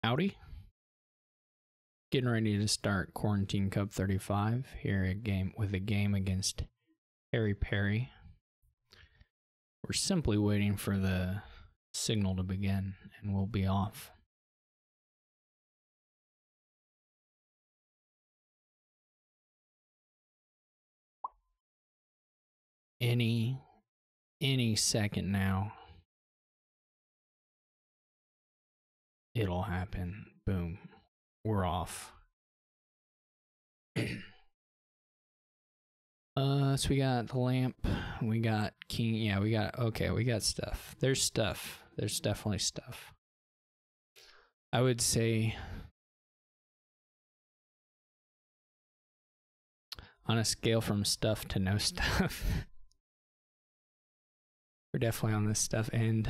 Howdy. Getting ready to start Quarantine Cup 35 here at a game against Harry Perry. We're simply waiting for the signal to begin and we'll be off. Any second now, it'll happen. Boom. We're off. So we got the lamp, we got king, yeah, we got stuff. There's stuff. There's definitely stuff. I would say on a scale from stuff to no stuff, we're definitely on this stuff end.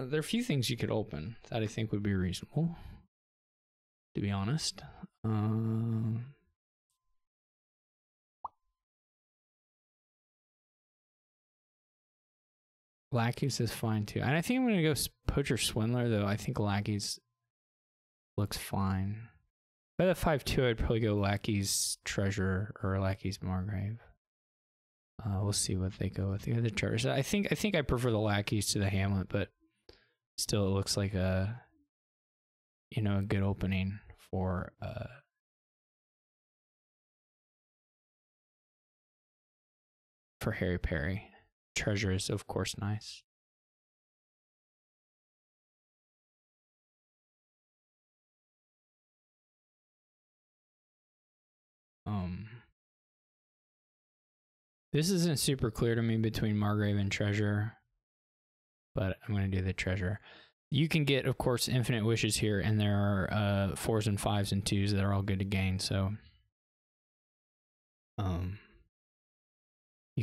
There are a few things you could open that I think would be reasonable, to be honest. Lackeys is fine too. And I think I'm going to go Poacher Swindler, though. I think Lackeys looks fine. But at 5-2, I'd probably go Lackeys Treasure or Lackeys Margrave. We'll see what they go with the other charters. I think I prefer the Lackeys to the Hamlet, but still it looks like a good opening for Harry Perry. Treasure is of course nice. This isn't super clear to me between Margrave and Treasure, but I'm going to do the Treasure. You can get, of course, infinite wishes here, and there are 4s and 5s and 2s that are all good to gain. So, you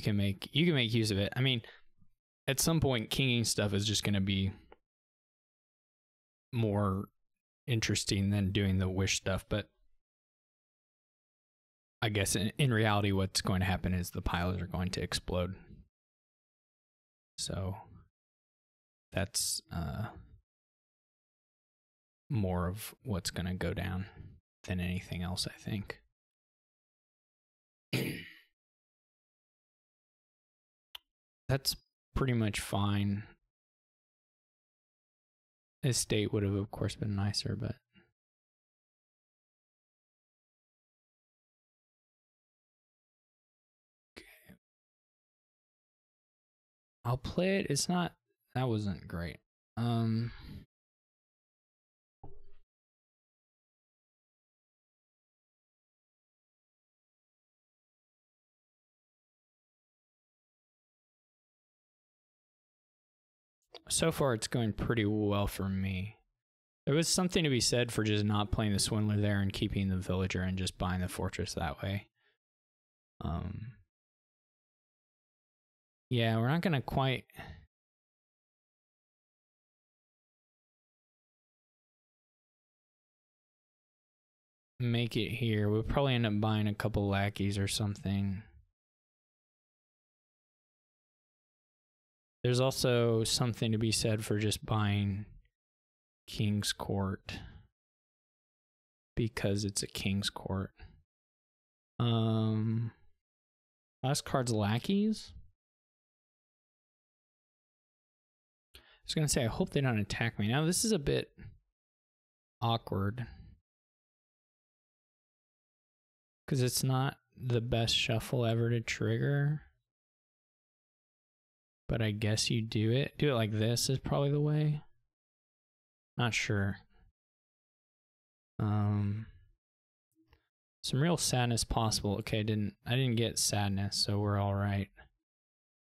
can make use of it. I mean, at some point, kinging stuff is just going to be more interesting than doing the wish stuff, but I guess in reality, what's going to happen is the piles are going to explode. So that's more of what's going to go down than anything else, I think. That's pretty much fine. Estate would have, of course, been nicer, but I'll play it. It's not, that wasn't great. So far, it's going pretty well for me. There was something to be said for just not playing the Swindler there and keeping the Villager and just buying the Fortress that way. Yeah, we're not going to quite make it here. We'll probably end up buying a couple lackeys or something. There's also something to be said for just buying King's Court because it's a King's Court. Last card's lackeys. I was gonna say, I hope they don't attack me. Now this is a bit awkward because it's not the best shuffle ever to trigger. But I guess you do it like this is probably the way. Not sure. Some real sadness possible. Okay, I didn't get sadness, so we're all right.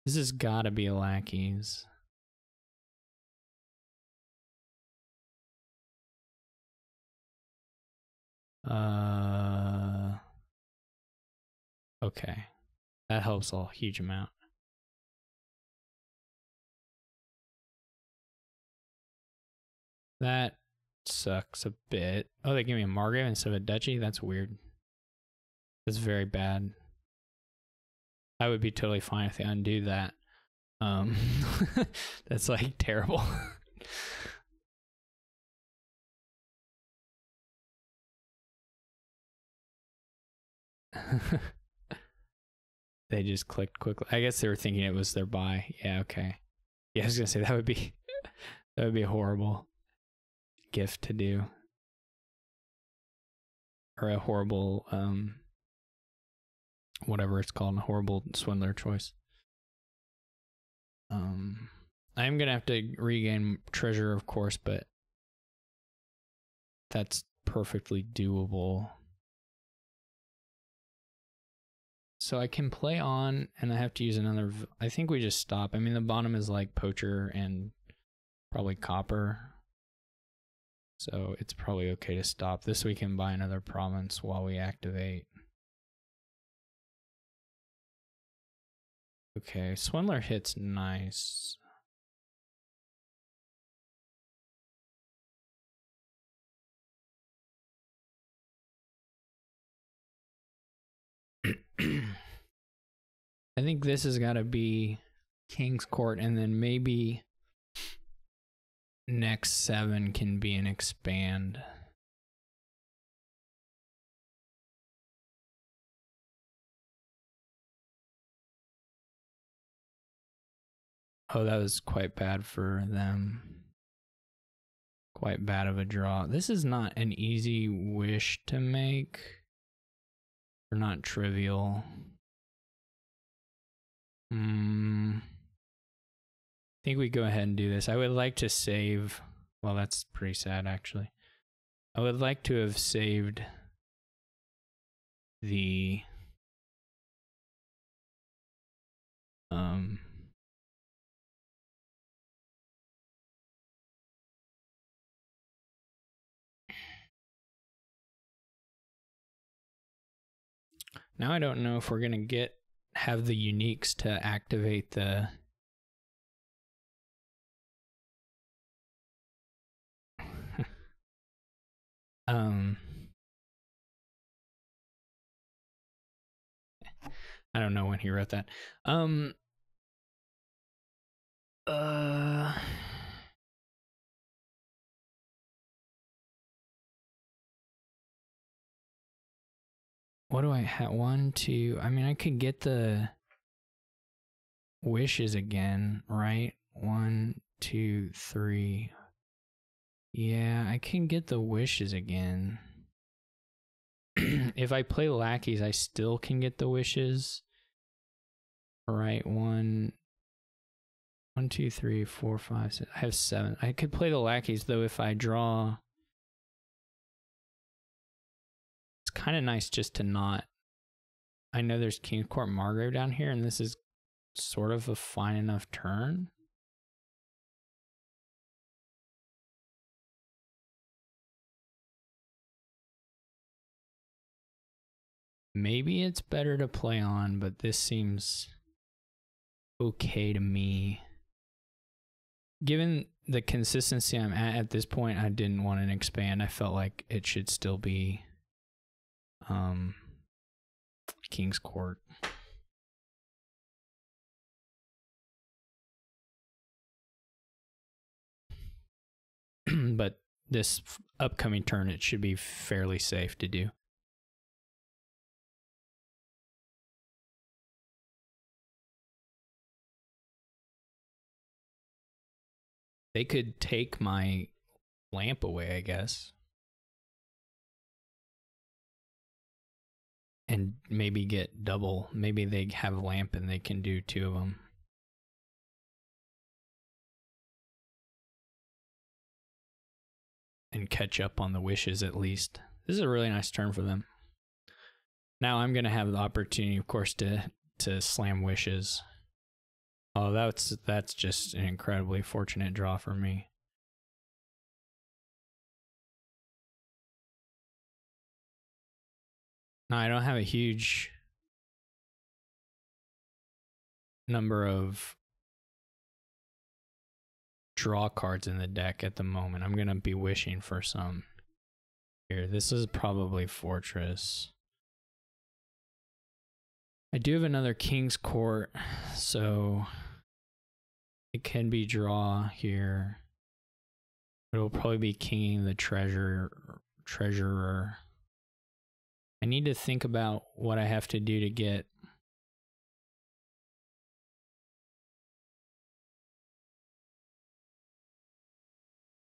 This has got to be a lackeys. Okay. That helps a huge amount. That sucks a bit. Oh, they gave me a Margrave instead of a Duchy? That's weird. That's very bad. I would be totally fine if they undo that. That's like terrible. They just clicked quickly. I guess they were thinking it was their buy. Yeah, okay. Yeah, I was gonna say that would be a horrible gift to do. Or a horrible whatever it's called, a horrible swindler choice. I'm gonna have to regain treasure, of course, but that's perfectly doable. So I can play on, and I have to use another. I think we just stop. I mean, the bottom is like poacher and probably copper. So it's probably okay to stop. This we can buy another province while we activate. Okay, swindler hits nice. I think this has got to be King's Court, and then maybe next 7 can be an expand. Oh, that was quite bad for them. Quite bad of a draw. This is not an easy wish to make. Or not trivial. I think we go ahead and do this. I would like to save. Well, that's pretty sad, actually. I would like to have saved the now I don't know if we're gonna have the uniques to activate the I don't know when he wrote that. What do I have? 1, 2. I mean, I could get the wishes again, right? 1, 2, 3. Yeah, I can get the wishes again. If I play lackeys, I still can get the wishes. Right, 1, 2, 3, 4, 5, 6. I have 7. I could play the lackeys though if I draw. It's kind of nice just to not. I know there's King's Court Margrave down here, and this is sort of a fine enough turn. Maybe it's better to play on, but this seems okay to me. Given the consistency I'm at this point, I didn't want an expand. I felt like it should still be King's Court. But this upcoming turn, it should be fairly safe to do. They could take my lamp away, I guess. And maybe get double. Maybe they have a lamp and they can do 2 of them. And catch up on the wishes at least. This is a really nice turn for them. Now I'm going to have the opportunity, of course, to slam wishes. Oh, that's just an incredibly fortunate draw for me. Now, I don't have a huge number of draw cards in the deck at the moment. I'm going to be wishing for some. Here, this is probably Fortress. I do have another King's Court, so It can be draw here. It'll probably be kinging the treasurer. I need to think about what I have to do to get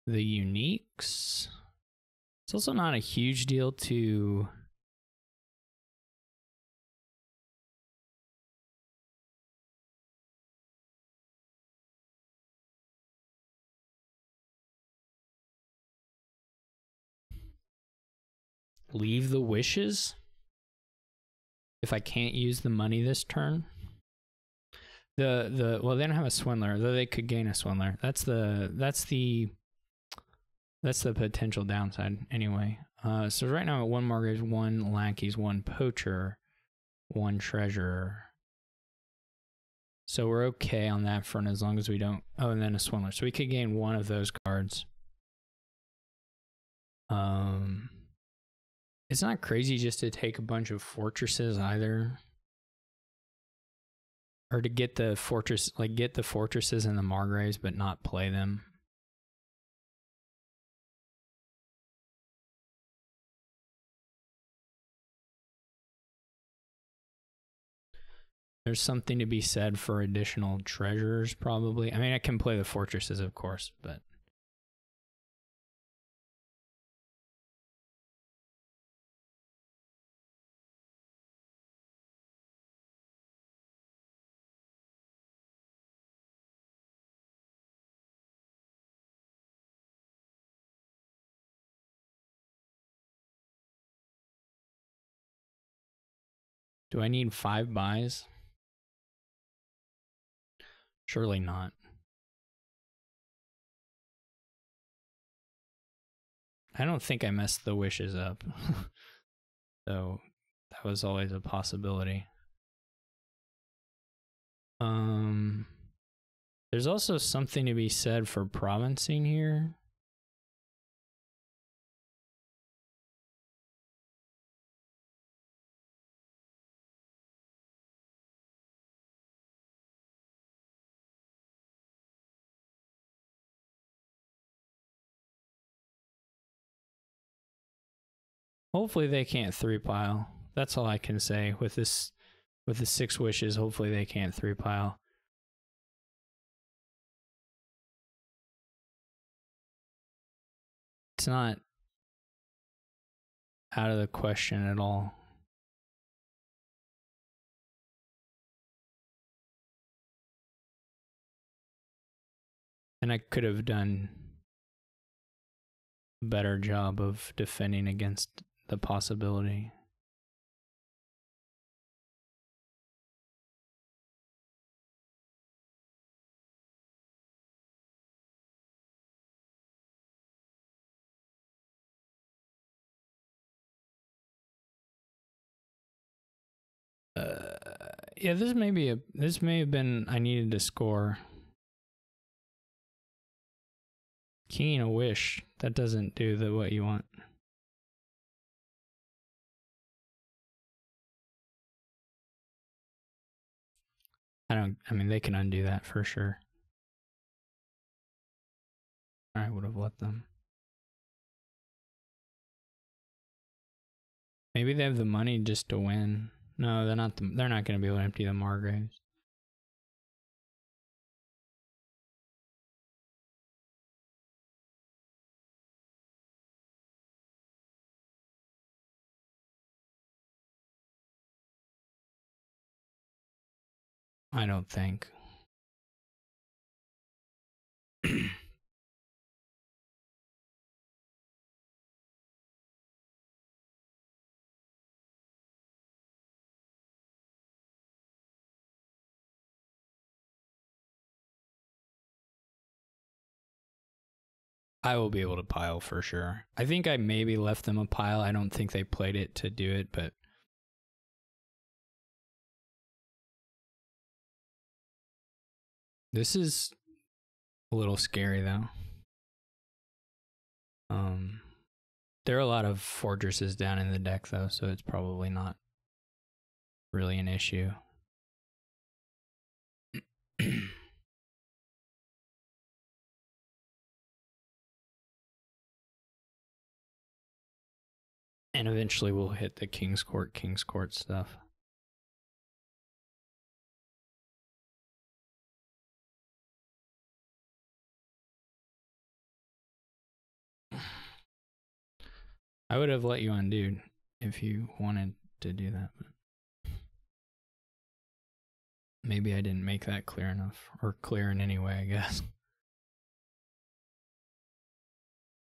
the uniques. It's also not a huge deal to leave the wishes if I can't use the money this turn. Well, they don't have a swindler, though they could gain a swindler. That's the potential downside anyway. So right now at 1 Margraves, 1 Lackeys, 1 Poacher, 1 Treasurer. So we're okay on that front as long as we don't... Oh, and then a swindler. So we could gain 1 of those cards. It's not crazy just to take a bunch of fortresses either. Or to get the fortress, like get the fortresses and the Margraves, but not play them. There's something to be said for additional treasures, probably. I mean, I can play the fortresses, of course, but... Do I need 5 buys? Surely not. I don't think I messed the wishes up. So that was always a possibility. There's also something to be said for provincing here. Hopefully they can't 3-pile. That's all I can say with this. With the 6 wishes, hopefully they can't 3-pile. It's not out of the question at all. And I could have done a better job of defending against the possibility. Yeah, this may have been I needed to score. Kinging a wish, that doesn't do what you want. I mean, they can undo that for sure. I would have let them. Maybe they have the money just to win. No, they're not going to be able to empty the Margraves. I don't think. I will be able to pile for sure. I think I maybe left them a pile. I don't think they played it to do it, but this is a little scary though. There are a lot of fortresses down in the deck though, so it's probably not really an issue. And eventually we'll hit the King's Court stuff. I would have let you undo if you wanted to do that. But maybe I didn't make that clear enough, or clear in any way, I guess.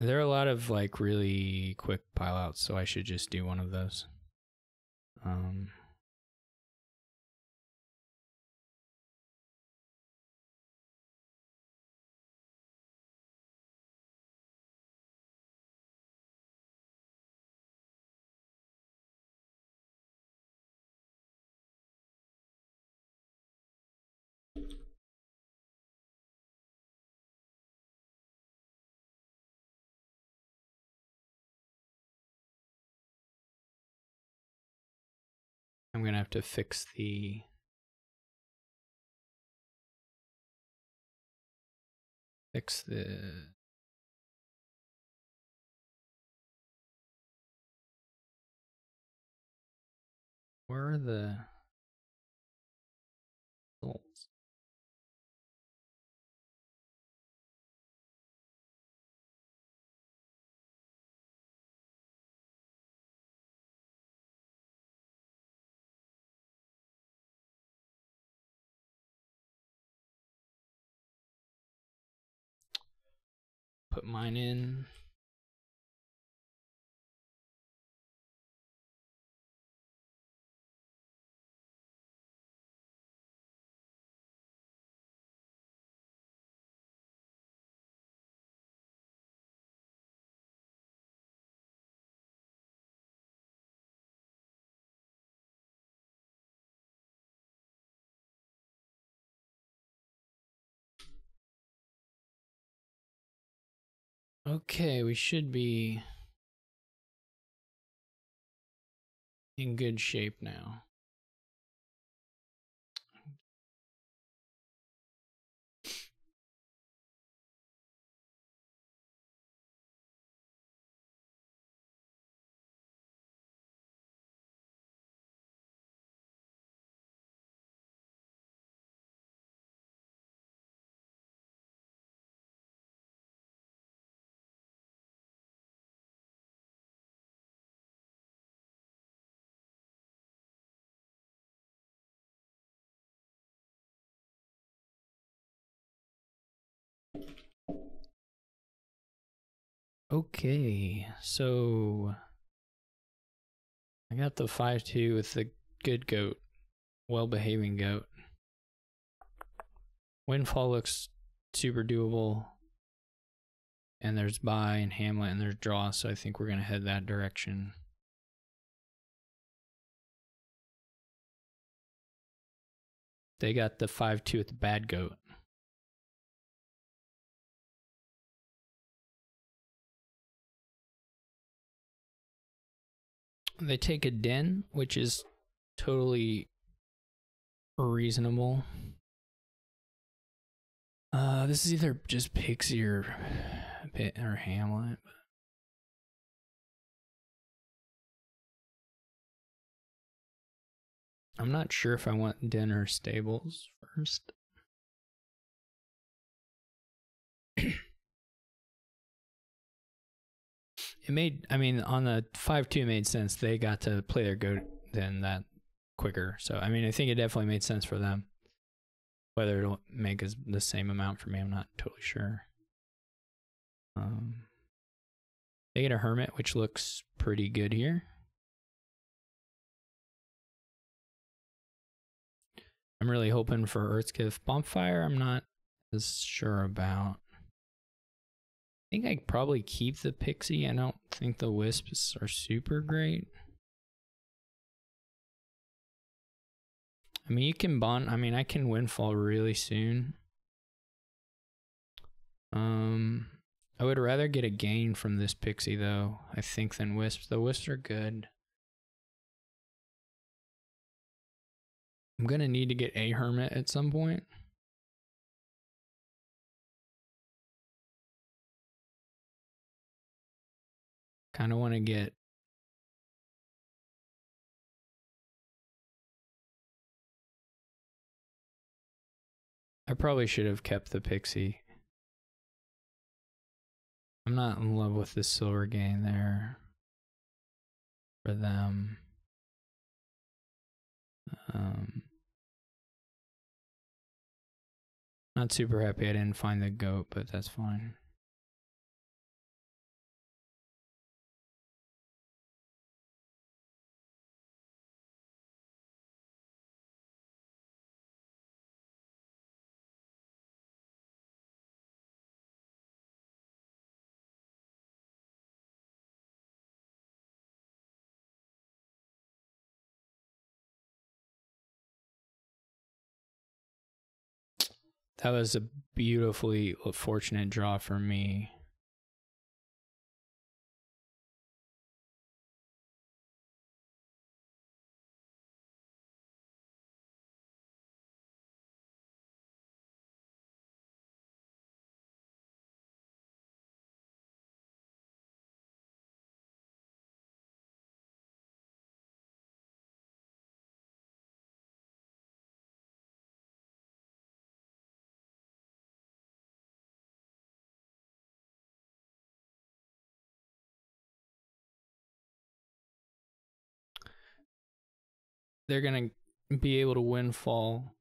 There are a lot of like really quick pile outs, so I should just do one of those. I'm gonna have to fix the where are the results? Put mine in. Okay, we should be in good shape now. Okay, so I got the 5-2 with the good goat, well-behaving goat. Windfall looks super doable. And there's buy and Hamlet and there's draw, so I think we're going to head that direction. They got the 5-2 with the bad goat. They take a den, which is totally reasonable. This is either just Pixie or Hamlet. I'm not sure if I want den or stables first. It made, I mean, on the 5-2 made sense. They got to play their goat then that quicker. So, I mean, I think it definitely made sense for them. Whether it'll make the same amount for me, I'm not totally sure. They get a Hermit, which looks pretty good here. I'm really hoping for Earthgift Bonfire. I'm not as sure about. I think I'd probably keep the Pixie. I don't think the Wisps are super great. I mean, you can bond. I mean, I can Windfall really soon. I would rather get a gain from this Pixie, though, I think, than Wisps. The Wisps are good. I'm going to need to get a Hermit at some point. Kind of want to get I probably should have kept the Pixie. I'm not in love with the silver gain there for them. Not super happy I didn't find the goat, but that's fine. That was a beautifully fortunate draw for me. They're gonna be able to windfall,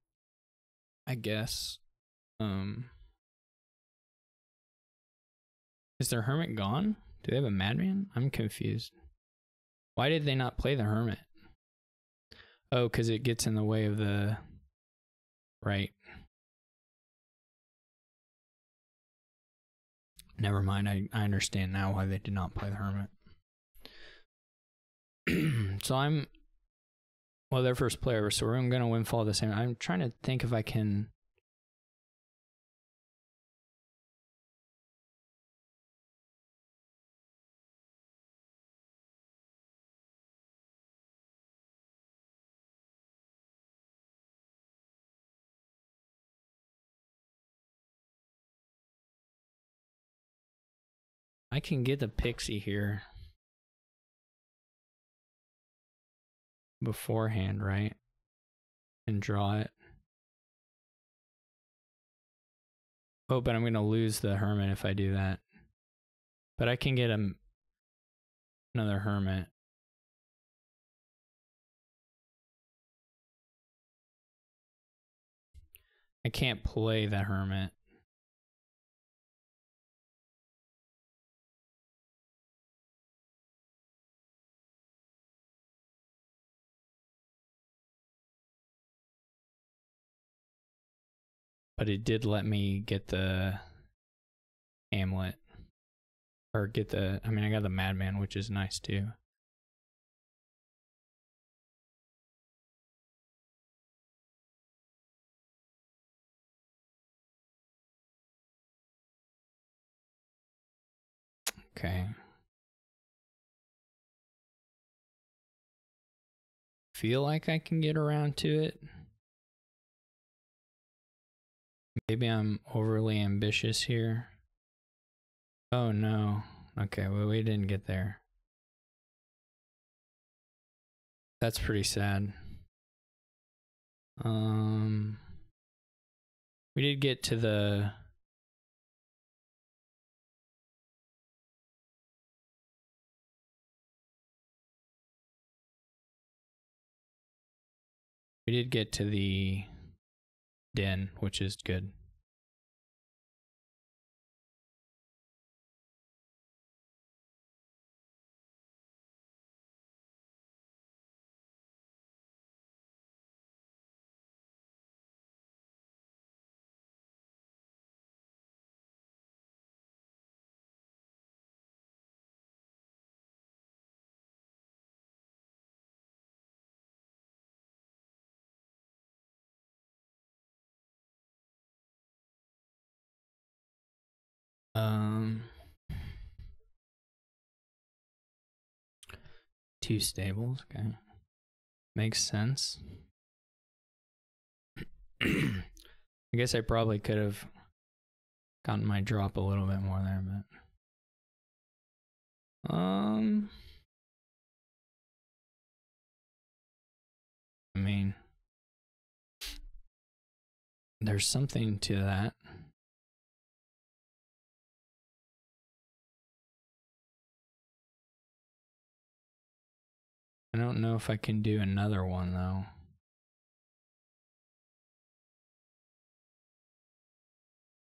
I guess. Is their hermit gone? Do they have a madman? I'm confused. Why did they not play the hermit? Oh, because it gets in the way of the... Right. Never mind, I understand now why they did not play the hermit. So I'm... Well, their first player, so I'm going to windfall the same. I'm trying to think if I can... I can get the Pixie here beforehand, right? And draw it. Oh, but I'm going to lose the hermit if I do that. But I can get another hermit. I can't play the hermit. But it did let me get the Hamlet. Or get the... I mean, I got the Madman, which is nice too. Okay. Feel like I can get around to it. Maybe I'm overly ambitious here. Oh no. Okay, well, we didn't get there. That's pretty sad. We did get to the... We did get to the den, which is good. Two stables, okay. Makes sense. I guess I probably could have gotten my drop a little bit more there, but... I mean... there's something to that. I don't know if I can do another one though.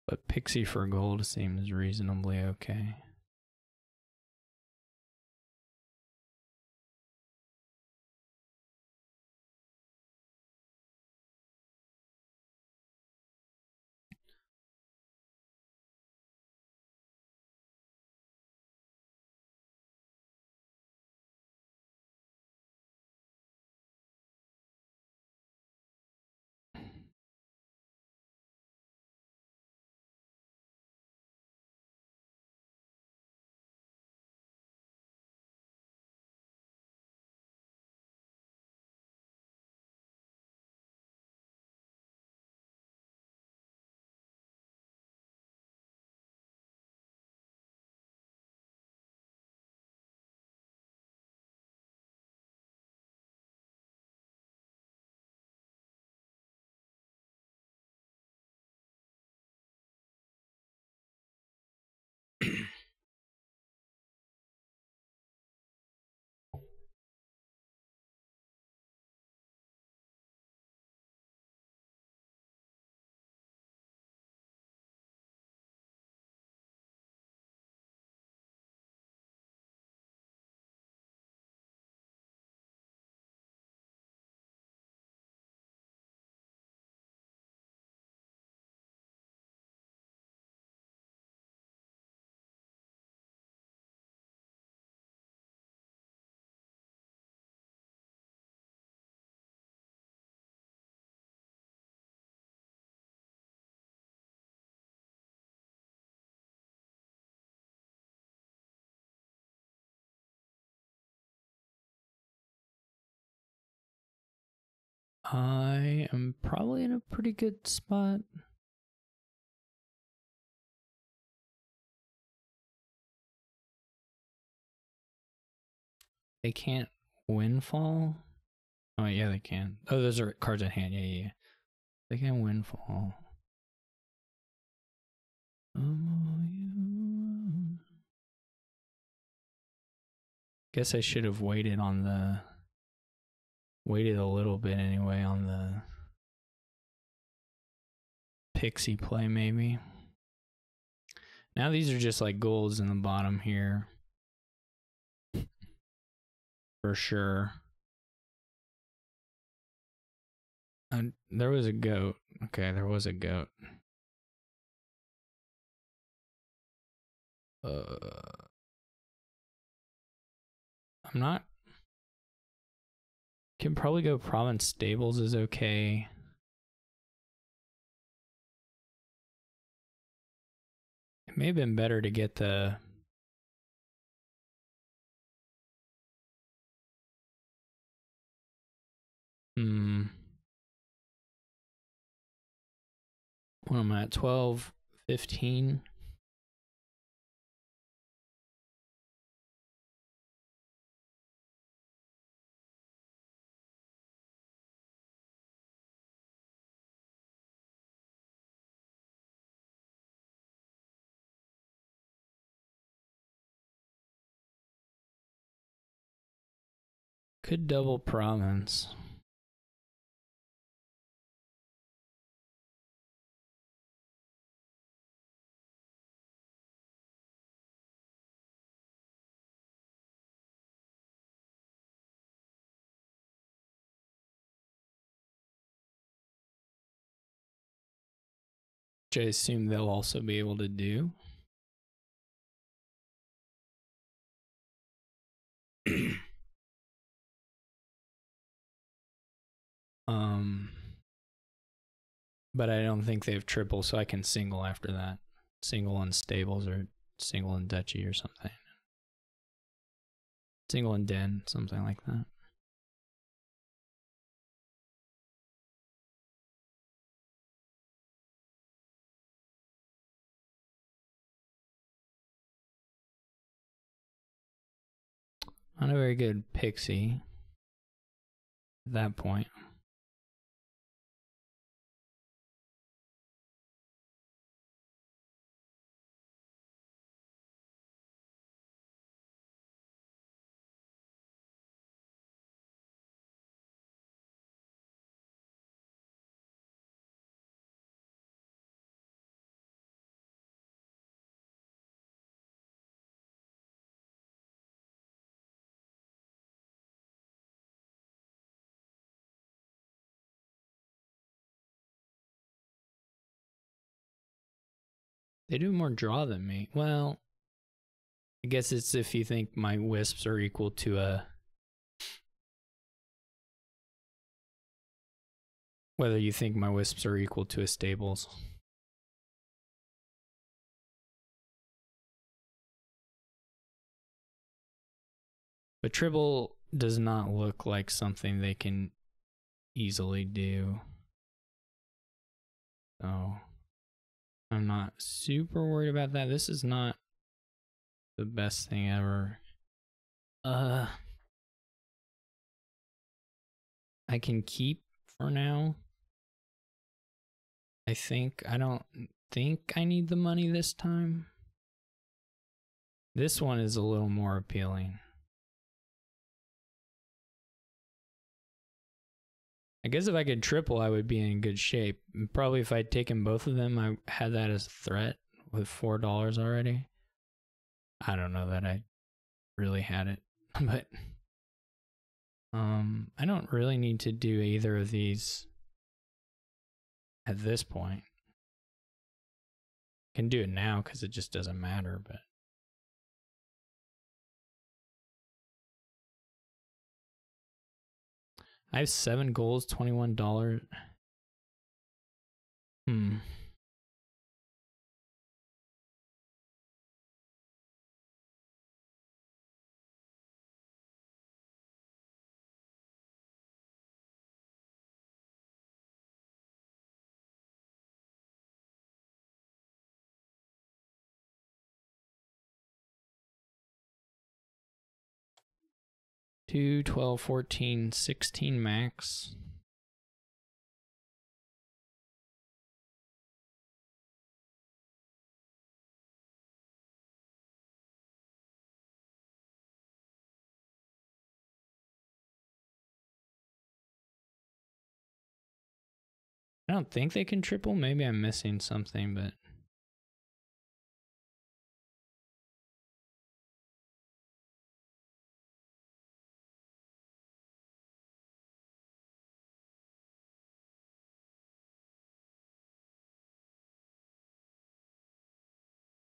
But Pixie for gold seems reasonably okay. I am probably in a pretty good spot. They can't windfall? Oh, yeah, they can. Oh, those are cards at hand. Yeah. They can windfall. Guess I should have waited a little bit anyway on the Pixie play, maybe. Now these are just like golds in the bottom here. For sure. There was a goat. Okay, there was a goat. I'm not. Can probably go Province Stables is okay. It may have been better to get the what am I at? 12, 15. Could double Province. Which I assume they'll also be able to do. But I don't think they have triple, so I can single after that. Single on Stables or single in Duchy or something. Single in Den, something like that. Not a very good Pixie at that point. They do more draw than me. Well, I guess it's if you think my wisps are equal to a... Whether you think my wisps are equal to a stables. But Tribble does not look like something they can easily do. So I'm not super worried about that. This is not the best thing ever. I can keep for now. I don't think I need the money this time. This one is a little more appealing. I guess if I could triple, I would be in good shape. Probably if I'd taken both of them, I had that as a threat with $4 already. I don't know that I really had it, but I don't really need to do either of these at this point. I can do it now because it just doesn't matter, but I have 7 goals, $21. Two, 12, 14, 16 max. I don't think they can triple. Maybe I'm missing something, but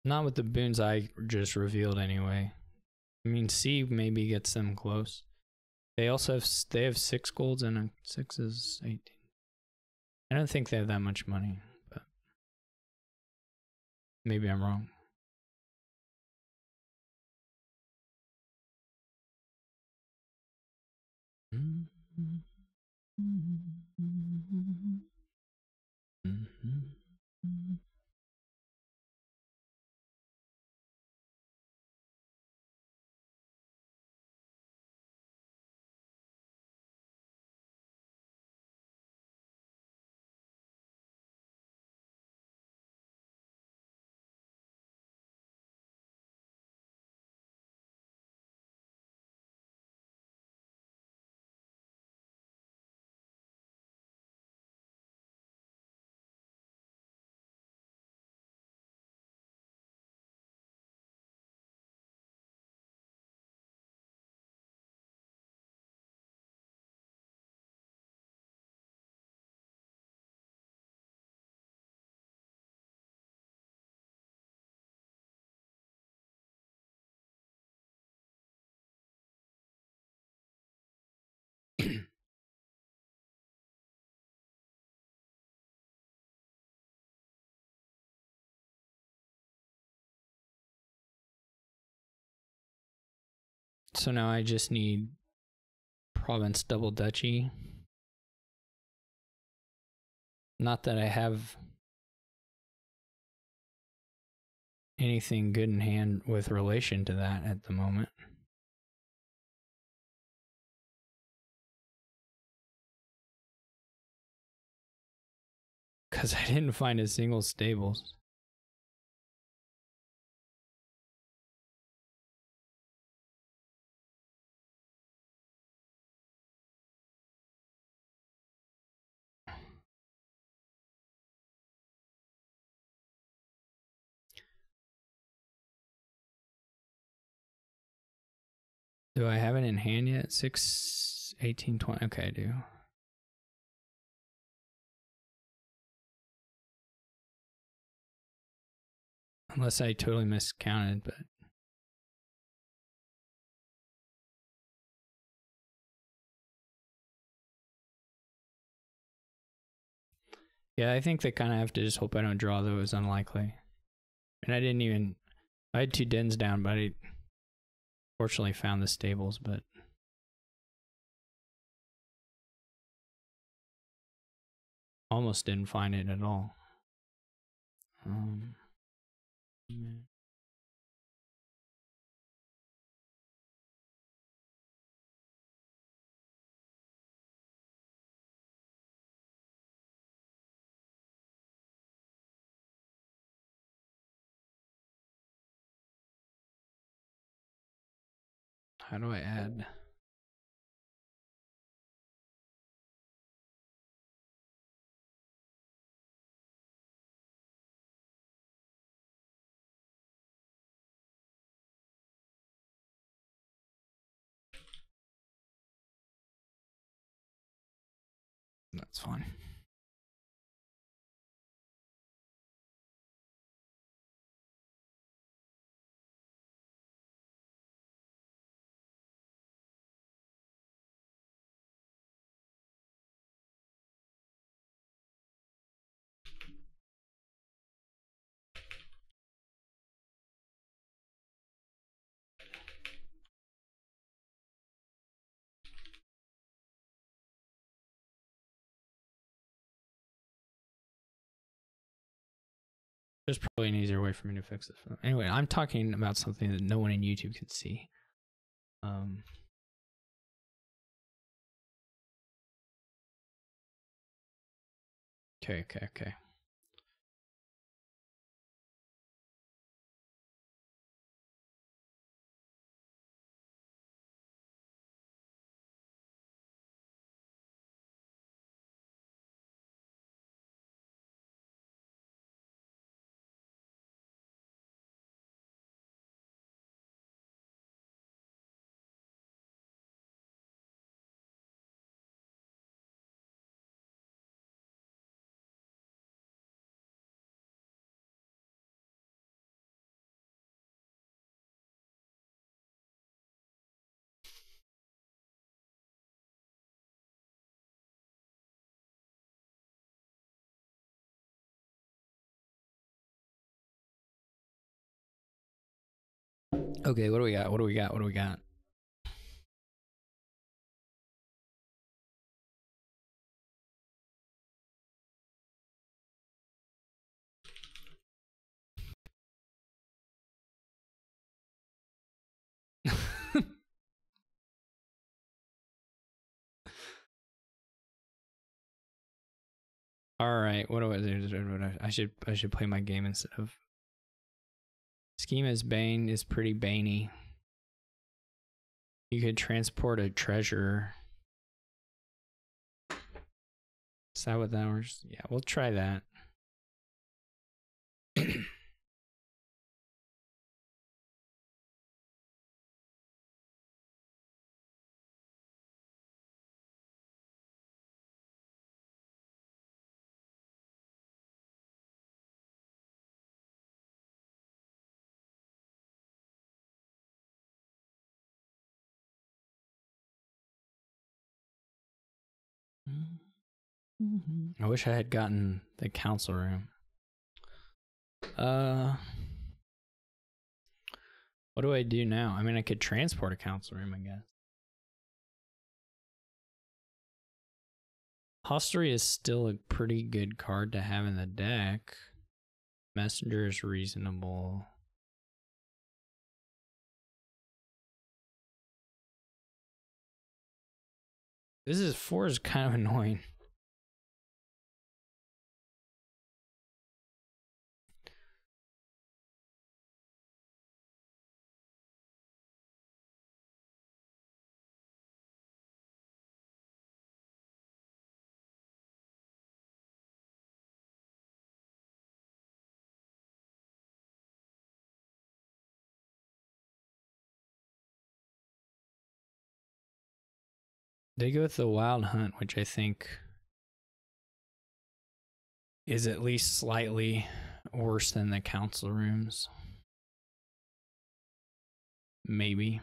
not with the boons I just revealed anyway. I mean, C maybe gets them close. They also have 6 golds and a 6 is 18. I don't think they have that much money, but maybe I'm wrong. So now I just need province double duchy. Not that I have anything good in hand with relation to that at the moment. Because I didn't find a single stables. Do I have it in hand yet? 6, 18, 20. Okay, I do. Unless I totally miscounted, but yeah, I think they kind of have to just hope I don't draw, though. It's unlikely. And I had 2 dens down, but I fortunately found the stables, but almost didn't find it at all. How do I add? That's fine. There's probably an easier way for me to fix this. Anyway, I'm talking about something that no one in YouTube can see. Okay. Okay, what do we got? All right, what do I do? I should play my game instead of Schema's Bane is pretty baney. You could transport a treasure. Is that what that was? Yeah, we'll try that. I wish I had gotten the council room. What do I do now? I mean, I could transport a council room, I guess. Hostelry is still a pretty good card to have in the deck. Messenger is reasonable. This is 4 is kind of annoying. They go with the Wild Hunt, which I think is at least slightly worse than the council rooms. Maybe.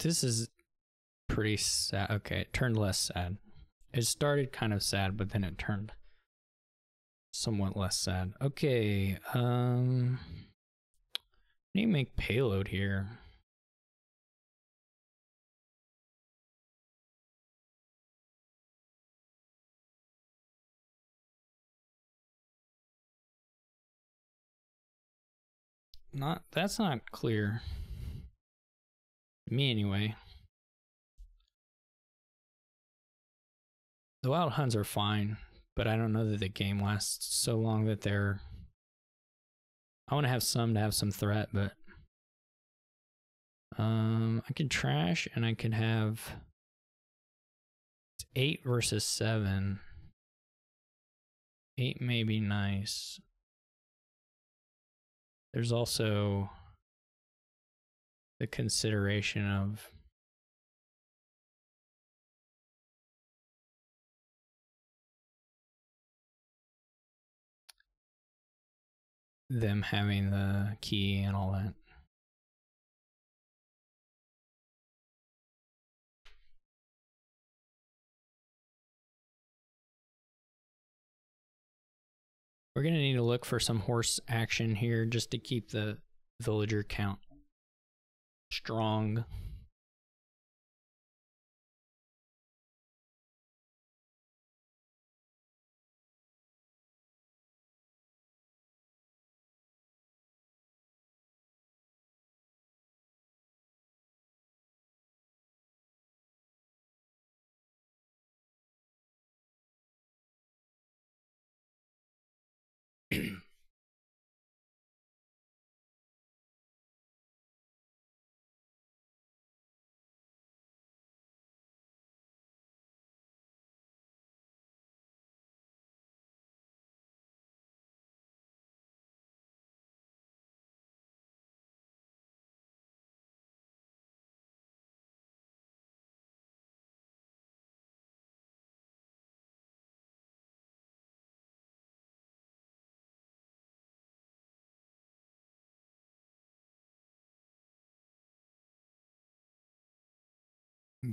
This is pretty sad. Okay, it turned less sad. It started kind of sad, but then it turned somewhat less sad. Okay, need to make payload here. That's not clear. Me anyway. The wild hunts are fine, but I don't know that the game lasts so long that they're... I want to have some threat, but I can trash and I can have 8 versus 7. 8 may be nice. There's also the consideration of them having the key and all that. We're going to need to look for some horse action here just to keep the villager count strong.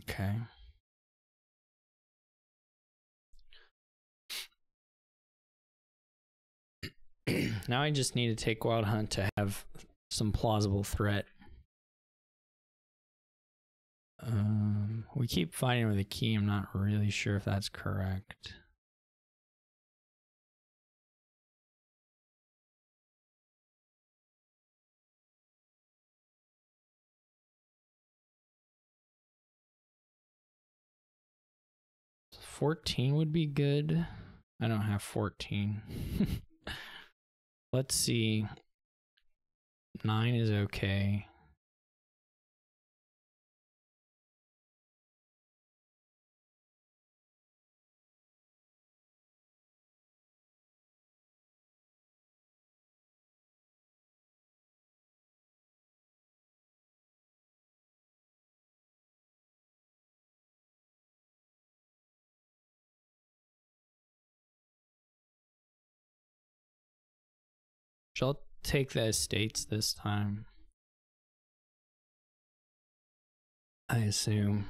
Okay. Now I just need to take Wild Hunt to have some plausible threat. We keep fighting with a key. I'm not really sure if that's correct. $14 would be good. I don't have 14. Let's see. 9 is okay. I'll take the estates this time, I assume.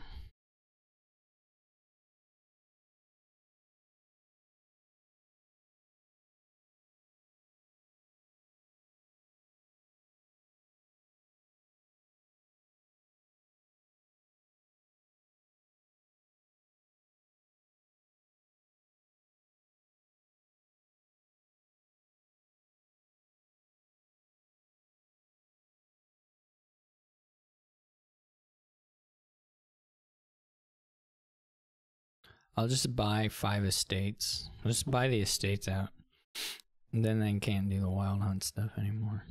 I'll just buy 5 estates. I'll just buy the estates out. And then they can't do the wild hunt stuff anymore.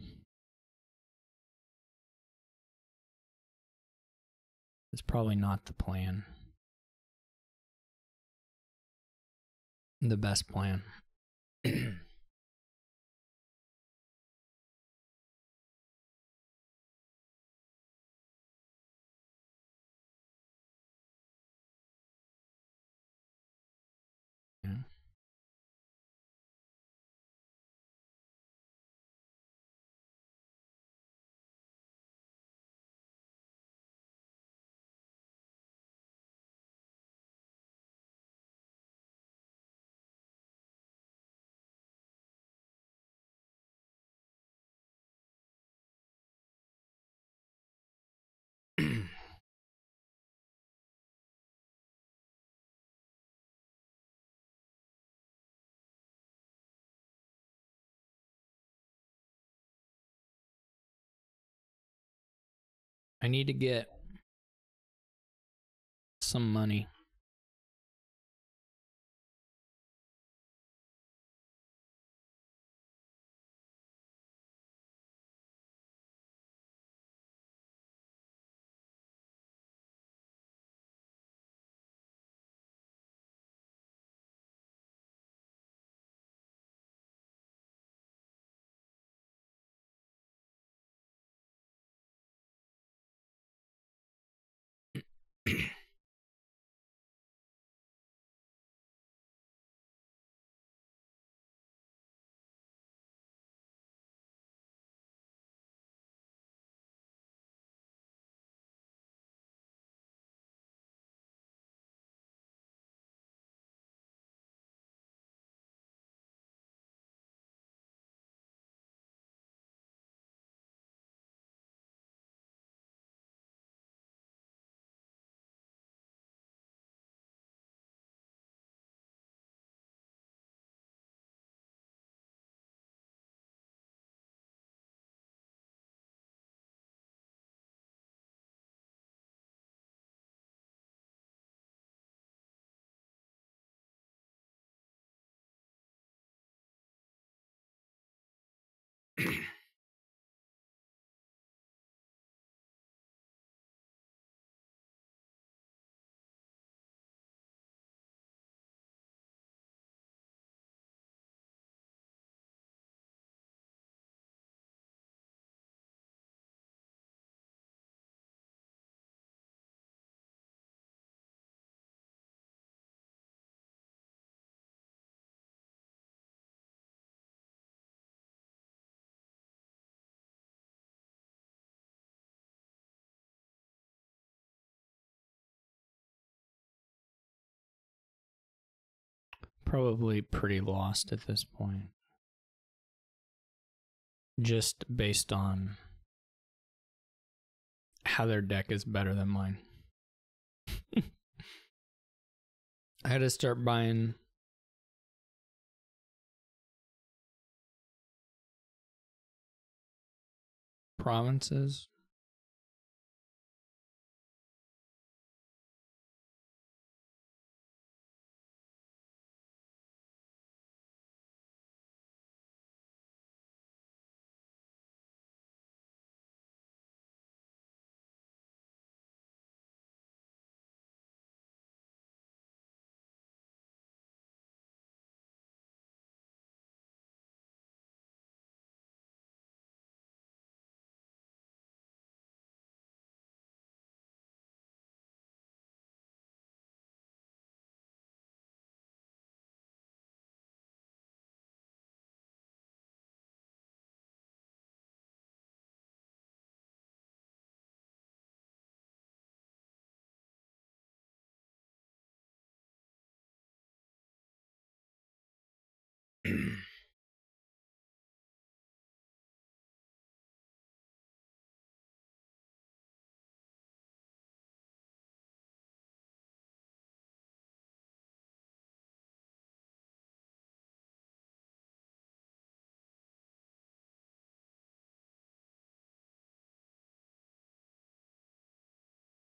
It's probably not the plan. The best plan. Yeah. I need to get some money. Probably pretty lost at this point. Just based on how their deck is better than mine. I had to start buying provinces.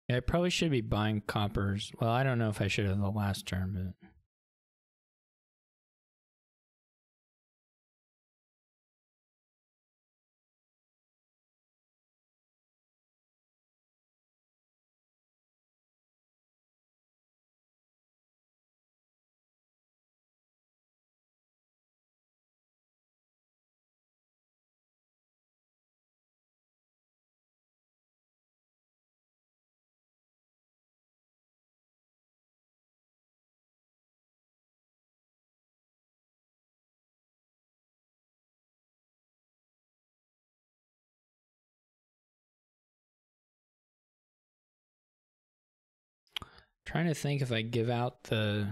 Yeah, I probably should be buying coppers. Well, I don't know if I should have the last turn, but trying to think if I give out the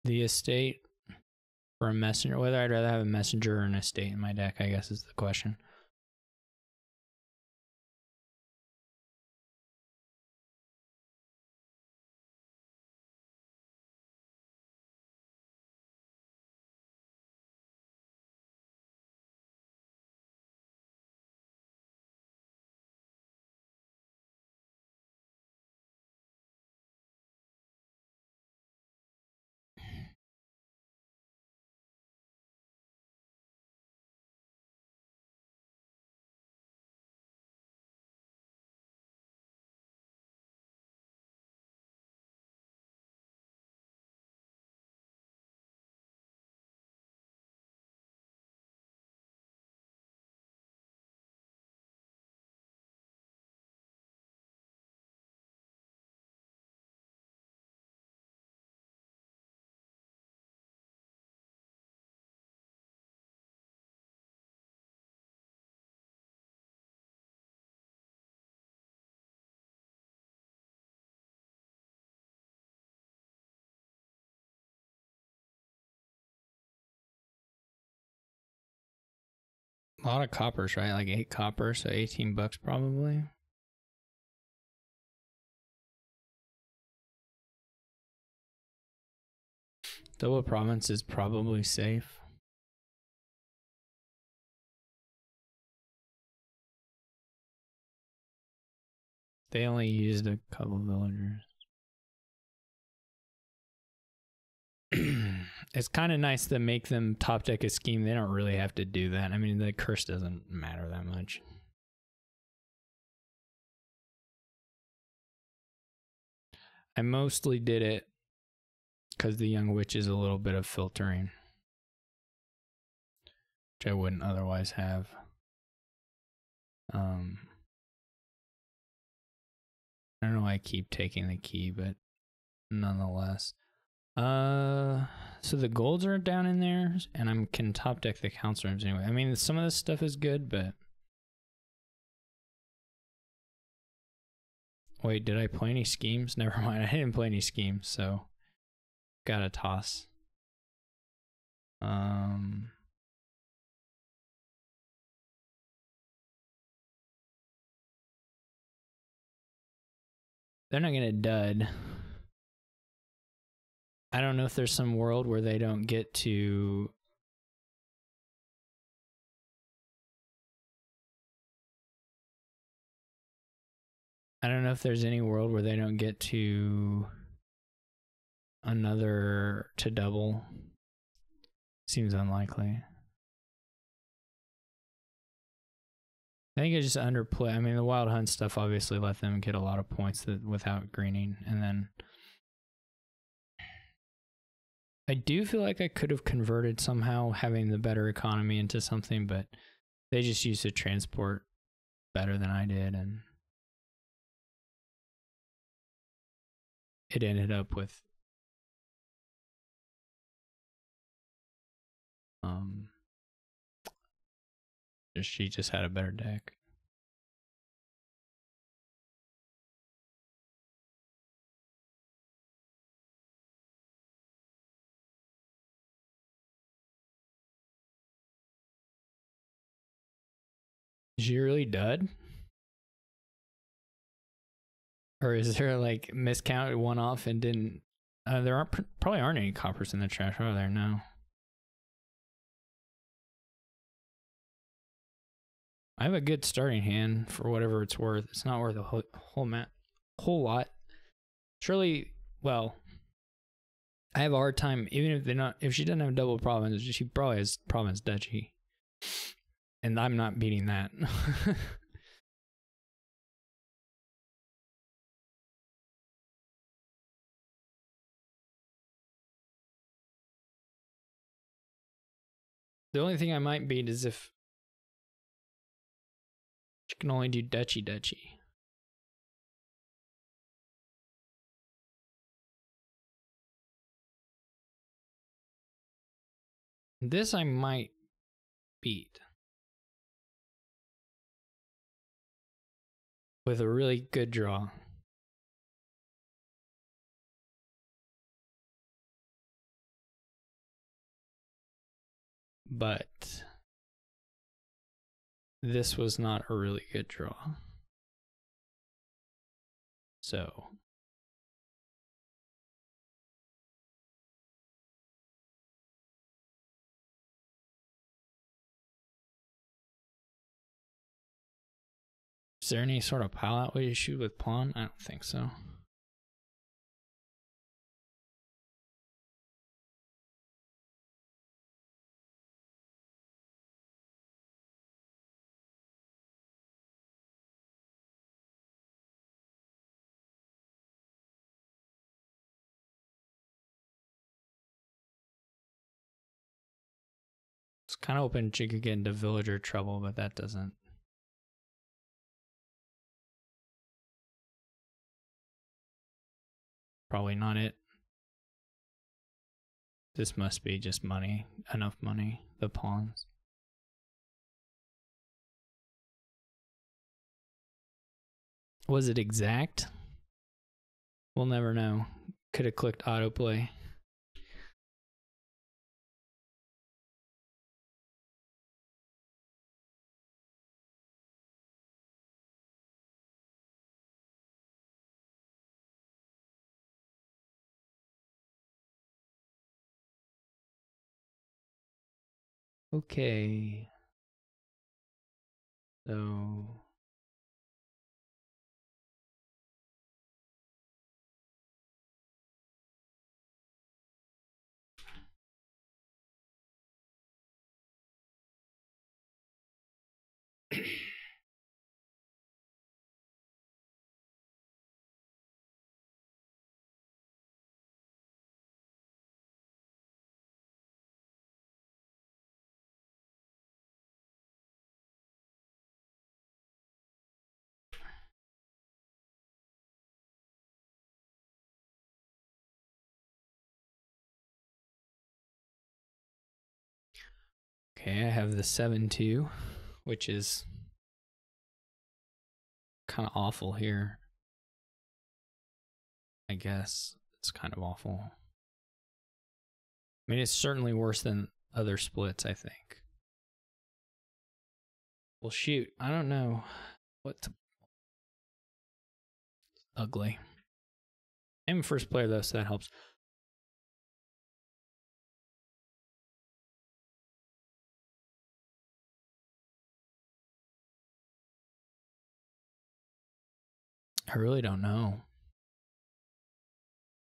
estate for a messenger, whether I'd rather have a messenger or an estate in my deck, I guess is the question. A lot of coppers, right? Like 8 copper, so $18 probably. Double province is probably safe. They only used a couple villagers. It's kind of nice to make them top deck a scheme. They don't really have to do that. I mean, the curse doesn't matter that much. I mostly did it because the Young Witch is a little bit of filtering, which I wouldn't otherwise have. I don't know why I keep taking the key, but nonetheless. So the golds are down in there, and I can top deck the council rooms anyway. I mean, some of this stuff is good, but wait, did I play any schemes? Never mind, I didn't play any schemes, so gotta toss. They're not gonna dud. I don't know if there's some world where they don't get to. I don't know if there's any world where they don't get to another to double. Seems unlikely. I think I just underplay. I mean, the Wild Hunt stuff obviously let them get a lot of points without greening, and then I do feel like I could have converted somehow having the better economy into something, but they just used to transport better than I did, and it ended up with she just had a better deck. Is she really dud? Or is there like miscounted one off and didn't? There probably aren't any coppers in the trash, are there? No. I have a good starting hand for whatever it's worth. It's not worth a whole lot. Surely, well, I have a hard time, even if they're not, if she doesn't have double province, she probably has province duchy. And I'm not beating that. The only thing I might beat is if she can only do duchy. This I might beat with a really good draw. But this was not a really good draw. So is there any sort of pile out way to shoot with pawn? I don't think so. It's kind of hoping she could get into villager trouble, but that doesn't. Probably not it. This must be just money, enough money, the pawns. Was it exact? We'll never know. Could have clicked autoplay. Okay. So okay, I have the 7-2, which is kind of awful here. I guess it's kind of awful. I mean, it's certainly worse than other splits, I think. Well, shoot, I don't know what to... Ugly. I'm first player though, so that helps. I really don't know.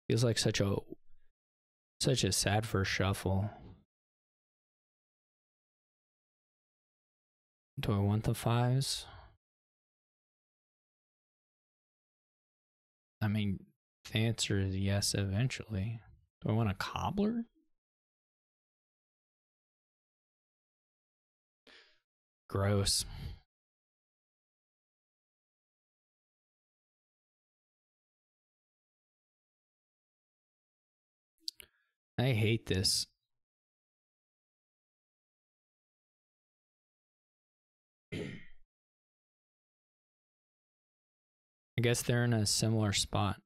Feels like such a sad first shuffle. Do I want the 5s? I mean, the answer is yes eventually. Do I want a cobbler? Gross. I hate this. I guess they're in a similar spot.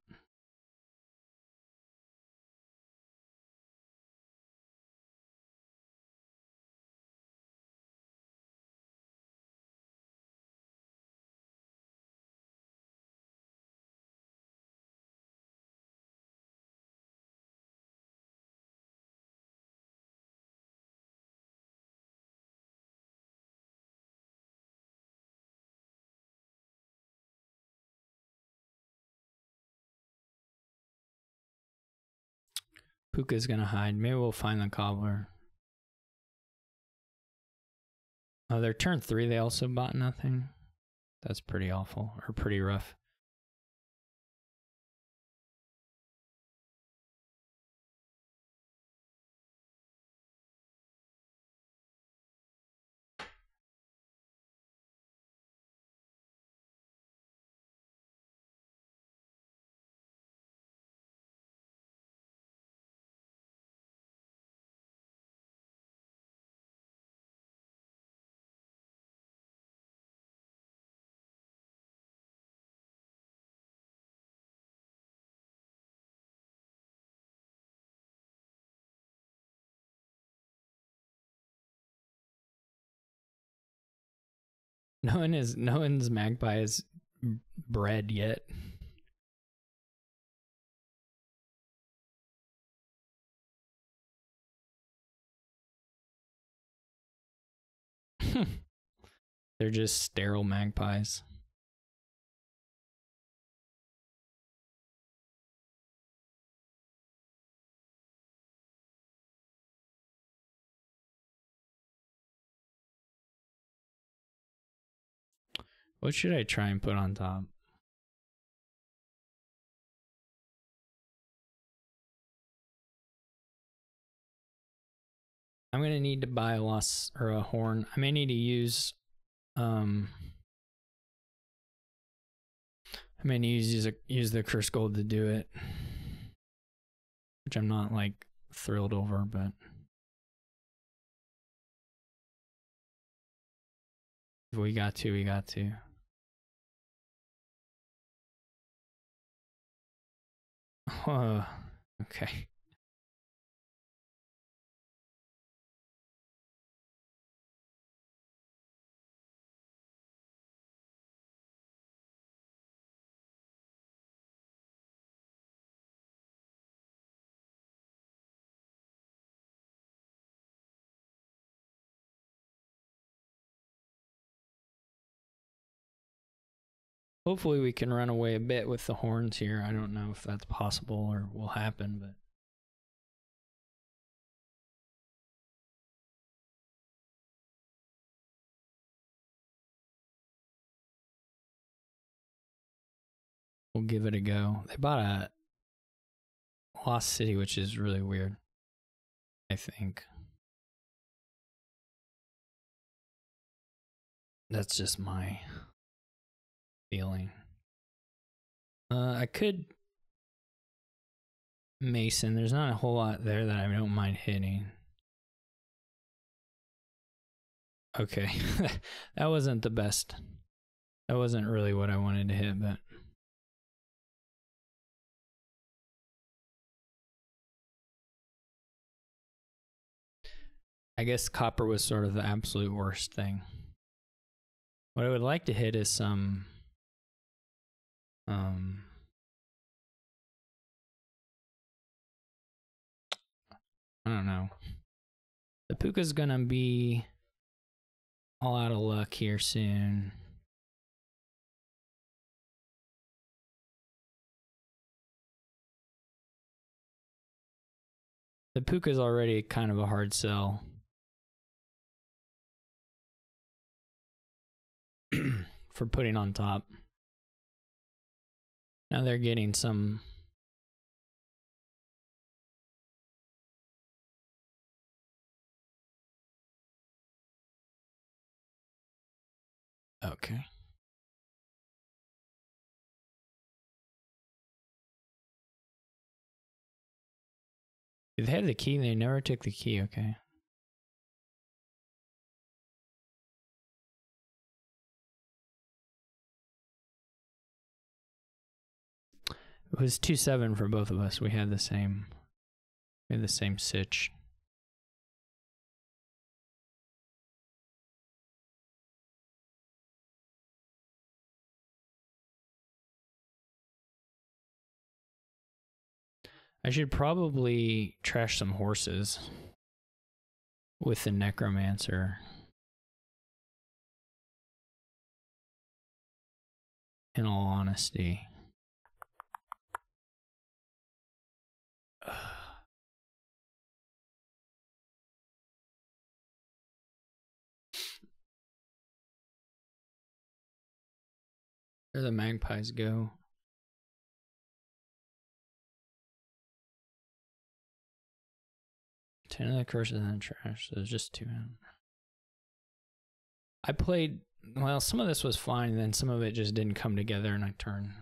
Puka's gonna hide. Maybe we'll find the cobbler. Oh, their turn 3, they also bought nothing. That's pretty awful, or pretty rough. No one's magpie is bred yet. They're just sterile magpies. What should I try and put on top? I'm gonna need to buy a loss or a horn. I may need to use I may need to use the curse gold to do it, which I'm not like thrilled over, but if we got to, we got to. Okay. Hopefully we can run away a bit with the horns here. I don't know if that's possible or will happen, but we'll give it a go. They bought a Lost City, which is really weird, I think. That's just my feeling. I could Mason. There's not a whole lot there that I don't mind hitting. Okay. That wasn't the best. That wasn't really what I wanted to hit, but I guess copper was sort of the absolute worst thing. What I would like to hit is some I don't know. The Puka's gonna be all out of luck here soon. The Puka's already kind of a hard sell. For putting on top. Now they're getting some okay. They had the key, they never took the key, okay. It was 2-7 for both of us. We had the same sitch. I should probably trash some horses with the necromancer. In all honesty. There the magpies go. Ten of the curses in the trash. So there's just 2 in. I played, well, some of this was fine, and then some of it just didn't come together in a turn.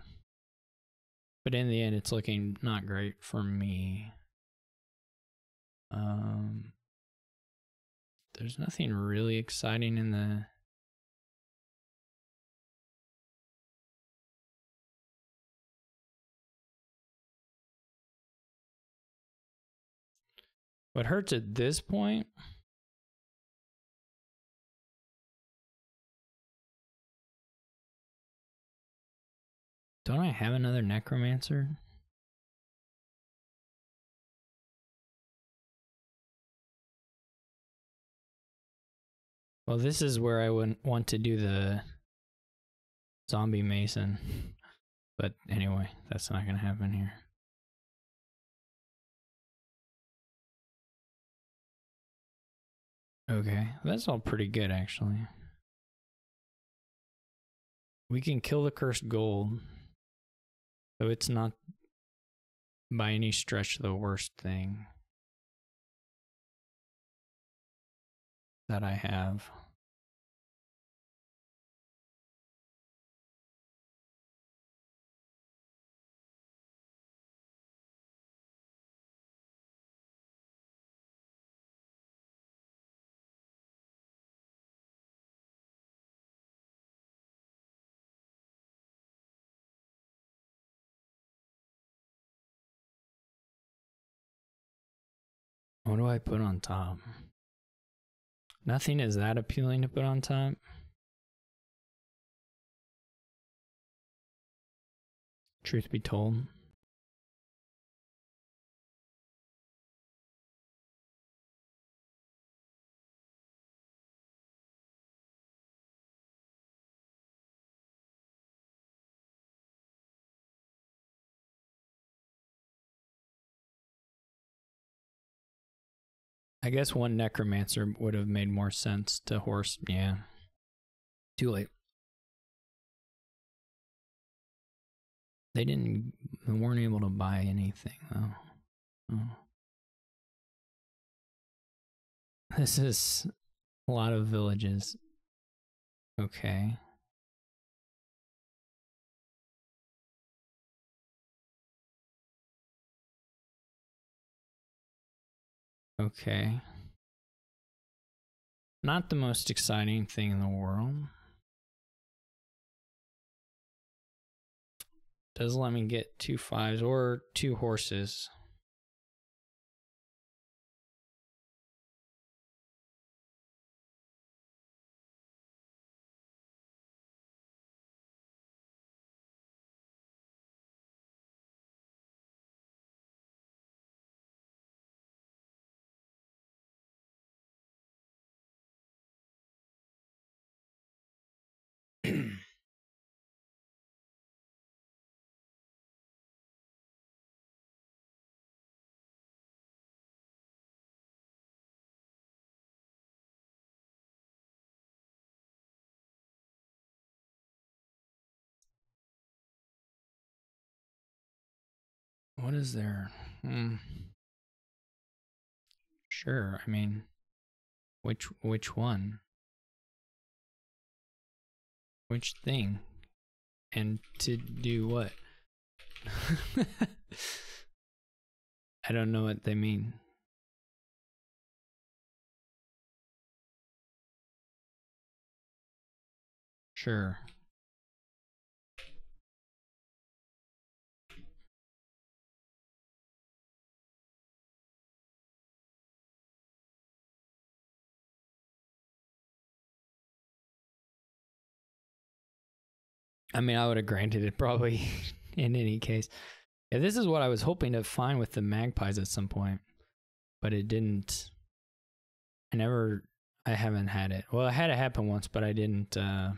But in the end, it's looking not great for me. There's nothing really exciting in the... What hurts at this point... Don't I have another necromancer? Well, this is where I would want to do the zombie mason. But anyway, that's not going to happen here. Okay, that's all pretty good, actually. We can kill the cursed gold. So it's not by any stretch the worst thing that I have. What do I put on top? Nothing is that appealing to put on top. Truth be told. I guess one necromancer would have made more sense to horse. Yeah. Too late. They weren't able to buy anything though. Oh. This is a lot of villages. Okay. Okay. Not the most exciting thing in the world. Does let me get 2 5s or 2 horses. What is there? Sure, I mean, which one? Which thing? And to do what? I don't know what they mean. Sure. I mean, I would have granted it probably in any case. Yeah, this is what I was hoping to find with the magpies at some point, but it didn't. I haven't had it. Well, I had it happen once, but I didn't. I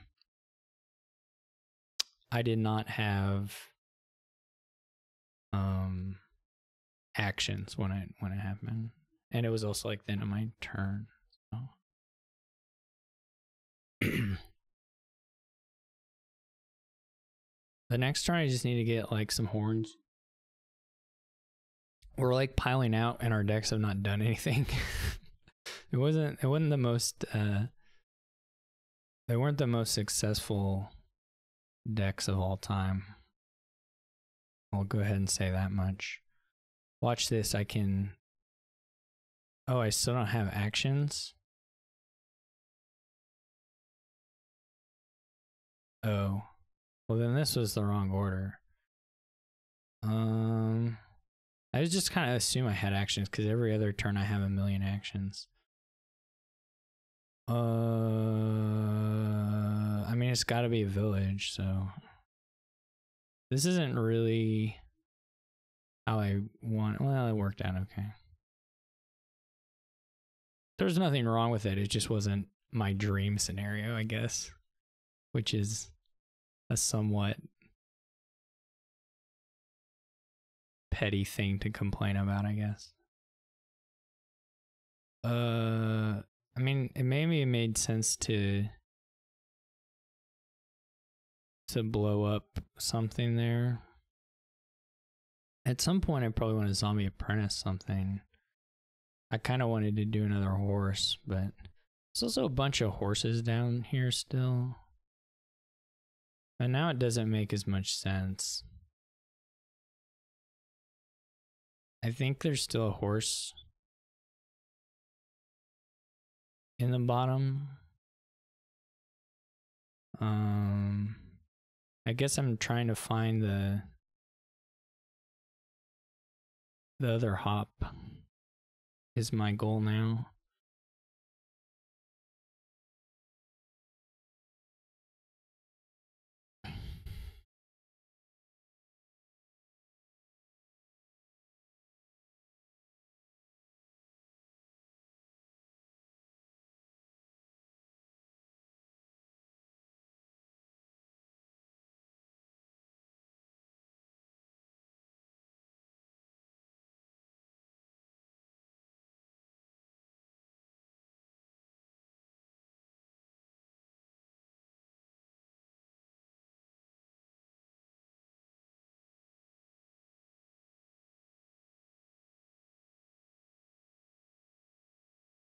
did not have actions when it happened, and it was also like the end of my turn. So. The next turn, I just need to get like some horns. We're like piling out, and our decks have not done anything. It wasn't the most. They weren't the most successful decks of all time. I'll go ahead and say that much. Watch this. I can. Oh, I still don't have actions. Oh, well then this was the wrong order. I just kind of assume I had actions because every other turn I have a million actions. I mean, it's got to be a village, so this isn't really how I want. Well, it worked out okay. There's nothing wrong with it. It just wasn't my dream scenario, I guess, which is a somewhat petty thing to complain about, I guess. I mean, it maybe made sense to blow up something there. At some point, I probably want to zombie apprentice something. I kind of wanted to do another horse, but there's also a bunch of horses down here still. And now it doesn't make as much sense. I think there's still a horse in the bottom. I guess I'm trying to find the other hop is my goal now.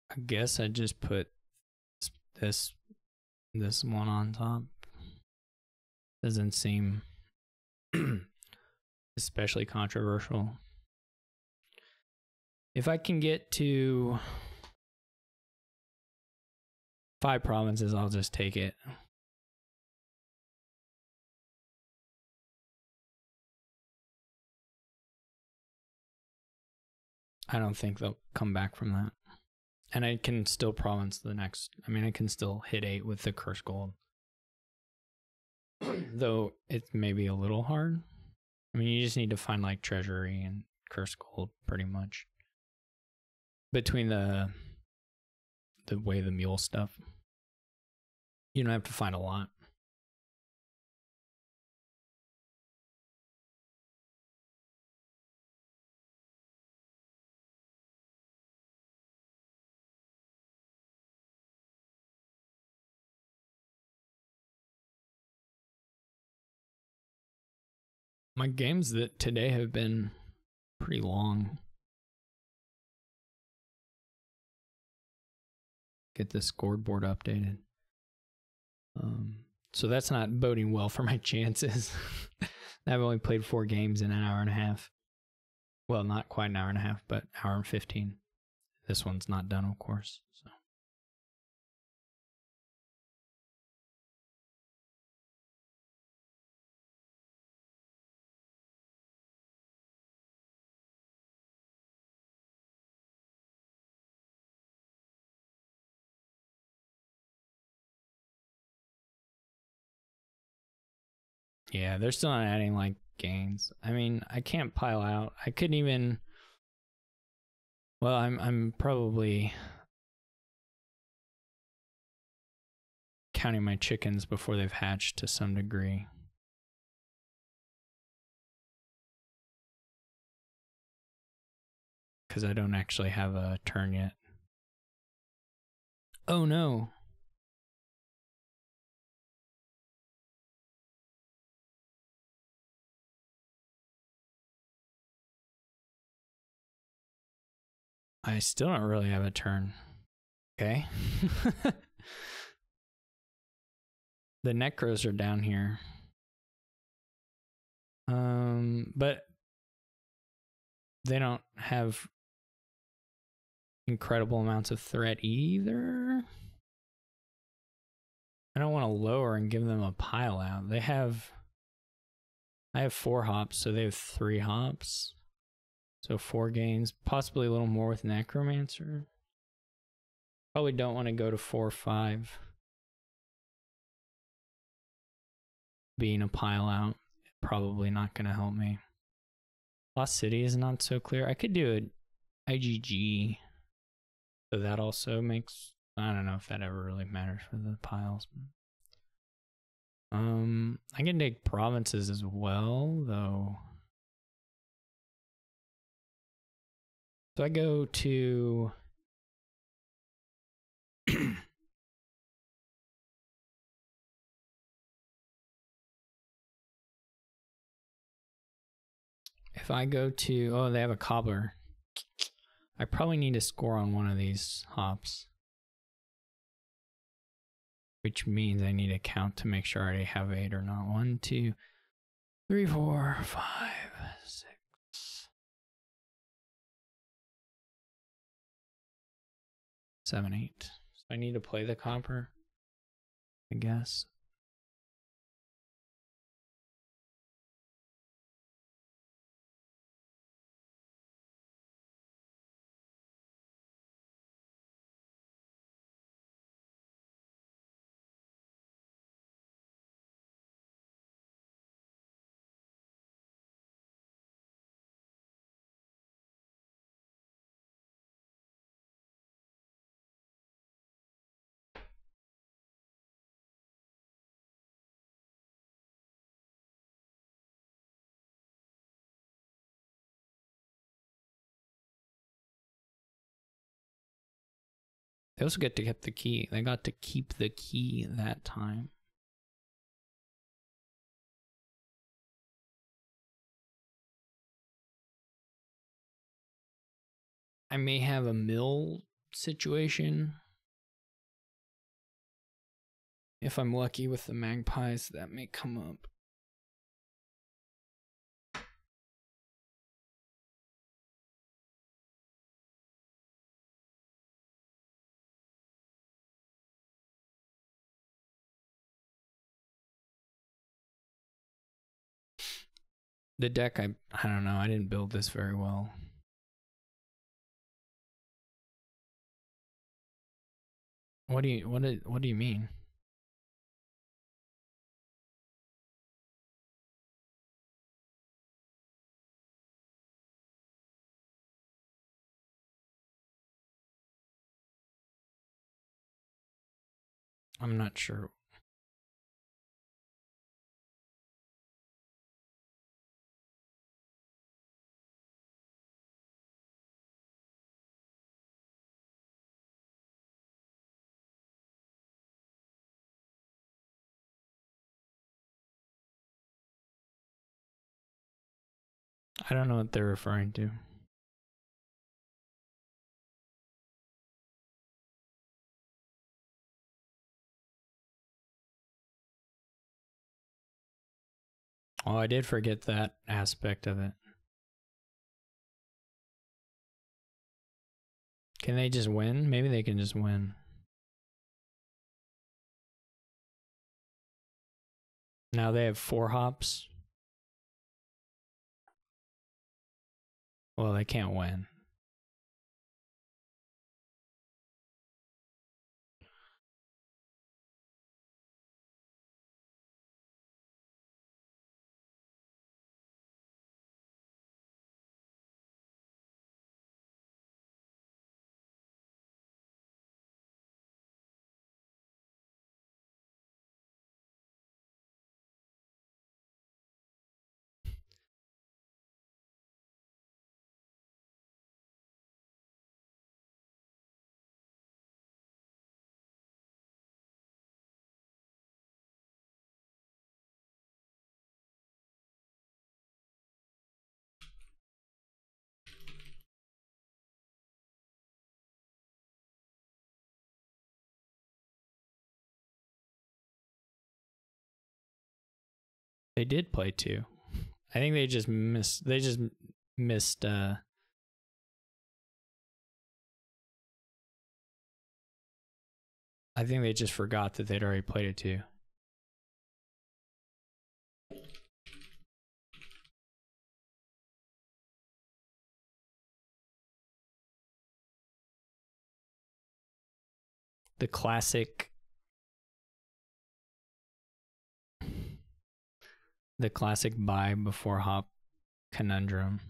I guess I just put this one on top. Doesn't seem especially controversial. If I can get to 5 provinces, I'll just take it. I don't think they'll come back from that. And I can still province the next. I mean, I can still hit 8 with the curse gold. Though it may be a little hard. I mean, you just need to find like treasury and curse gold pretty much. Between the way the mule stuff. You don't have to find a lot. My games that today have been pretty long. Get the scoreboard updated. So that's not boding well for my chances. I've only played 4 games in an hour and a half. Well, not quite an hour and a half, but hour and 15. This one's not done, of course. So. Yeah, they're still not adding like gains. I mean, I can't pile out. I couldn't even. Well, I'm probably counting my chickens before they've hatched to some degree. Because I don't actually have a turn yet. Oh no. I still don't really have a turn. Okay. The Necros are down here. But they don't have incredible amounts of threat either. I don't want to lower and give them a pile out. I have 4 hops, so they have 3 hops. So 4 gains, possibly a little more with Necromancer. Probably don't want to go to 4 or 5. Being a pile out, probably not going to help me. Lost City is not so clear. I could do an IGG. So that also makes, I don't know if that ever really matters for the piles. I can take provinces as well, though. So I go to if I go to, oh, they have a cobbler. I probably need to score on one of these hops. Which means I need to count to make sure I already have 8 or not. 1, 2, 3, 4, 5, 6, 7, 8. So I need to play the copper, I guess. They also get to keep the key. They got to keep the key that time. I may have a mill situation. If I'm lucky with the magpies, that may come up. The deck, I don't know. I didn't build this very well. What do you mean? I'm not sure. I don't know what they're referring to. Oh, I did forget that aspect of it. Can they just win? Maybe they can just win. Now they have 4 hops. Well, they can't win. They did play 2. I think they just missed. They just missed. I think they just forgot that they'd already played it 2. The classic buy before hop conundrum.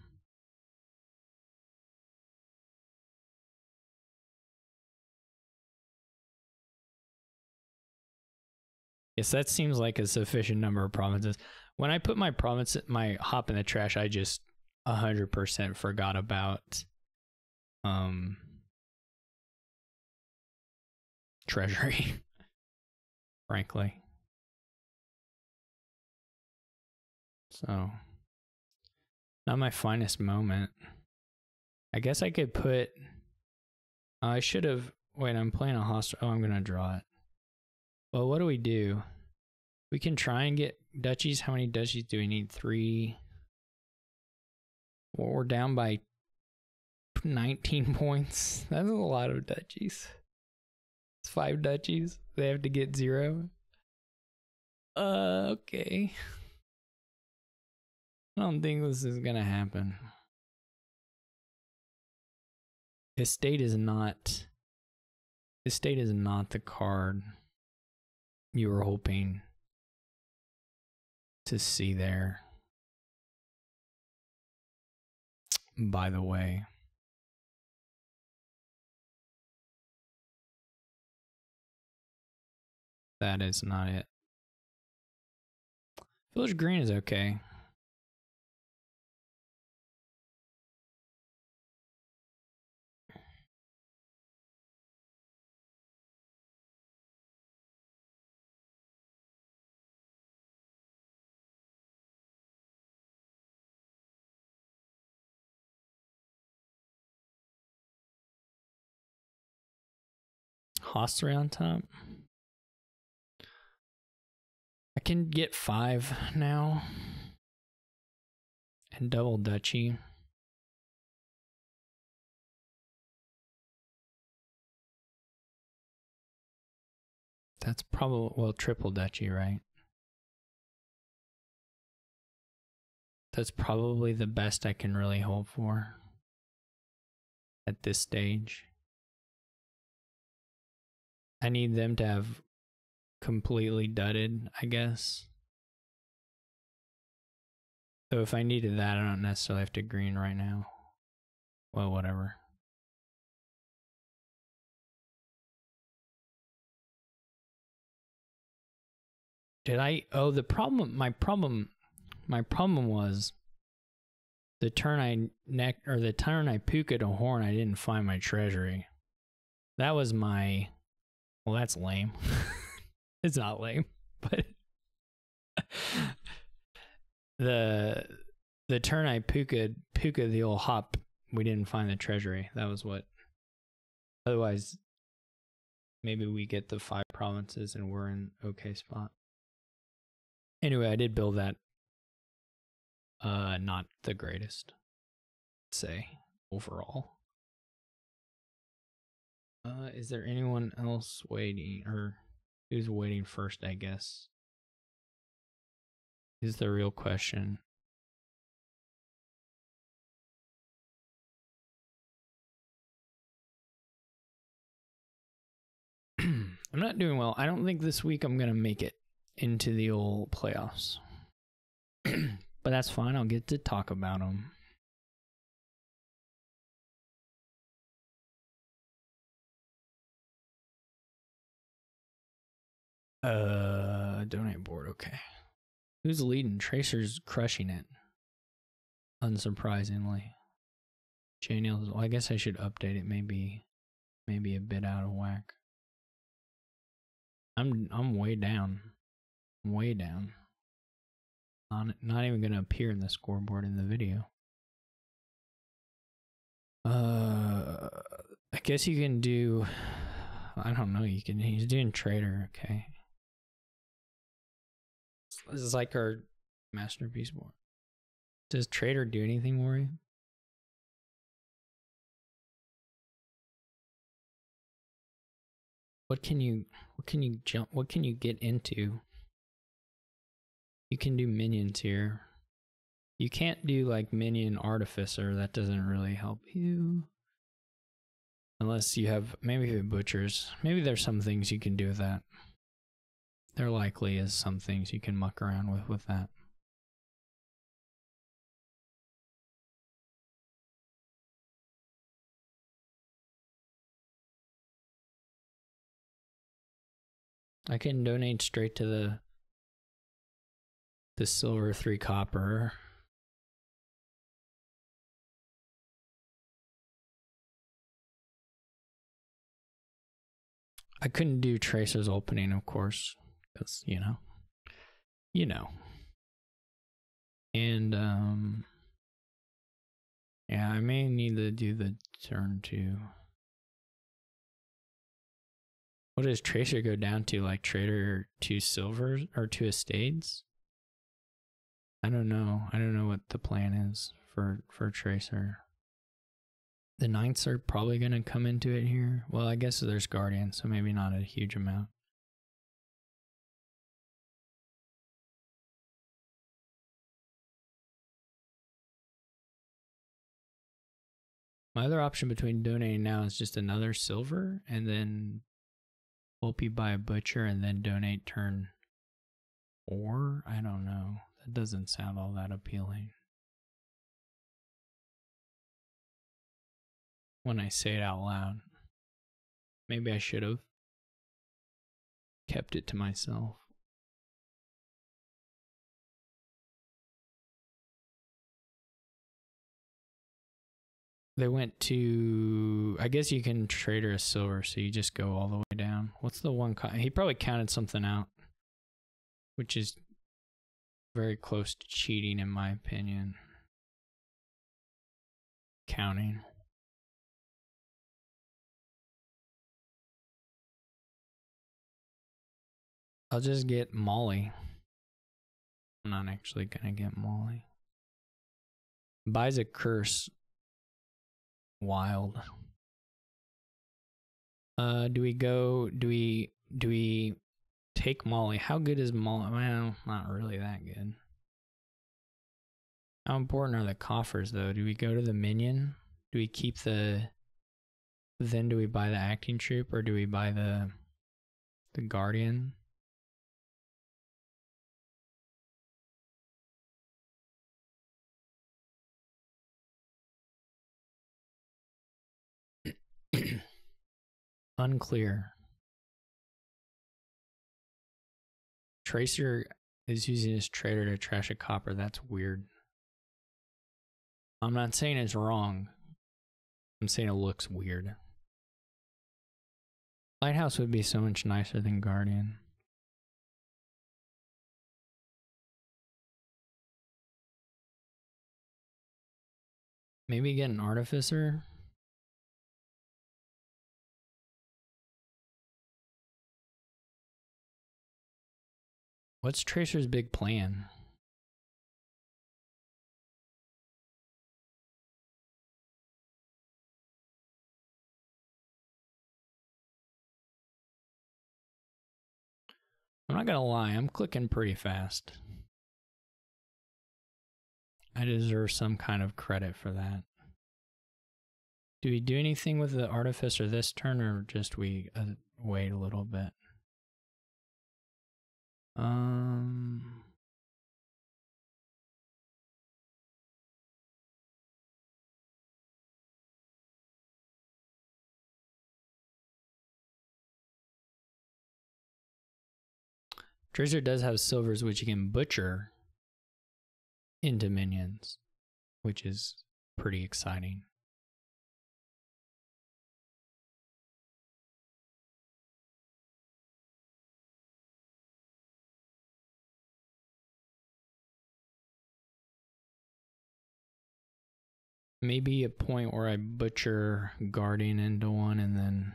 Yes, that seems like a sufficient number of provinces. When I put my hop in the trash, I just 100% forgot about treasury, frankly. So, not my finest moment. I guess I could put, I should have, wait, I'm playing a hostile, oh, I'm gonna draw it. Well, what do we do? We can try and get duchies. How many duchies do we need? 3. Well, we're down by 19 points. That's a lot of duchies. It's 5 duchies. They have to get 0. Okay. I don't think this is gonna happen. Estate is not the card you were hoping to see there. By the way. That is not it. Village Green is okay. Hostelry on top. I can get 5 now. And double duchy. That's probably, well, triple duchy, right? That's probably the best I can really hope for at this stage. I need them to have completely dudded, I guess. So if I needed that, I don't necessarily have to green right now. Well, whatever. Did I? Oh, the problem was the turn the turn I puked a horn, I didn't find my treasury. That was my, well, that's lame. It's not lame, but the turn I puked the old hop, we didn't find the treasury. That was what. Otherwise, maybe we get the 5 provinces and we're in okay spot. Anyway, I did build that. Not the greatest, say, overall. Is there anyone else waiting, or who's waiting first, I guess? Is the real question. I'm not doing well. I don't think this week I'm gonna make it into the old playoffs. But that's fine. I'll get to talk about them. Donate board. Okay. Who's leading? Tracer's crushing it. Unsurprisingly. J-Nails, well, I guess I should update it. Maybe a bit out of whack. I'm way down. Way down. Not even gonna appear in the scoreboard in the video. I guess you can do, I don't know, he's doing trader, okay. This is like our Masterpiece more. Does Trader do anything for you? What can you get into? You can do minions here. You can't do like minion artificer, that doesn't really help you. Unless you have, maybe you have butchers. Maybe there's some things you can do with that. There likely is some things you can muck around with that. I can donate straight to the silver 3 copper. I couldn't do Tracer's opening, of course, because, you know. And, yeah, I may need to do the turn 2. What does Tracer go down to? Like Trader 2 silvers or 2 estates? I don't know. I don't know what the plan is for Tracer. The Knights are probably going to come into it here. Well, I guess there's Guardian, so maybe not a huge amount. My other option between donating now is just another silver and then hope you buy a butcher and then donate turn 4. I don't know. That doesn't sound all that appealing. When I say it out loud. Maybe I should have kept it to myself. They went to, I guess you can trader a silver, so you just go all the way down. What's the one? He probably counted something out, which is very close to cheating in my opinion. Counting. I'll just get Molly. I'm not actually gonna get Molly. Buys a curse. Wild. Do we take Molly? How good is Molly? Well, not really that good. How important are the coffers though? Do we go to the minion? Do we keep then do we buy the acting troop or do we buy the guardian? Unclear. Tracer is using his trader to trash a copper. That's weird. I'm not saying it's wrong. I'm saying it looks weird. Lighthouse would be so much nicer than Guardian. Maybe get an Artificer? What's Tracer's big plan? I'm not gonna lie, I'm clicking pretty fast. I deserve some kind of credit for that. Do we do anything with the Artificer this turn or just we wait a little bit? Tracer does have silvers which you can butcher into minions, which is pretty exciting. Maybe a point where I butcher Guardian into one and then...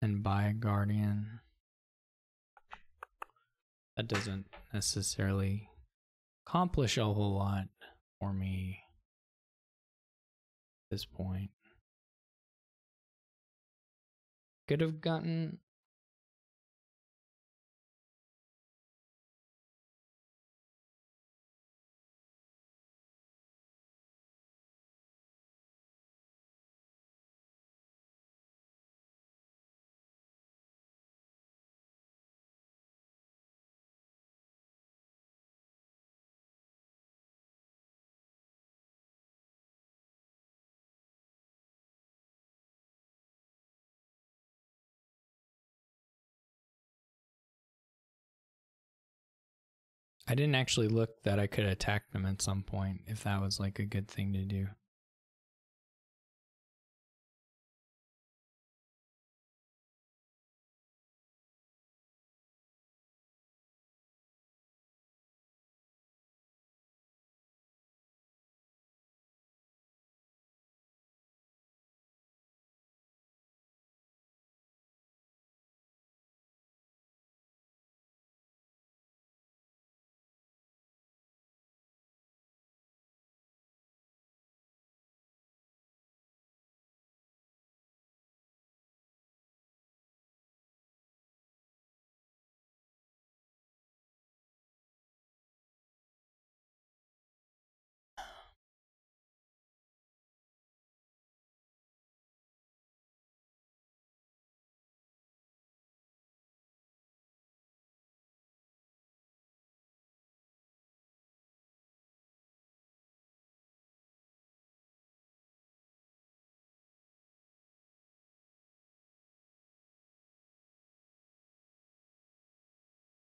and buy a Guardian. That doesn't necessarily accomplish a whole lot for me at this point. Could have gotten I didn't actually look that I could attack them at some point, if that was like a good thing to do.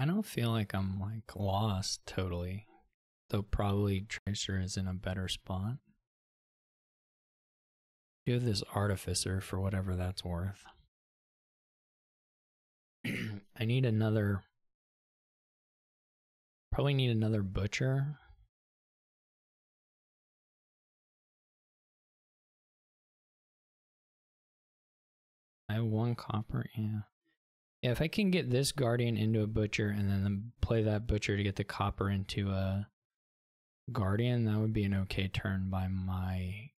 I don't feel like I'm like lost totally, though probably Tracer is in a better spot. Do have this Artificer for whatever that's worth. I need another, probably need another Butcher. I have 1 copper, yeah. Yeah, if I can get this Guardian into a Butcher and then play that Butcher to get the copper into a Guardian, that would be an okay turn by my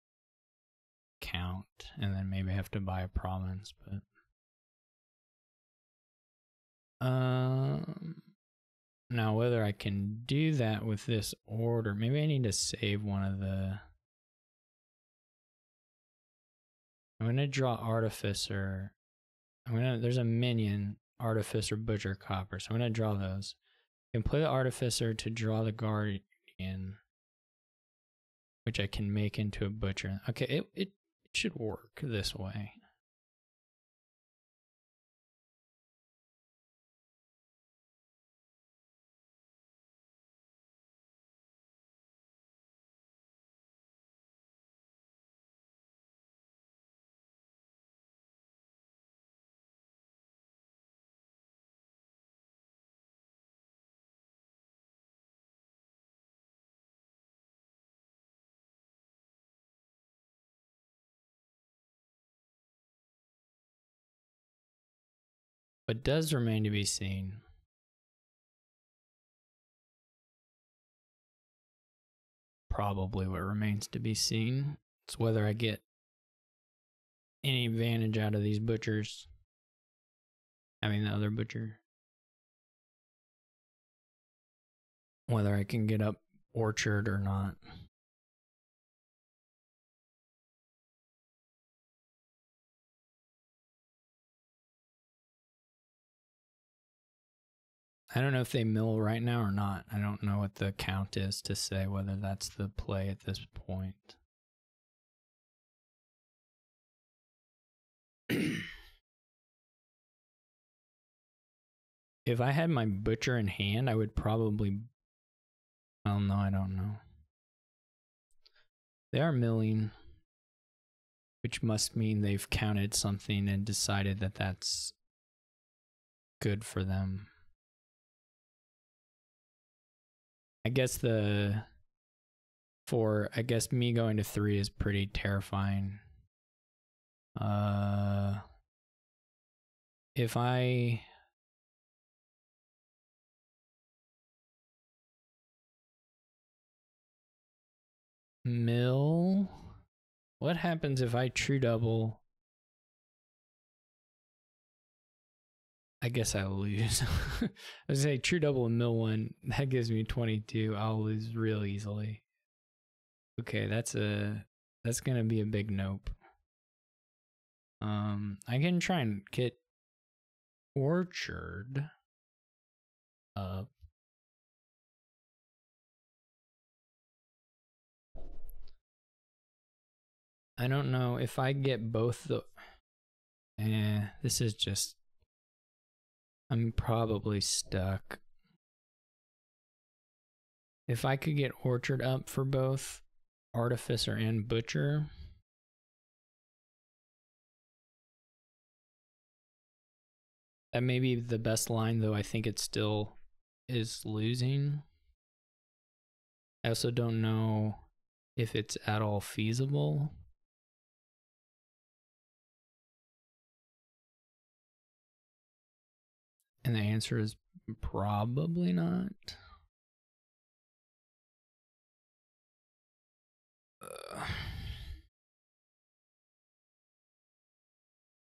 count. And then maybe I have to buy a province, but now whether I can do that with this order, maybe I need to save one of the. I'm gonna draw Artificer. There's a minion, Artificer, Butcher, Copper, so I'm gonna draw those. I can play the Artificer to draw the Guardian, which I can make into a Butcher. Okay, it should work this way. But does remain to be seen. Probably what remains to be seen. It's whether I get any advantage out of these butchers. Having the other butcher. Whether I can get up Orchard or not. I don't know if they mill right now or not. I don't know what the count is to say whether that's the play at this point. If I had my butcher in hand, I would probably. Well, no, I don't know. They are milling, which must mean they've counted something and decided that that's good for them. I guess I guess me going to 3 is pretty terrifying. if I mill, what happens if I true double? I guess I lose. I was say true double and mill one. That gives me 22. I'll lose real easily. Okay, that's gonna be a big nope. I can try and get orchard up. I don't know if I get both the. This is just. I'm probably stuck. If I could get orchard up for both artificer and butcher. That may be the best line, though I think it still is losing. I also don't know if it's at all feasible. And the answer is probably not.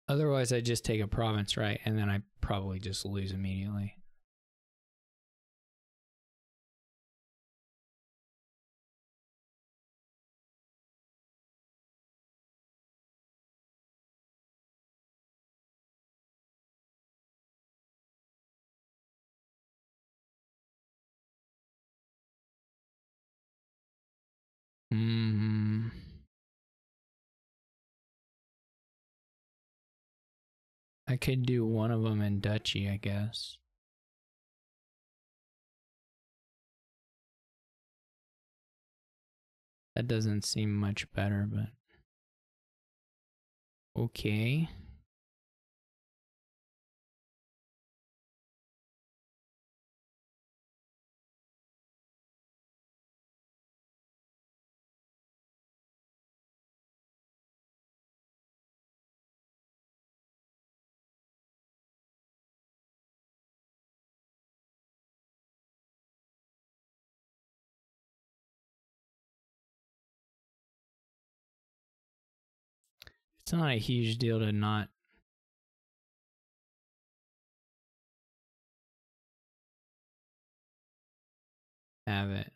Otherwise, I just take a province, right? And then I probably just lose immediately. I could do one of them in duchy, I guess. That doesn't seem much better, but okay. It's not a huge deal to not have it.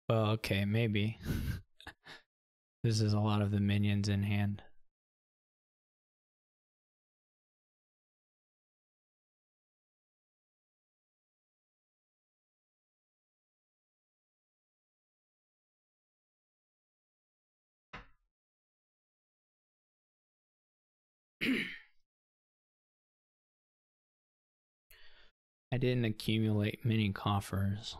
Well, okay, maybe. This is a lot of the minions in hand. I didn't accumulate many coffers.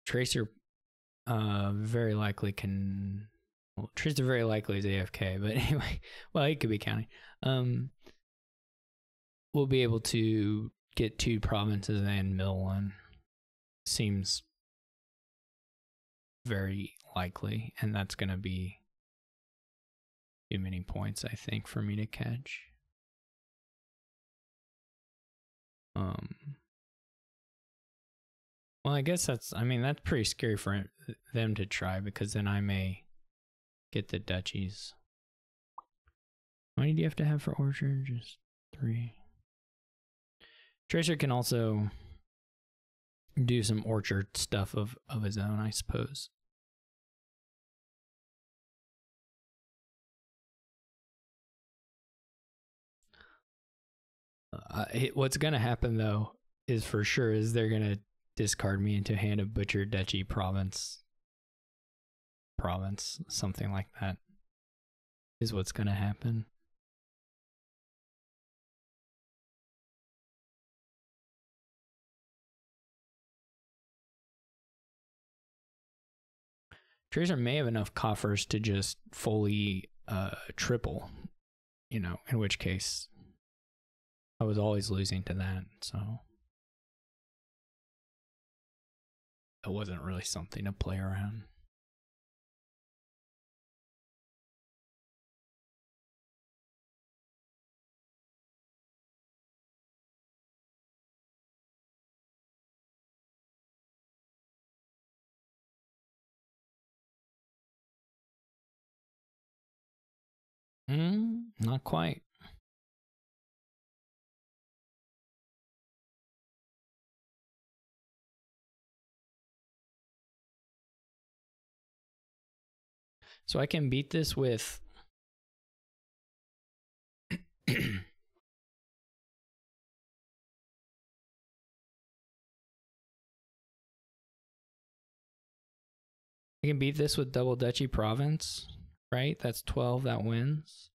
Tracer very likely can. Well, Tracer very likely is AFK, but anyway, well, he could be counting. We'll be able to get 2 provinces and mill 1. Seems very likely, and that's going to be too many points, I think, for me to catch. Well, I guess that's pretty scary for them to try, because then I may get the duchies. How many do you have to have for orchard? Just 3. Tracer can also do some orchard stuff of his own, I suppose. What's gonna happen though is for sure is they're gonna discard me into hand of butcher, duchy, province, something like that is what's gonna happen. Tracer may have enough coffers to just fully triple, in which case I was always losing to that, so it wasn't really something to play around. Not quite. So I can beat this with I can beat this with double Duchy Province, right? That's 12, that wins.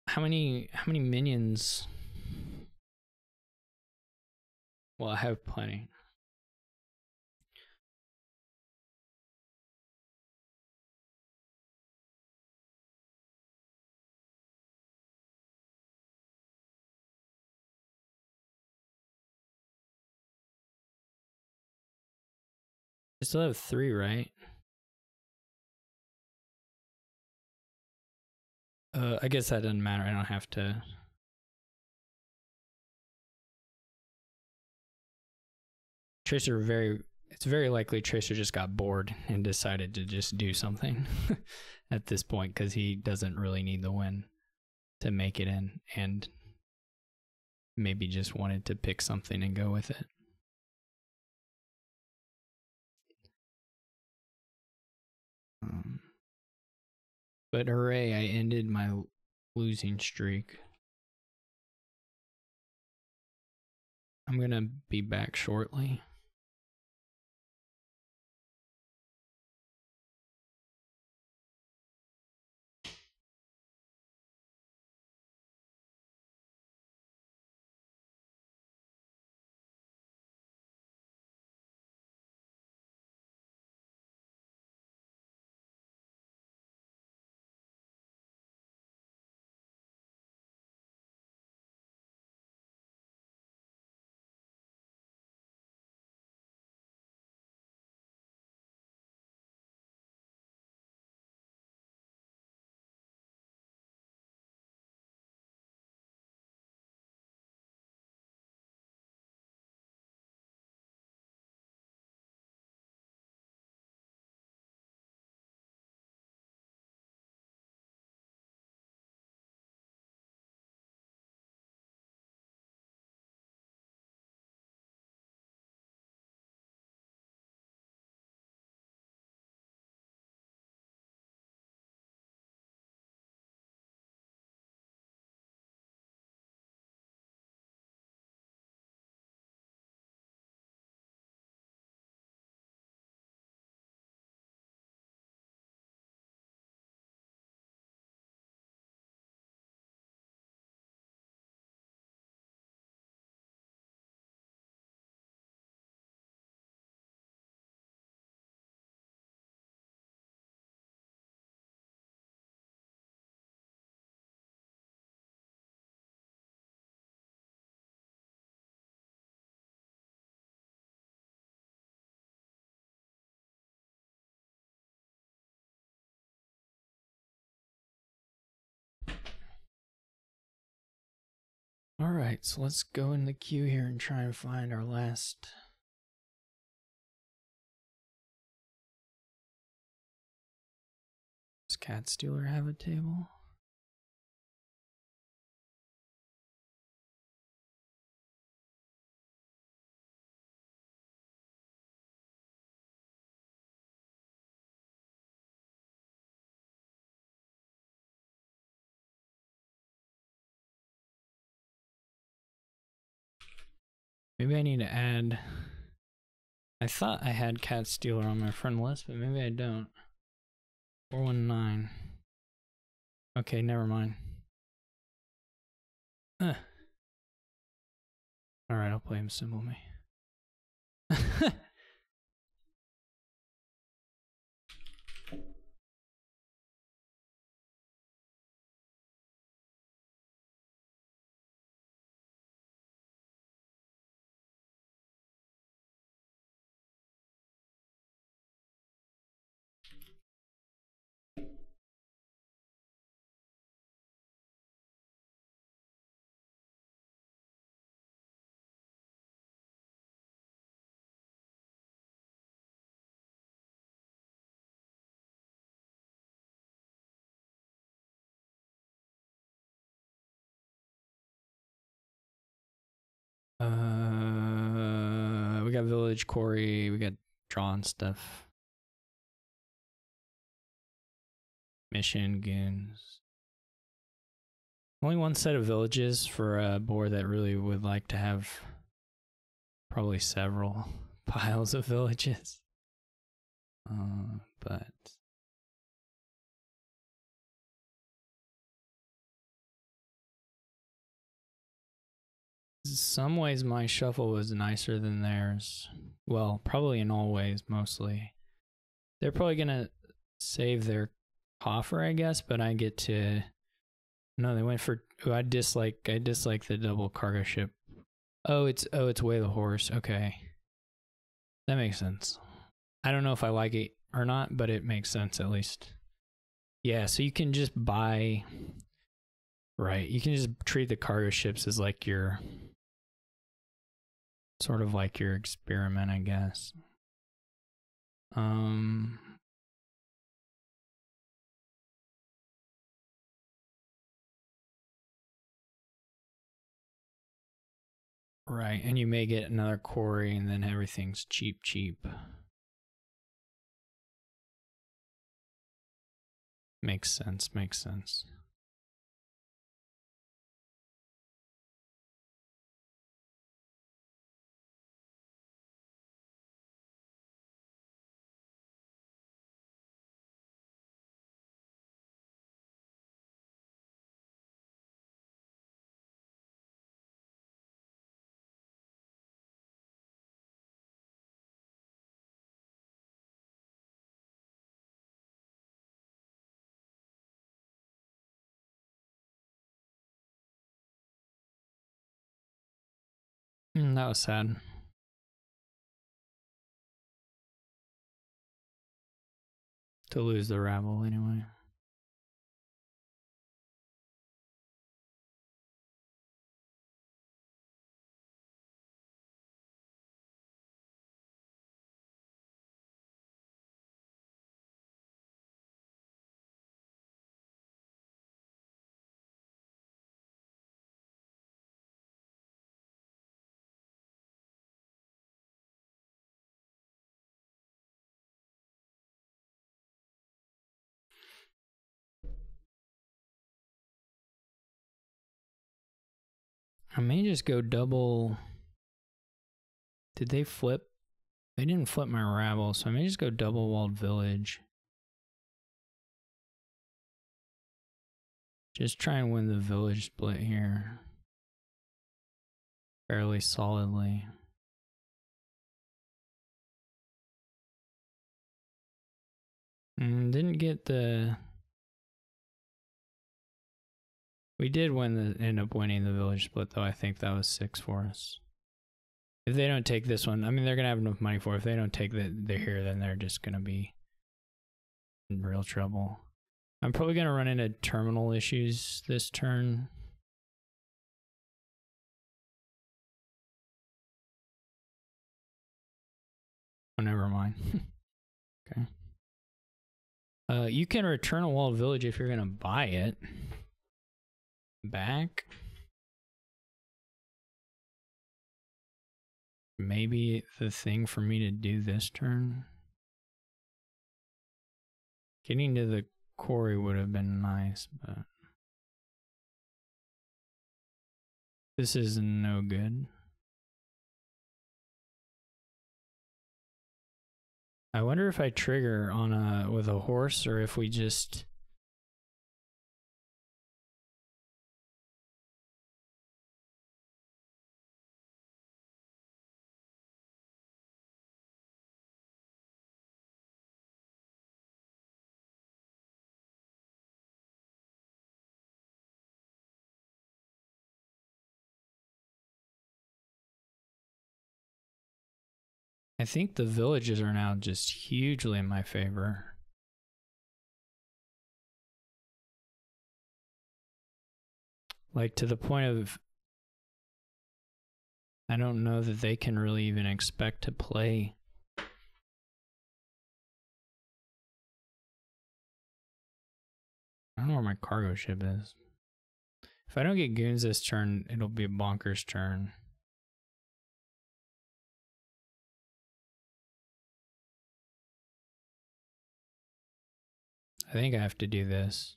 How many minions? Well, I have plenty. I still have 3, right? I guess that doesn't matter. I don't have to. Tracer it's very likely Tracer just got bored and decided to just do something at this point because he doesn't really need the win to make it in, and maybe just wanted to pick something and go with it. But hooray, I ended my losing streak. I'm gonna be back shortly. All right, so let's go in the queue here and try and find our last. Does Cat Stealer have a table? Maybe I need to add. I thought I had Cat Stealer on my friend list, but maybe I don't. 419. Okay, never mind. All right, I'll play him symbol me. We got village quarry, we got drawn stuff. Mission goons. Only one set of villages for a board that really would like to have probably several piles of villages. But in some ways my shuffle was nicer than theirs. Well, probably in all ways, mostly. They're probably gonna save their coffer, I guess, but I get to... No, they went for... Oh, I dislike the double cargo ship. Oh, it's Way the Horse. Okay. That makes sense. I don't know if I like it or not, but it makes sense at least. Yeah, so you can just buy... Right, you can just treat the cargo ships as like your... Sort of like your experiment, I guess. Right, and you may get another quarry and then everything's cheap. Makes sense. That was sad. To lose the rabble anyway. I may just go double. Did they flip? They didn't flip my rabble, so I may just go double walled village. Just try and win the village split here. Fairly solidly. Didn't get the... We did end up winning the village split, though. I think that was 6 for us. If they don't take this one, I mean, they're going to have enough money for it. If they don't take they're here, then they're just going to be in real trouble. I'm probably going to run into terminal issues this turn. Oh, never mind. Okay. You can return a walled village if you're going to buy it back. Maybe the thing for me to do this turn. Getting to the quarry would have been nice, but this is no good. I wonder if I trigger on with a horse or if we just... I think the villages are now just hugely in my favor. Like to the point of I don't know that they can really even expect to play. I don't know where my cargo ship is. If I don't get goons this turn, it'll be a bonkers turn. I think I have to do this.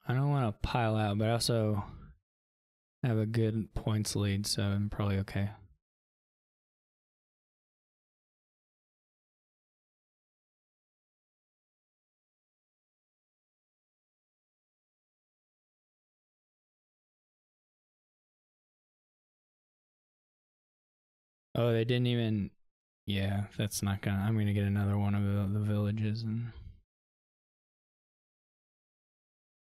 I don't want to pile out, but I also have a good points lead, so I'm probably okay. Oh, they didn't even. Yeah, that's not gonna. I'm gonna get another one of the villages and.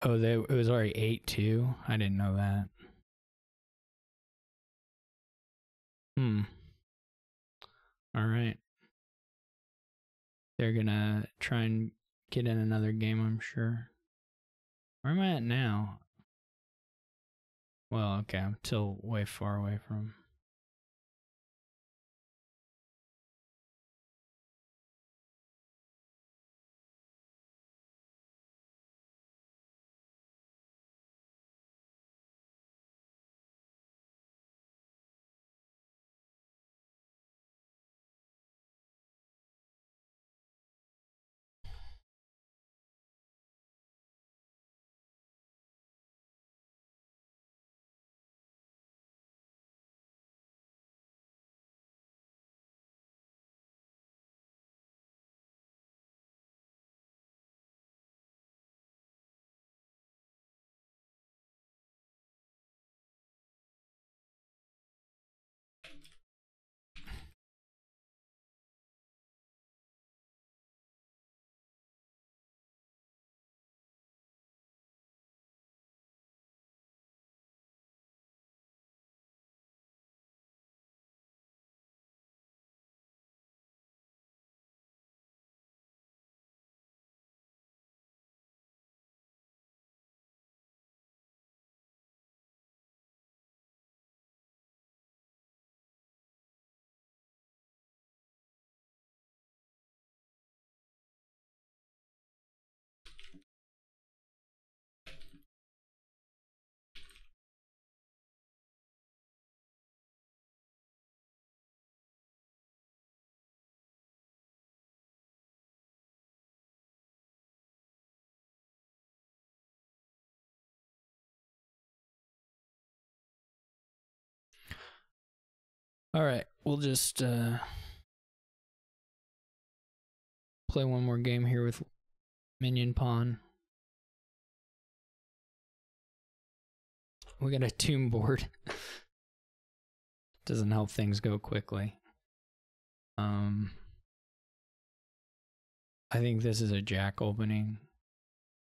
Oh, it was already 8-2. I didn't know that. All right. They're gonna try and get in another game, I'm sure. Where am I at now? Well, okay, I'm still way far away from. All right, we'll just play one more game here with Minion Pawn. We got a tomb board. Doesn't help things go quickly. I think this is a Jack opening.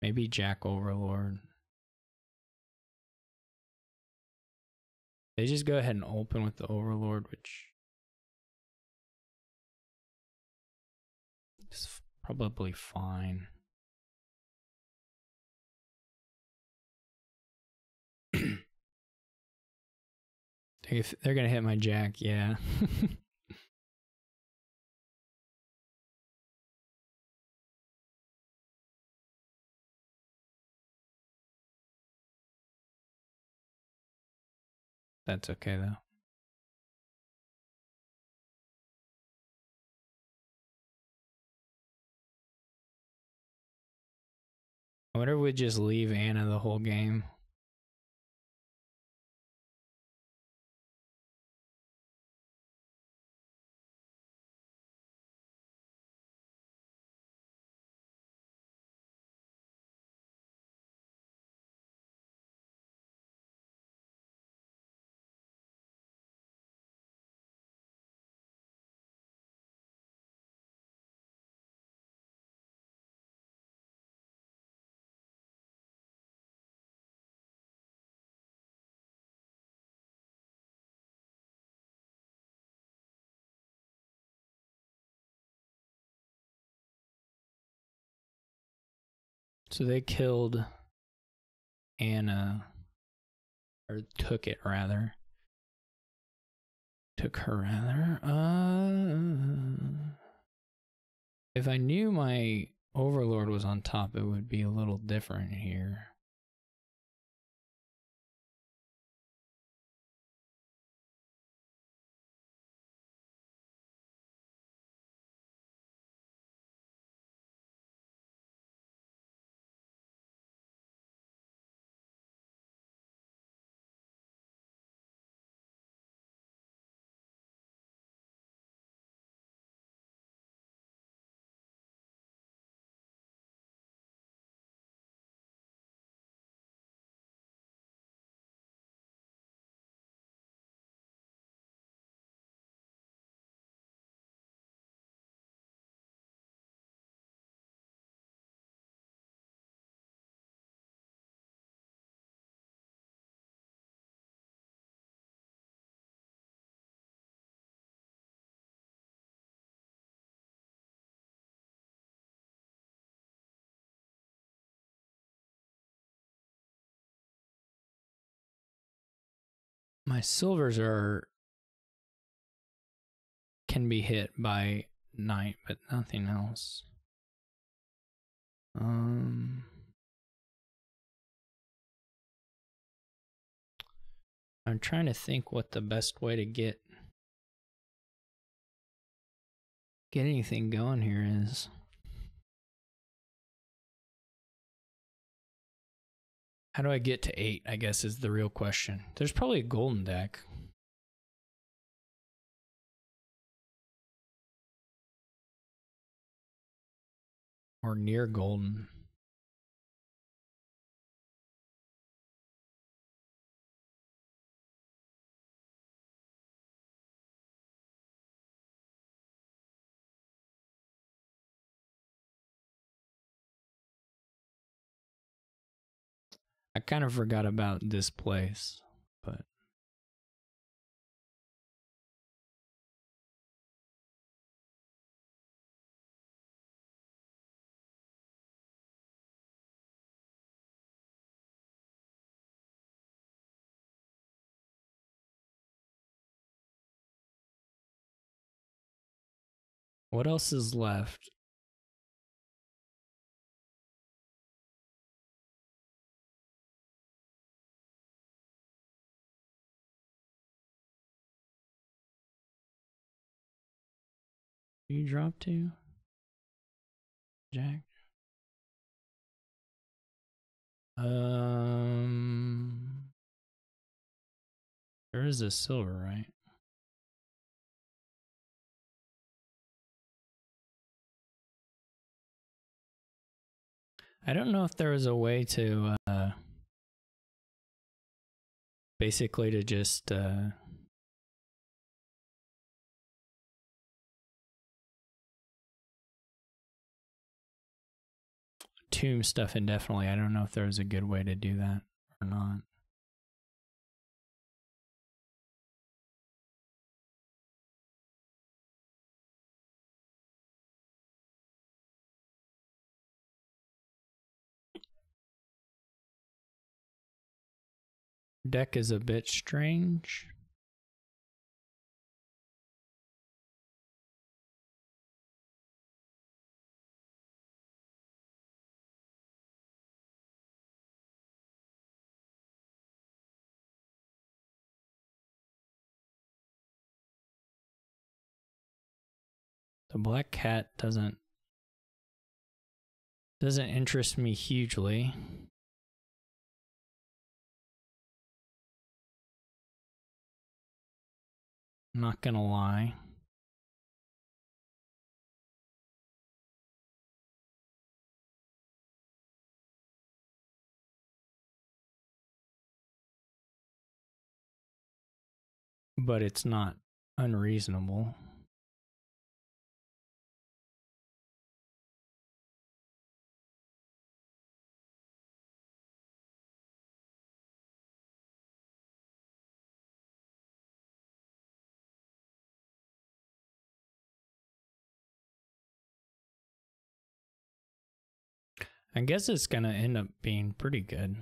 Maybe Jack Overlord. They just go ahead and open with the Overlord, which is probably fine. If they're gonna hit my Jack, yeah. That's okay though. I wonder if we just leave Anna the whole game. So they killed Anna, or took it rather. Took her rather. If I knew my Overlord was on top, it would be a little different here. My silvers can be hit by knight, but nothing else. I'm trying to think what the best way to get anything going here is. How do I get to 8, I guess, is the real question. There's probably a golden deck. Or near golden. I kind of forgot about this place, but what else is left? You drop to Jack? There is a silver, right? I don't know if there was a way to basically to just tomb stuff indefinitely. I don't know if there was a good way to do that or not. Deck is a bit strange. The black cat doesn't interest me hugely. I'm not gonna lie. But it's not unreasonable. I guess it's gonna end up being pretty good.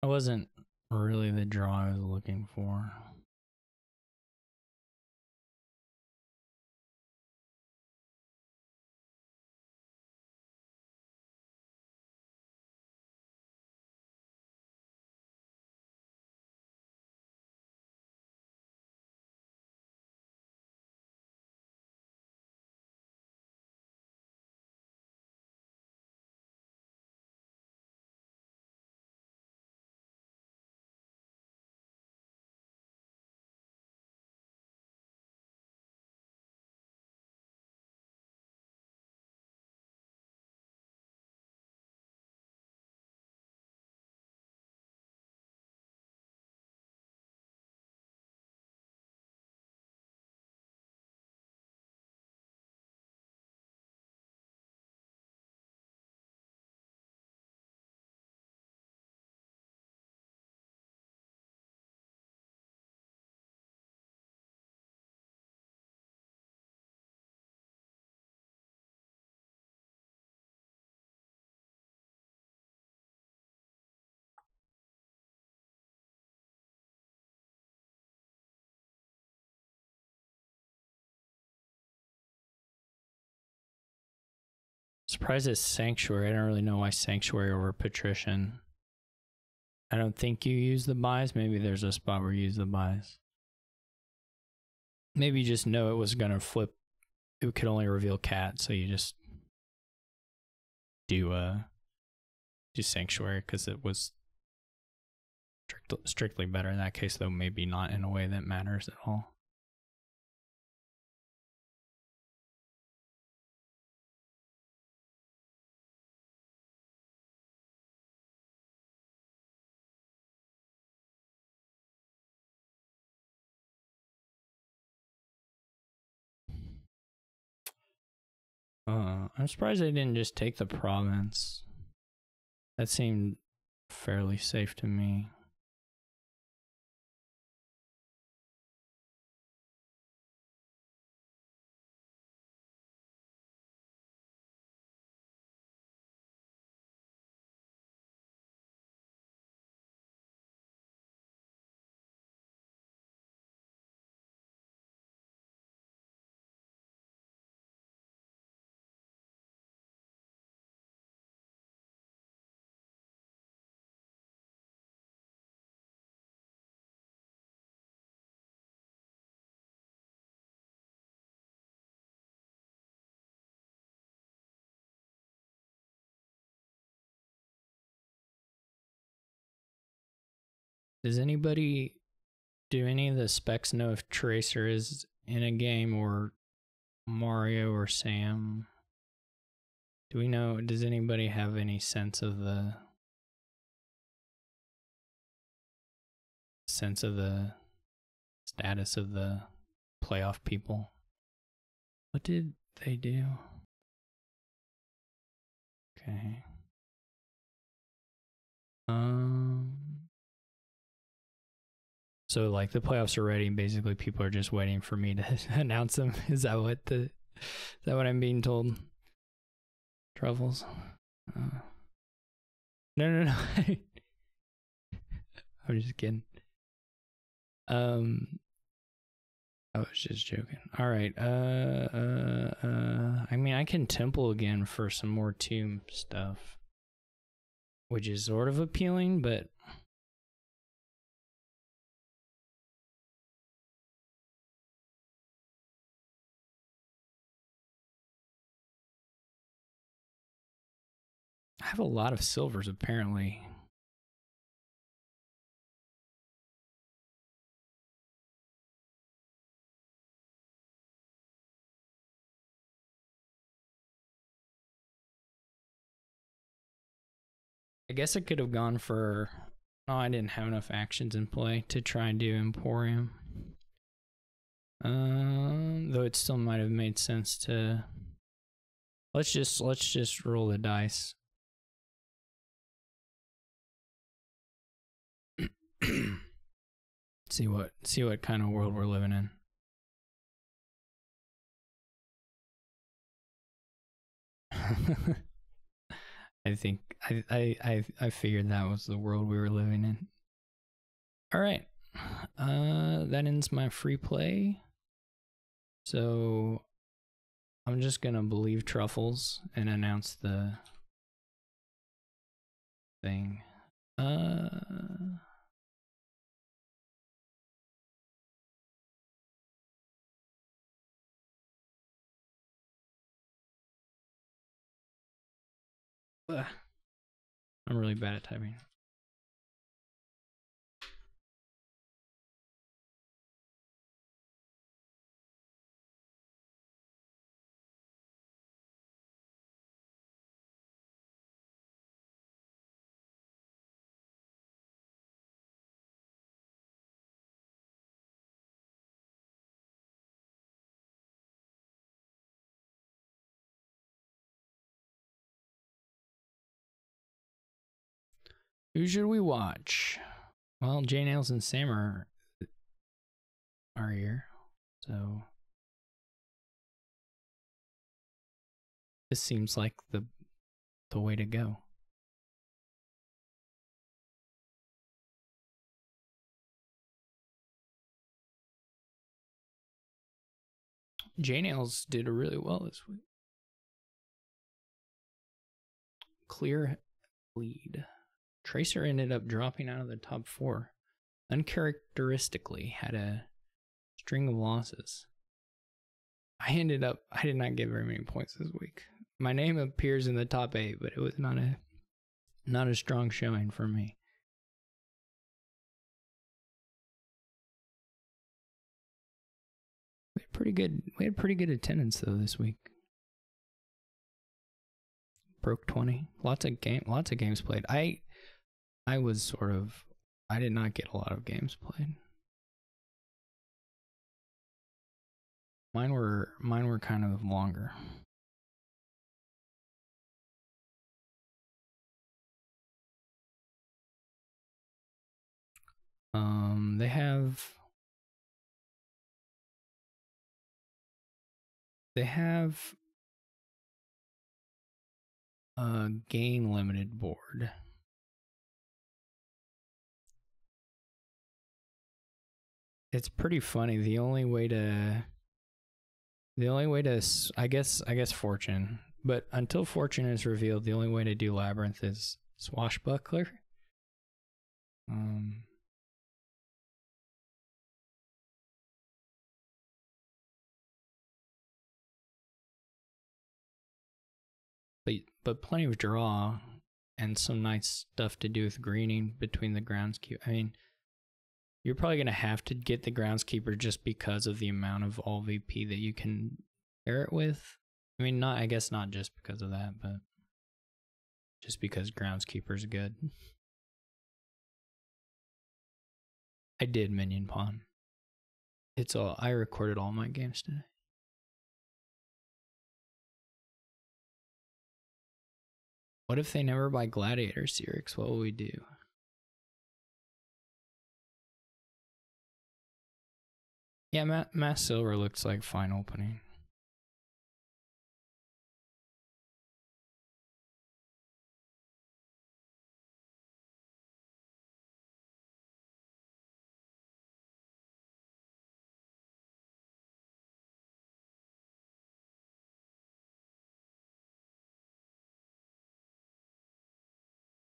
That wasn't really the draw I was looking for. Surprised it's Sanctuary. I don't really know why Sanctuary over Patrician. I don't think you use the buys. Maybe there's a spot where you use the buys. Maybe you just know it was gonna flip. It could only reveal cat, so you just do Sanctuary because it was strictly better in that case, though maybe not in a way that matters at all. I'm surprised they didn't just take the province. That seemed fairly safe to me. Does anybody, do any of the specs know if Tracer is in a game or Mario or Sam? Do we know, does anybody have any sense of the status of the playoff people? What did they do? Okay. So like the playoffs are ready, and basically people are just waiting for me to announce them. Is that what I'm being told? Truffles? No. I'm just kidding. I was just joking. All right. I mean, I can temple again for some more tomb stuff, which is sort of appealing, but I have a lot of silvers apparently. I guess I could have gone for... Oh, I didn't have enough actions in play to try and do Emporium. Though it still might have made sense to... Let's just roll the dice. see what kind of world we're living in. I think I figured that was the world we were living in. All right, that ends my free play. So I'm just gonna believe Truffles and announce the thing. I'm really bad at typing. Who should we watch? Well, J Nails and Sam are here, so this seems like the way to go. J Nails did really well this week. Clear lead. Tracer ended up dropping out of the top 4. Uncharacteristically had a string of losses. I did not get very many points this week. My name appears in the top 8, but it was not a strong showing for me. We had pretty good attendance though this week. Broke 20. Lots of games played. I did not get a lot of games played. Mine were kind of longer. They have a gain limited board. It's pretty funny. The only way to I guess Fortune, but until Fortune is revealed, the only way to do Labyrinth is Swashbuckler. But plenty of draw and some nice stuff to do with greening between the grounds cube. I mean, You're probably going to have to get the groundskeeper just because of the amount of all VP that you can pair it with. I mean, I guess not just because of that, but just because groundskeeper's good. I did minion pawn. I recorded all my games today. What if they never buy Gladiator, Cyrix? What will we do? Yeah, Mass Silver looks like fine opening.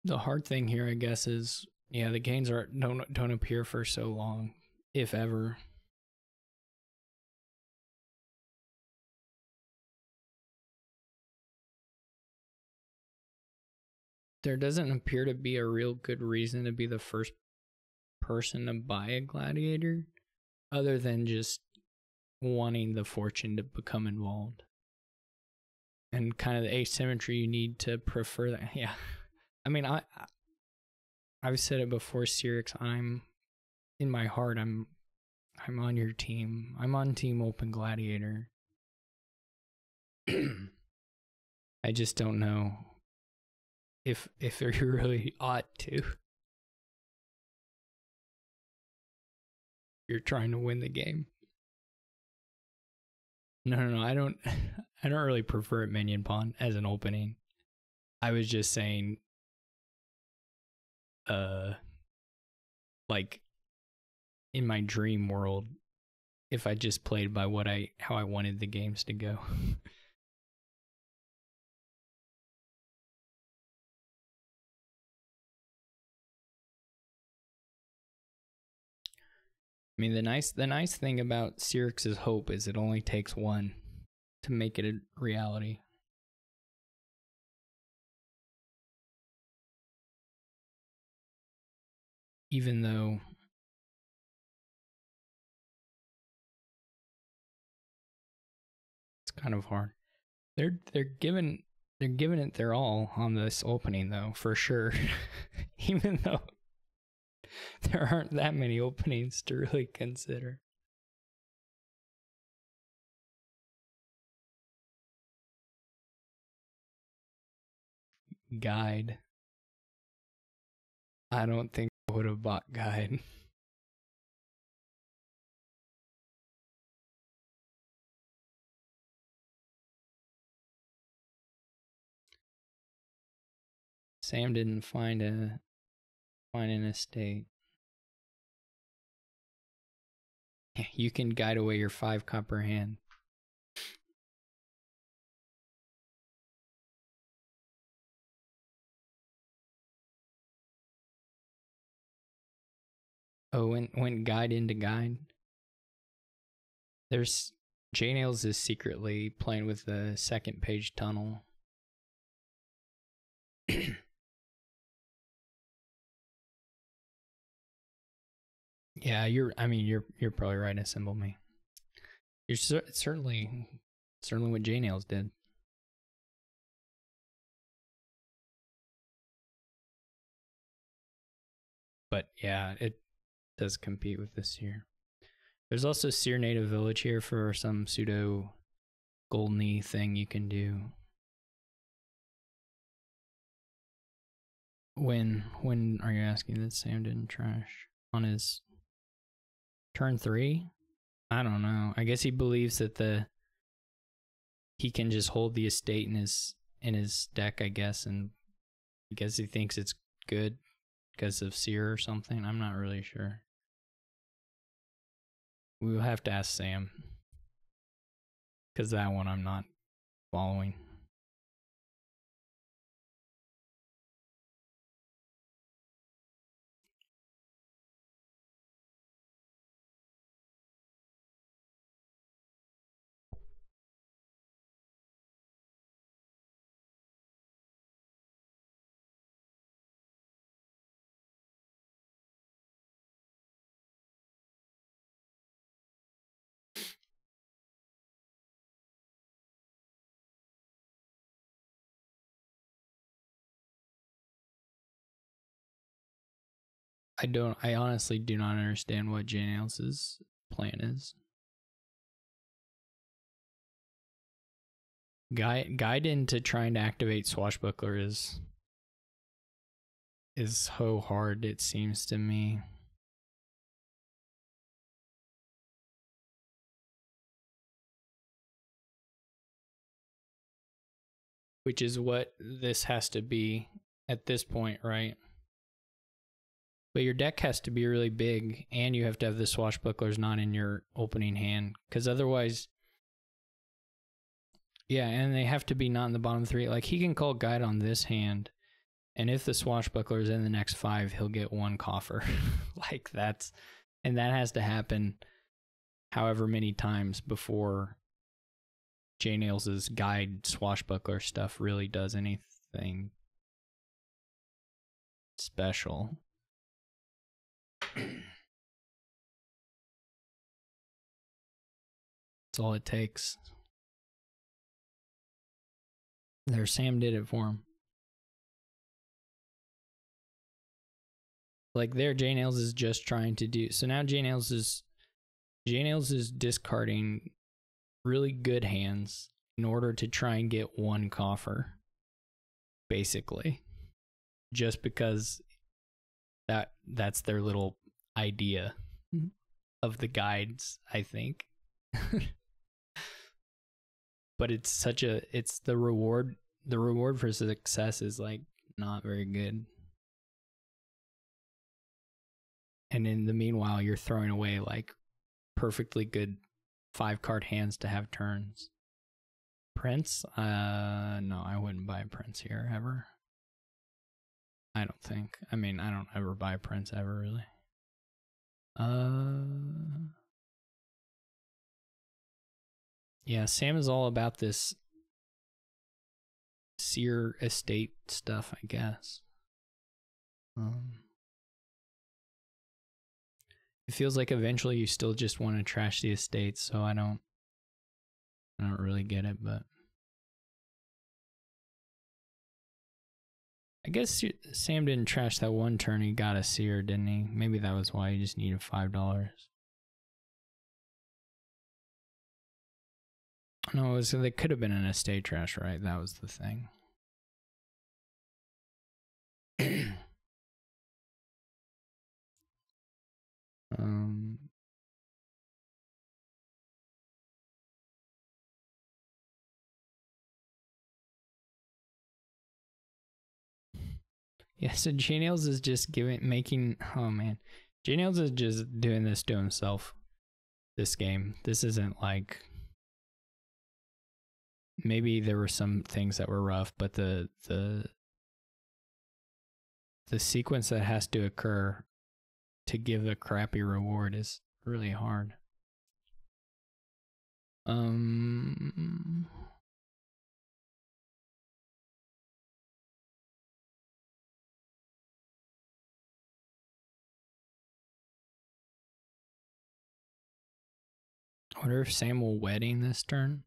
The hard thing here, I guess, is the gains don't appear for so long, if ever. There doesn't appear to be a real good reason to be the first person to buy a gladiator, other than just wanting the fortune to become involved. And kind of the asymmetry you need to prefer that. Yeah. I mean, I've said it before, Cyrix, in my heart, I'm on your team. I'm on Team Open Gladiator. I just don't know if you really ought to. You're trying to win the game. No, I don't really prefer minion pawn as an opening. I was just saying like in my dream world, if I just played by how I wanted the games to go. I mean, the nice thing about Cyrix's Hope is it only takes one to make it a reality. Even though it's kind of hard. They're giving it their all on this opening though, for sure. Even though there aren't that many openings to really consider. Guide. I don't think I would have bought Guide. Sam didn't find an estate. You can guide away your 5 copper hand. Oh, went guide into guide. There's J-Nails is secretly playing with the second page tunnel. Yeah, you're probably right to symbol me. You're certainly what J-Nails did. But yeah, it does compete with this here. There's also Seer Native Village here for some pseudo goldeny thing you can do. When are you asking that Sam didn't trash on his turn 3? I don't know. I guess he believes that he can just hold the estate in his deck, I guess, and I guess he thinks it's good because of Seer or something. I'm not really sure. We will have to ask Sam, because that one I'm not following. I honestly do not understand what J-Nails' plan is. Guide into trying to activate Swashbuckler is so hard, it seems to me. Which is what this has to be at this point, right? But your deck has to be really big, and you have to have the Swashbucklers not in your opening hand, because otherwise, yeah, and they have to be not in the bottom three. Like, he can call Guide on this hand, and if the Swashbuckler is in the next 5, he'll get 1 coffer. Like, and that has to happen however many times before J-Nails' Guide Swashbuckler stuff really does anything special. That's all it takes. There, Sam did it for him. Like, there, J-Nails is just trying to do... So now J-Nails is discarding really good hands in order to try and get 1 coffer. Basically. Just because that's their little idea of the guides, I think. But it's the reward for success is like not very good. And in the meanwhile, you're throwing away like perfectly good 5-card hands to have turns. Prince? No, I wouldn't buy a Prince here ever. I don't think. I mean, I don't ever buy Prince ever, really. Yeah, Sam is all about this Seer estate stuff, I guess. It feels like eventually you still just want to trash the estate, so I don't really get it, but I guess Sam didn't trash that one turn. He got a Seer, didn't he? Maybe that was why he just needed $5. No, they could have been an estate trash, right? That was the thing. Yeah, so J-Nails is just oh man. J-Nails is just doing this to himself this game. This isn't like, maybe there were some things that were rough, but the sequence that has to occur to give a crappy reward is really hard. I wonder if Sam will wedding this turn.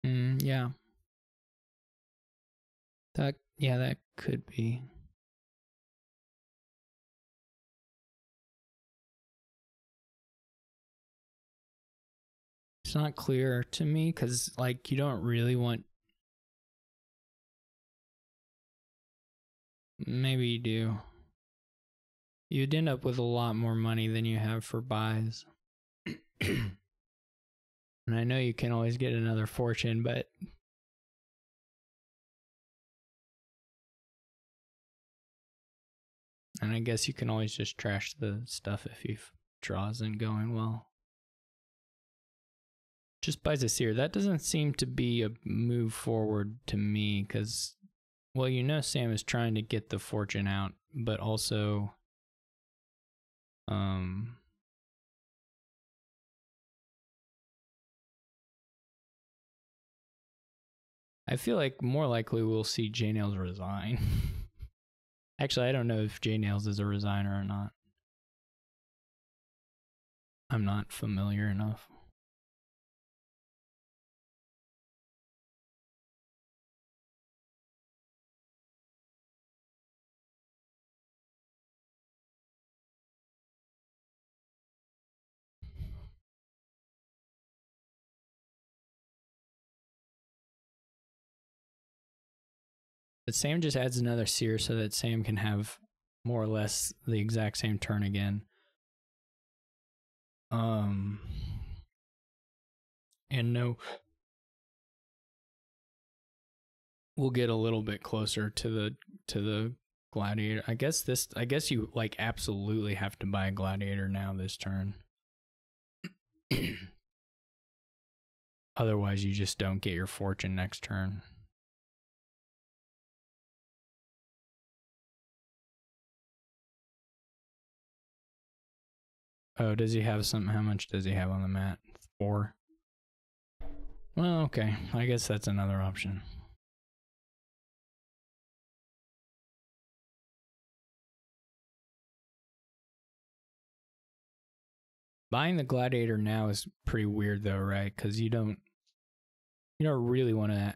Yeah. That could be. It's not clear to me because, like, you don't really want. Maybe you do. You'd end up with a lot more money than you have for buys. And I know you can always get another fortune, but and I guess you can always just trash the stuff if your draw isn't going well. Just buys a Seer. That doesn't seem to be a move forward to me because, well, you know Sam is trying to get the fortune out, but also I feel like more likely we'll see J Nails resign. Actually, I don't know if J Nails is a resigner or not. I'm not familiar enough. But Sam just adds another seer so that Sam can have more or less the exact same turn again. And no, we'll get a little bit closer to the gladiator. I guess you like absolutely have to buy a gladiator now this turn. Otherwise you just don't get your fortune next turn. Oh, does he have some? How much does he have on the mat? 4. Well, okay. I guess that's another option. Buying the gladiator now is pretty weird though, right? Because you don't really want to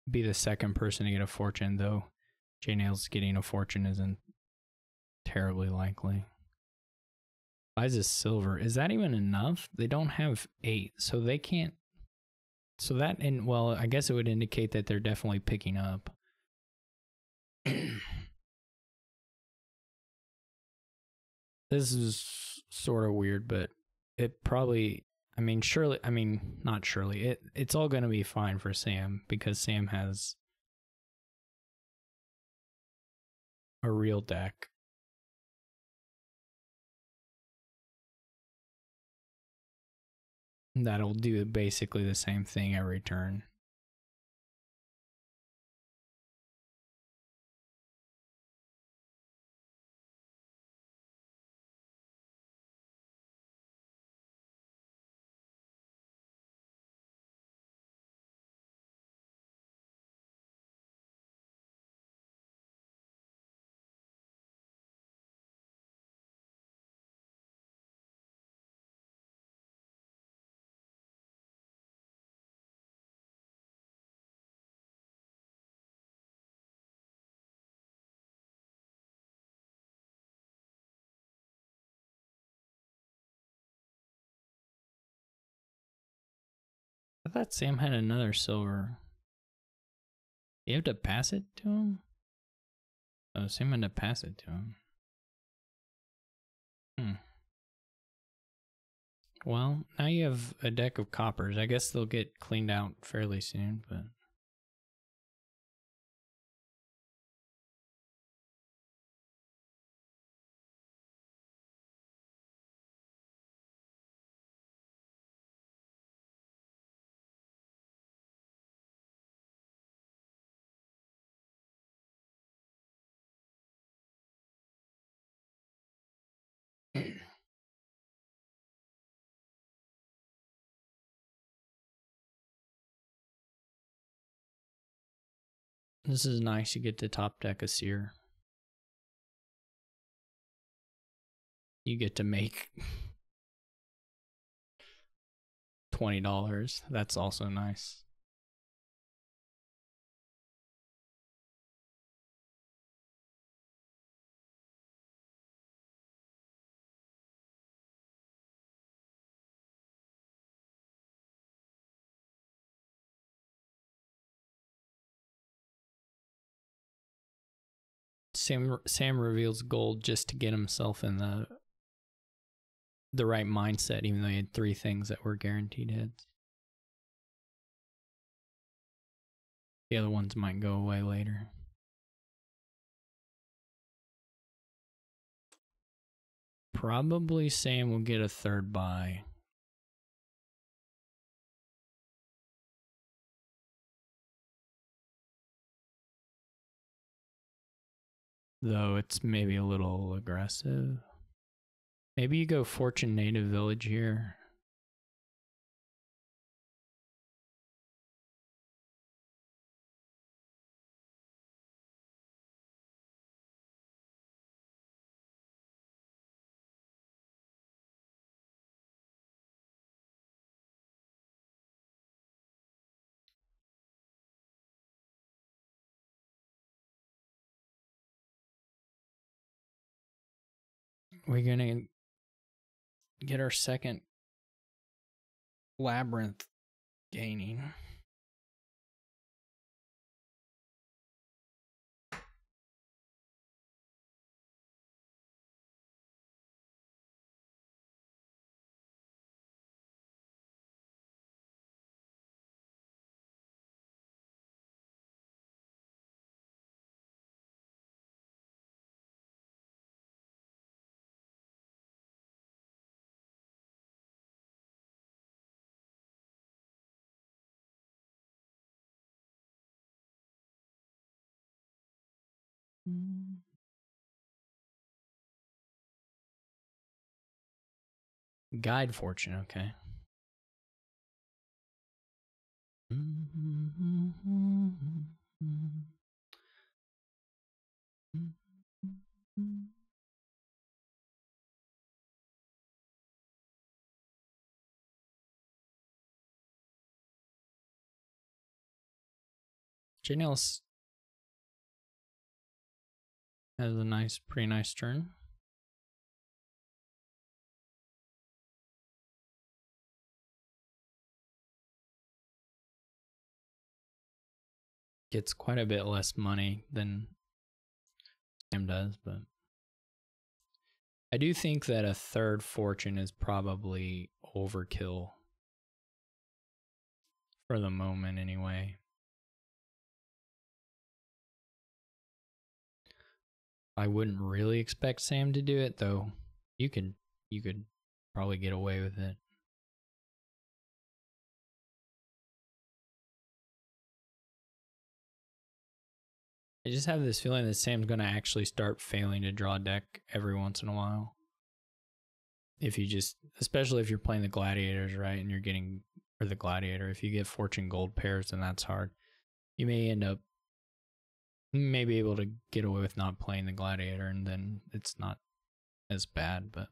be the second person to get a fortune, though. J Nails getting a fortune isn't terribly likely. Buys a silver. Is that even enough? They don't have 8, so they can't. So that, and well, I guess it would indicate that they're definitely picking up. This is sort of weird, but it probably, I mean, surely, I mean, not surely, it's all going to be fine for Sam because Sam has a real deck. That'll do basically the same thing every turn. I thought Sam had another silver. You have to pass it to him? Oh, Sam had to pass it to him. Well, now you have a deck of coppers. I guess they'll get cleaned out fairly soon, but... This is nice. You get to top deck a seer. You get to make $20. That's also nice. Sam reveals gold just to get himself in the right mindset, even though he had 3 things that were guaranteed hits. The other ones might go away later. Probably Sam will get a 3rd buy. Though it's maybe a little aggressive. Maybe you go Fortune Native Village here. we're gonna get our second labyrinth gaining. Guide fortune, okay. Janelle has a pretty nice turn. Gets quite a bit less money than Sam does, but I do think that a third fortune is probably overkill for the moment anyway. I wouldn't really expect Sam to do it, though. You could probably get away with it. I just have this feeling that Sam's going to actually start failing to draw a deck every once in a while. If you just, especially if you're playing the gladiators, right, and you're getting, or the gladiator, if you get fortune gold pairs, then that's hard. You may end up, be able to get away with not playing the gladiator, and then it's not as bad, but.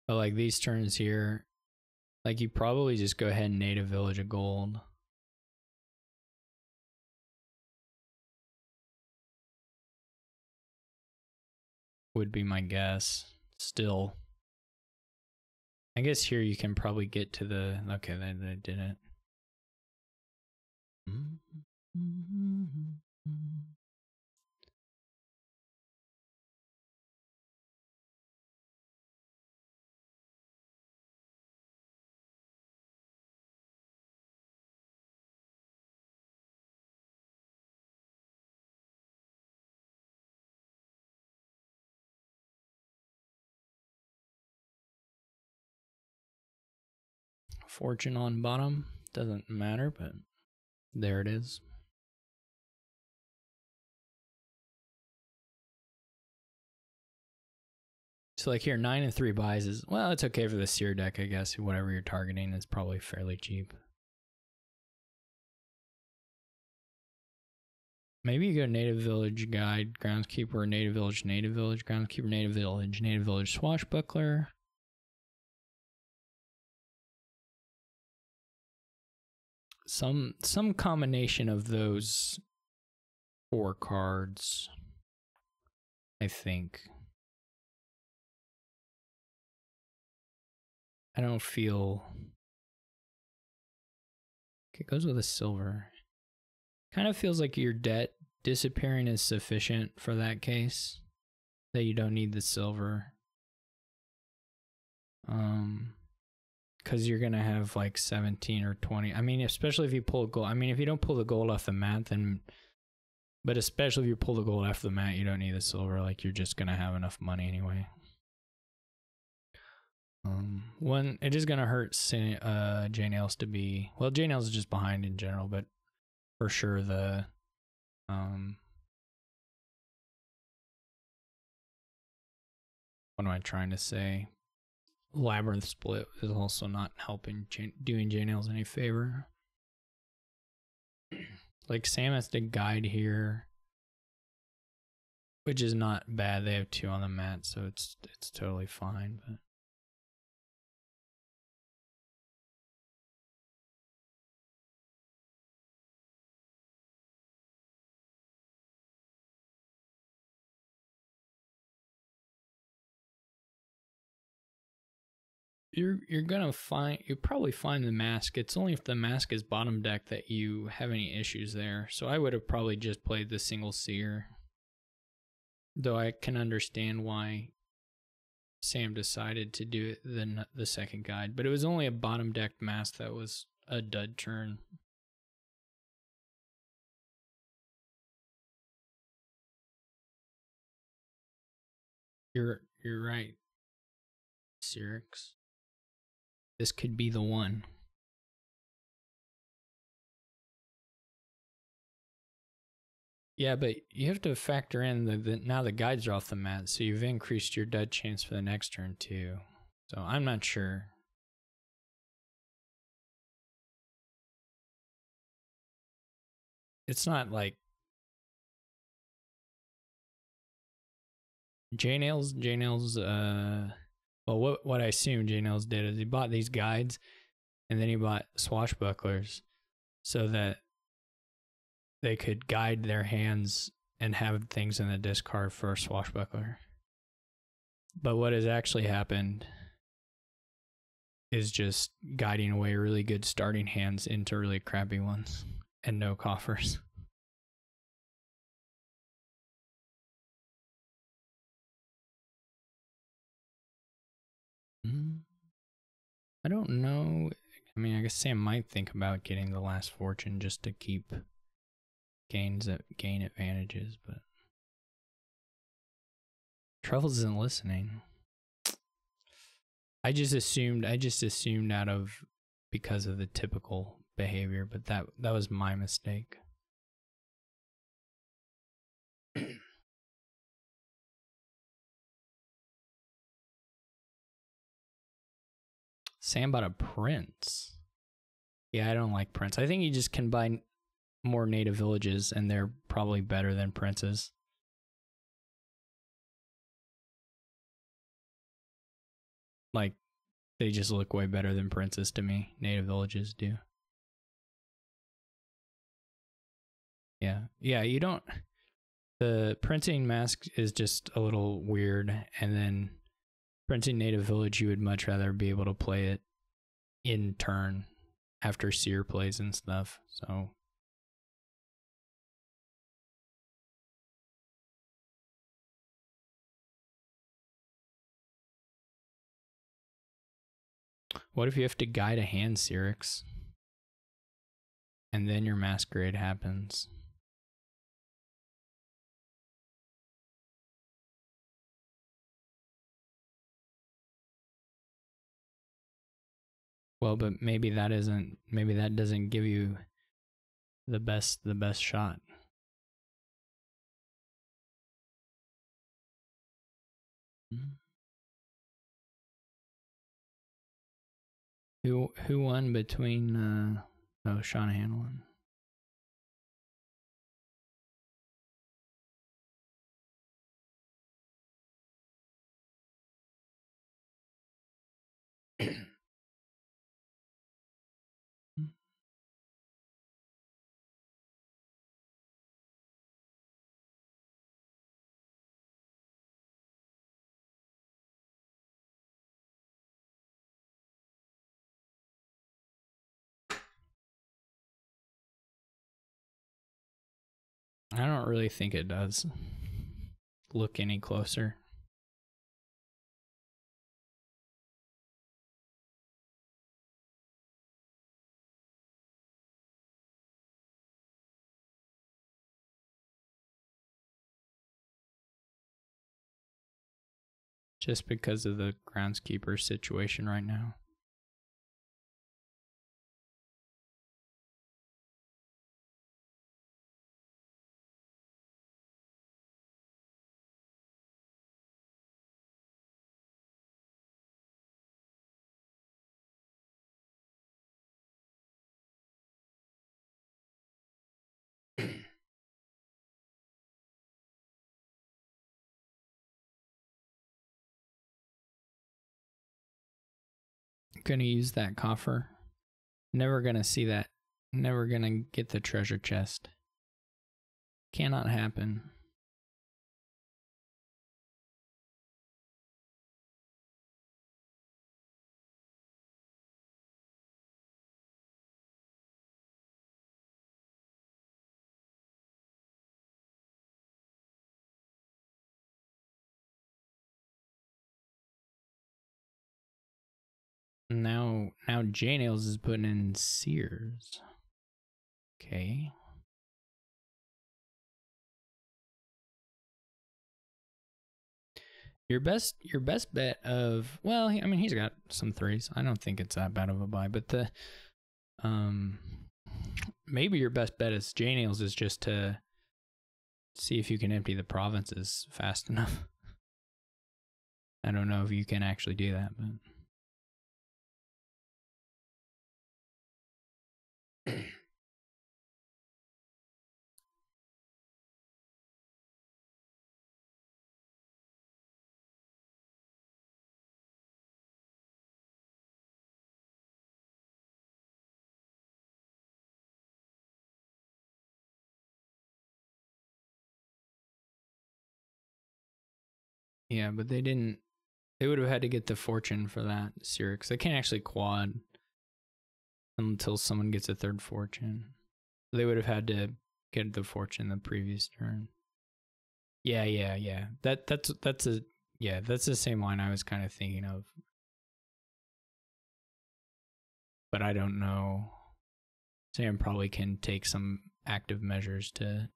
But like these turns here, like you probably just go ahead and native village a gold. Would be my guess. Still. I guess here you can probably get to the, okay, they did it. Fortune on bottom. Doesn't matter, but there it is. So like here, 9 and 3 buys is, well, it's okay for the Seer deck, I guess. Whatever you're targeting is probably fairly cheap. Maybe you go native village guide, groundskeeper, native village, groundskeeper, native village, swashbuckler. Some combination of those 4 cards, I think. I don't feel. It goes with a silver. Kind of feels like your debt disappearing is sufficient for that case. That you don't need the silver. Because you're gonna have like 17 or 20. I mean, especially if you pull gold. I mean, if you don't pull the gold off the mat, then. But especially if you pull the gold off the mat, you don't need the silver. Like you're just gonna have enough money anyway. One, it is gonna hurt J-Nails to be, well, J-Nails is just behind in general, but for sure the what am I trying to say? Labyrinth split is also not helping doing J-Nails any favor. Like Sam has to guide here, which is not bad. They have 2 on the mat, so it's totally fine, but. you're gonna you probably find the mask. It's only if the mask is bottom deck that you have any issues there. So I would have probably just played the single seer. Though I can understand why Sam decided to do it the second guide, but it was only a bottom deck mask that was a dud turn. You're right, Cyrix. This could be the one. Yeah, but you have to factor in that now the guides are off the mat, so you've increased your dud chance for the next turn too. So I'm not sure. It's not like J-Nails, well, what I assume J-Nails did is he bought these guides and then he bought swashbucklers so that they could guide their hands and have things in the discard for a swashbuckler. But what has actually happened is just guiding away really good starting hands into really crappy ones and no coffers. I don't know. I mean, I guess Sam might think about getting the Last Fortune just to keep gain advantages, but Truffles isn't listening. I just assumed out of because of the typical behavior, but that was my mistake. Sam bought a Prince. Yeah, I don't like Prince. I think you just can buy more native villages, and they're probably better than Princes. Like, they just look way better than Princes to me. Native villages do. Yeah. Yeah, you don't... The printing mask is just a little weird, and then printing native village, you would much rather be able to play it in turn after Seer plays and stuff, so... What if you have to guide a hand, Cyrix? And then your masquerade happens. Well, but maybe that doesn't give you the best shot. Who won between Shanahan won. I don't really think it does look any closer. Just because of the groundskeeper situation right now. Gonna use that coffer. Never gonna see that. Never gonna get the treasure chest. Cannot happen. Now J Nails is putting in Sears. Okay. Your best bet of, well, I mean, he's got some threes. I don't think it's that bad of a buy, but the maybe your best bet is J Nails is just to see if you can empty the provinces fast enough. I don't know if you can actually do that, but yeah, but they didn't. They would have had to get the fortune for that, Cyrix. They can't actually quad until someone gets a third fortune. They would have had to get the fortune the previous turn. Yeah. That's the same line I was kind of thinking of. But I don't know. Sam probably can take some active measures to.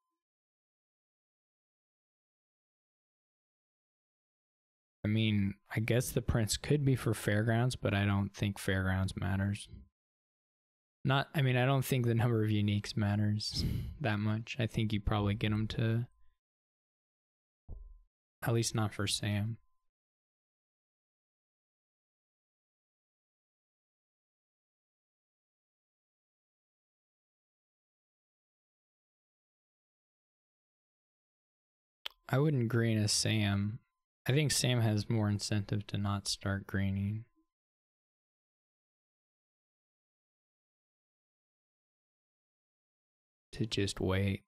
I mean, I guess the prince could be for Fairgrounds, but I don't think Fairgrounds matters. I don't think the number of uniques matters that much. I think you probably get them to, at least not for Sam. I wouldn't green as Sam. I think Sam has more incentive to not start greening. To just wait.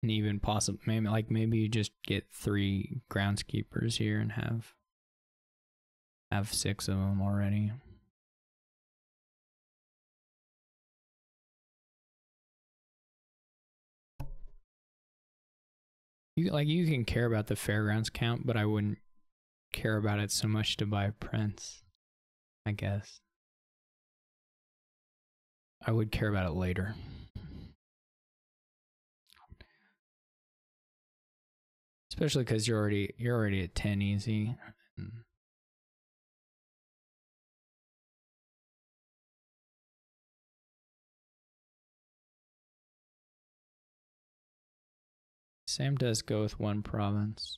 And even possibly, maybe you just get 3 groundskeepers here and have 6 of them already. You can care about the Fairgrounds count, but I wouldn't care about it so much to buy a Prince, I guess. I would care about it later. Especially because you're already at 10 easy. Sam does go with 1 province.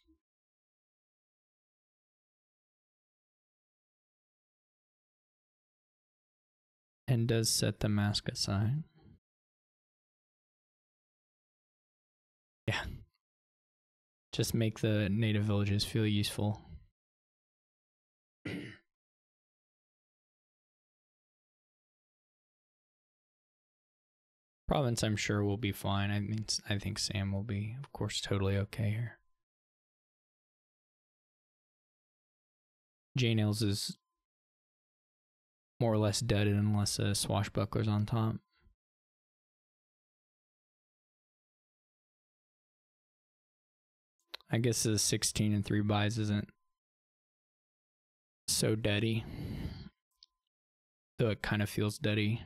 And does set the mask aside. Yeah. Just make the native villages feel useful. Province, I'm sure, will be fine. I think Sam will be, of course, totally okay here. J Nails is more or less deaded unless a Swashbuckler's on top. I guess the 16 and 3 buys isn't so deady. Though it kind of feels deady.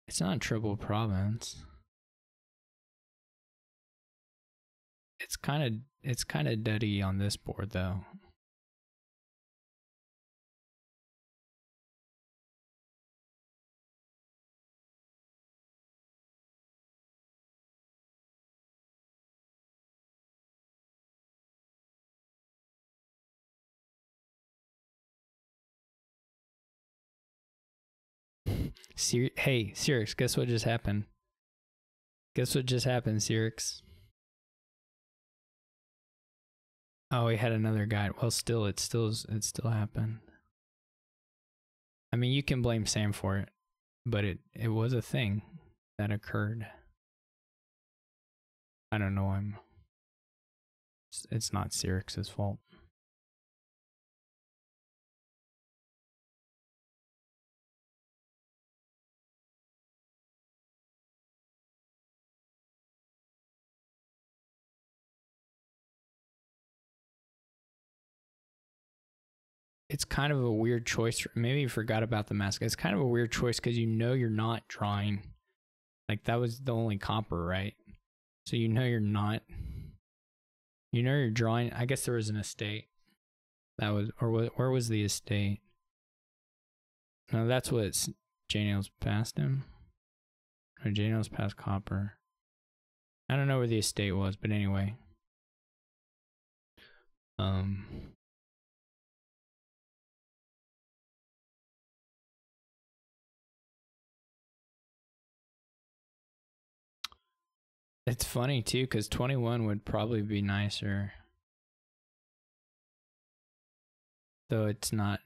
It's not triple province. It's kind of deady on this board though. Hey, Cyrix, guess what just happened? Guess what just happened, Cyrix? Oh, we had another guy. Well, it still happened. I mean, you can blame Sam for it, but it was a thing that occurred. I don't know him. It's not Cyrix's fault. it's kind of a weird choice. Maybe you forgot about the mask. It's kind of a weird choice because you know you're not drawing. Like that was the only copper, right? So you know you're not. You know you're drawing. I guess there was an estate. That was, or where was the estate? No, that's what J-Nails passed him. Or J-Nails passed copper. I don't know where the estate was, but anyway. It's funny too, because 21 would probably be nicer. Though it's not.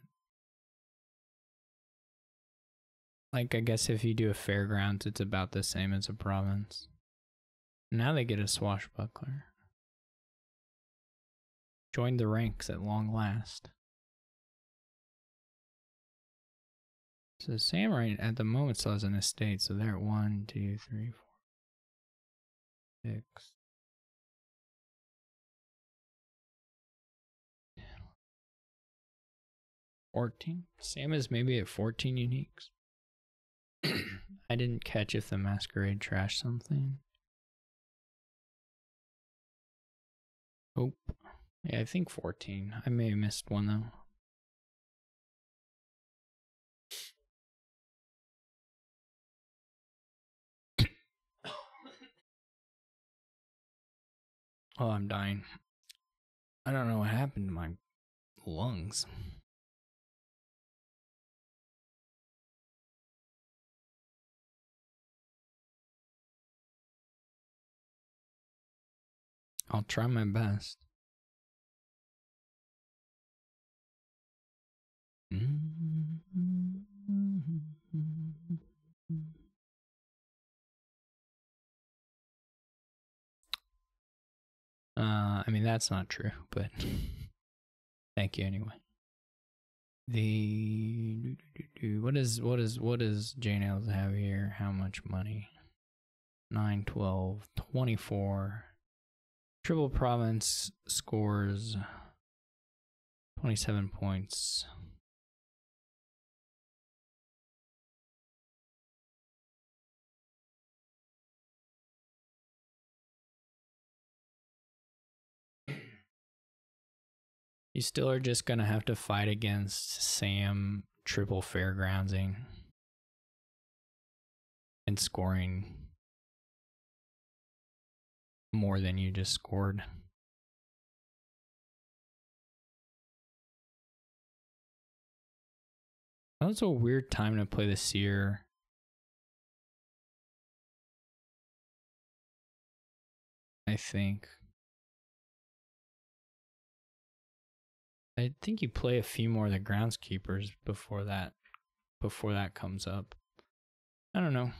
Like, I guess if you do a fairgrounds, it's about the same as a province. Now they get a swashbuckler. Joined the ranks at long last. So Sam right at the moment still has an estate, so they're at 1, 2, 3, 4, 6. 14. Sam is maybe at 14 uniques. I didn't catch if the masquerade trashed something. Oh, yeah, I think 14. I may have missed one though. Oh, I'm dying. I don't know what happened to my lungs. I'll try my best. I mean, that's not true, but thank you anyway. What does J-Nails have here? How much money? 9, 12, 24. Triple Province scores 27 points. You still are just gonna have to fight against Sam triple fairgroundsing and scoring more than you just scored. That was a weird time to play the Seer. I think you play a few more of the groundskeepers before that comes up. I don't know.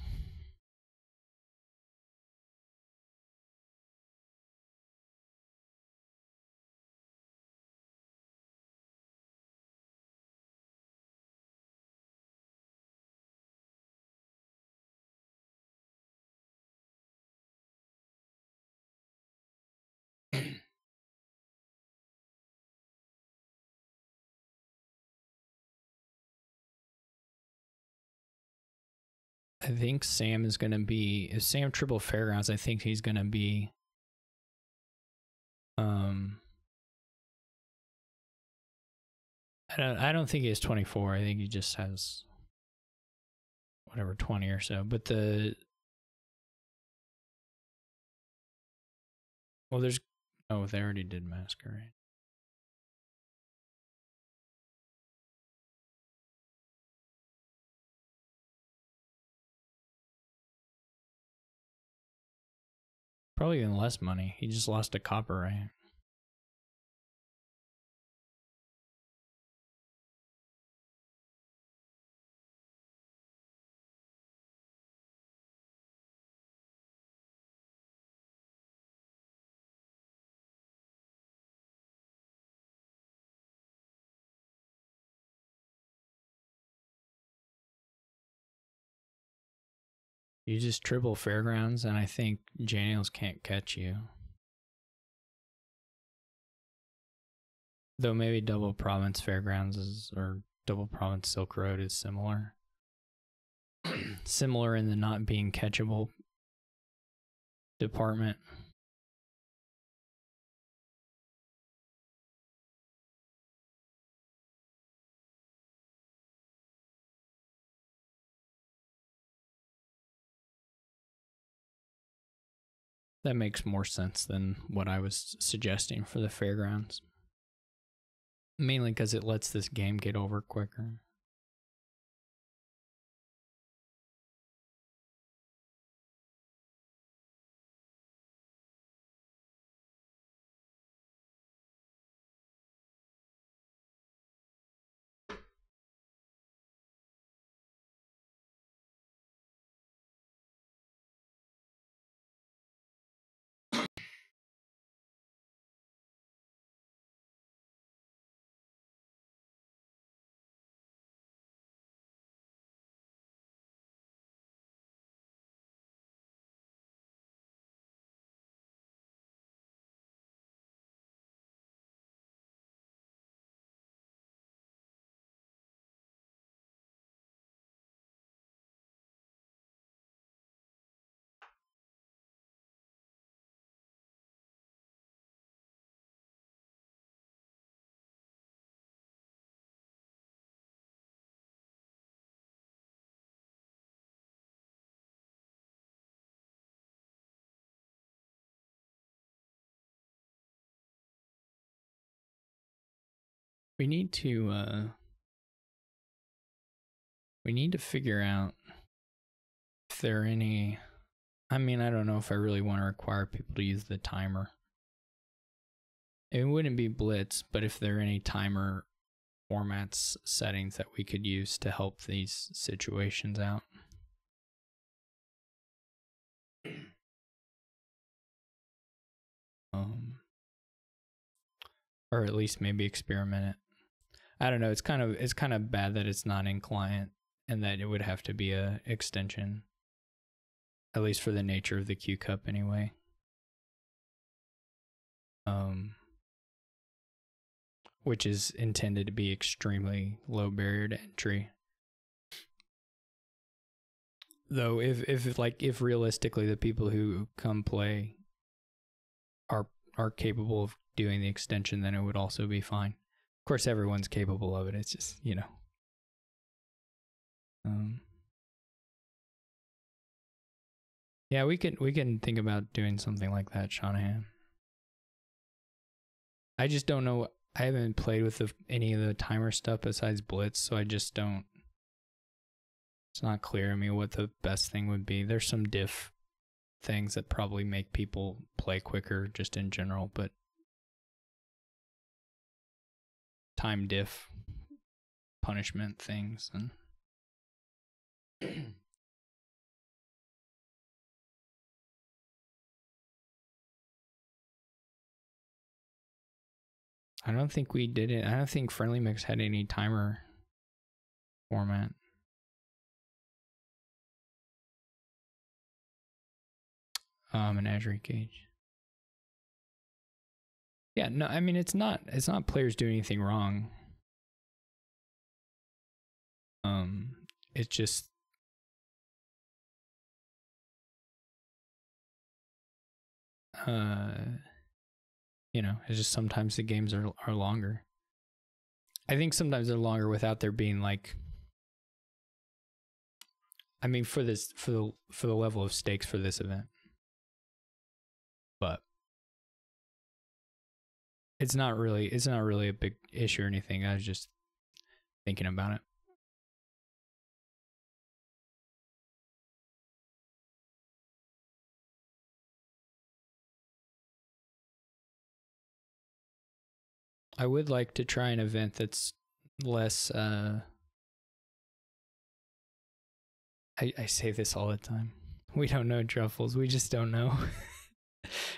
I think Sam is going to be, if Sam triple fairgrounds, I think he's going to be I don't think he has 24. I think he just has whatever 20 or so. But there's they already did Masquerade. Probably even less money. He just lost a copper, right? You just triple fairgrounds, and I think J-Nails can't catch you. Though maybe Double Province Fairgrounds or Double Province Silk Road is similar. Similar in the not being catchable department. That makes more sense than what I was suggesting for the fairgrounds. Mainly because it lets this game get over quicker. We need to figure out if there are any. I mean, I don't know if I really want to require people to use the timer. It wouldn't be Blitz, but if there are any timer formats settings that we could use to help these situations out. Or at least maybe experiment it. I don't know. It's kind of bad that it's not in client and that it would have to be a extension, at least for the nature of the Q Cup anyway. Which is intended to be extremely low barrier to entry. Though if realistically the people who come play are capable of doing the extension, then it would also be fine. Of course, everyone's capable of it. It's just, you know. Yeah, we can think about doing something like that, Shanahan. I just don't know. I haven't played with any of the timer stuff besides Blitz, so I just don't. It's not clear to me what the best thing would be. There's some diff things that probably make people play quicker just in general, but time diff punishment things and I don't think we did it. I don't think Friendly Mix had any timer format. Menagerie Cage. Yeah, no, I mean it's not players doing anything wrong. It's just you know, it's just sometimes the games are longer. I think sometimes they're longer without there being like, I mean, for the level of stakes for this event. But it's not really a big issue or anything. I was just thinking about it. I would like to try an event that's less I say this all the time. We don't know Truffles. We just don't know.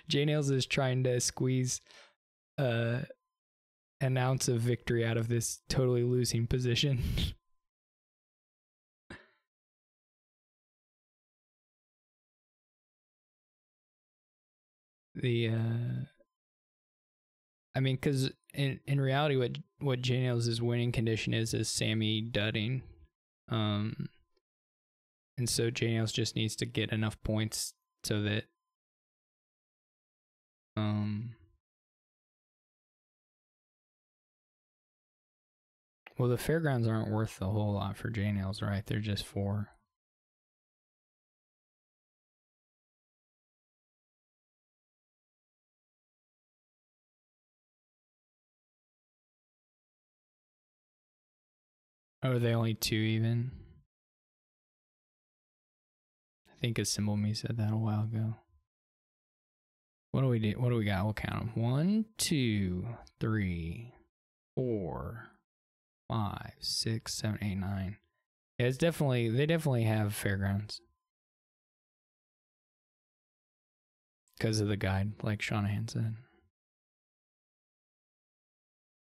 J-Nails is trying to squeeze an ounce of victory out of this totally losing position. I mean, because in reality, what J Nails' winning condition is Sammy dudding. And so J Nails just needs to get enough points so that well, the fairgrounds aren't worth a whole lot for J Nails, right? They're just 4. Oh, are they only 2 even? I think a symbol me said that a while ago. What do we do? What do we got? We'll count them. 1, 2, 3, 4, 5, 6, 7, 8, 9. Yeah, it's definitely, they definitely have fairgrounds. Because of the guide, like Shanahan said.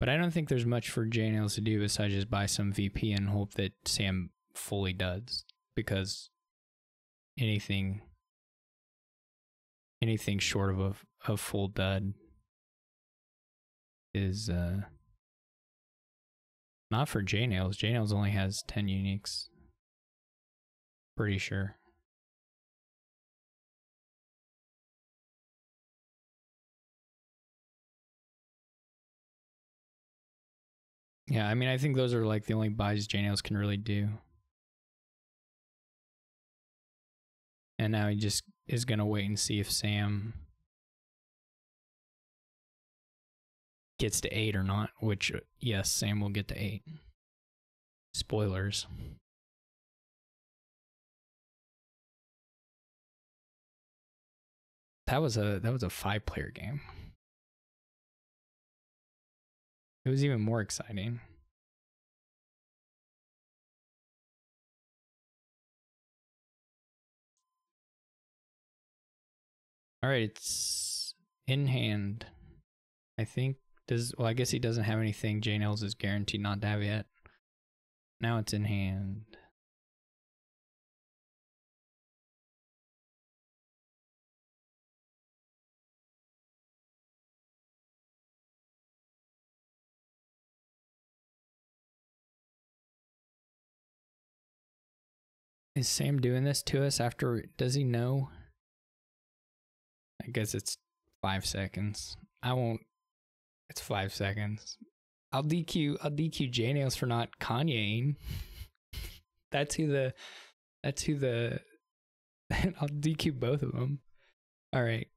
But I don't think there's much for J Nails to do besides just buy some VP and hope that Sam fully does. Because anything short of a full dud is not for J Nails. J Nails only has 10 uniques. Pretty sure. Yeah, I mean, I think those are like the only buys J Nails can really do. And now he just is going to wait and see if Sam gets to 8 or not, which, yes, Sam will get to 8. Spoilers. That was a 5-player game. It was even more exciting. All right, it's in hand. I think well, I guess he doesn't have anything J Nails is guaranteed not to have yet. Now it's in hand. Is Sam doing this to us after, does he know? I guess it's 5 seconds. I won't, it's 5 seconds. I'll DQ J Nails for not Kanyeing. That's who the I'll DQ both of them. All right.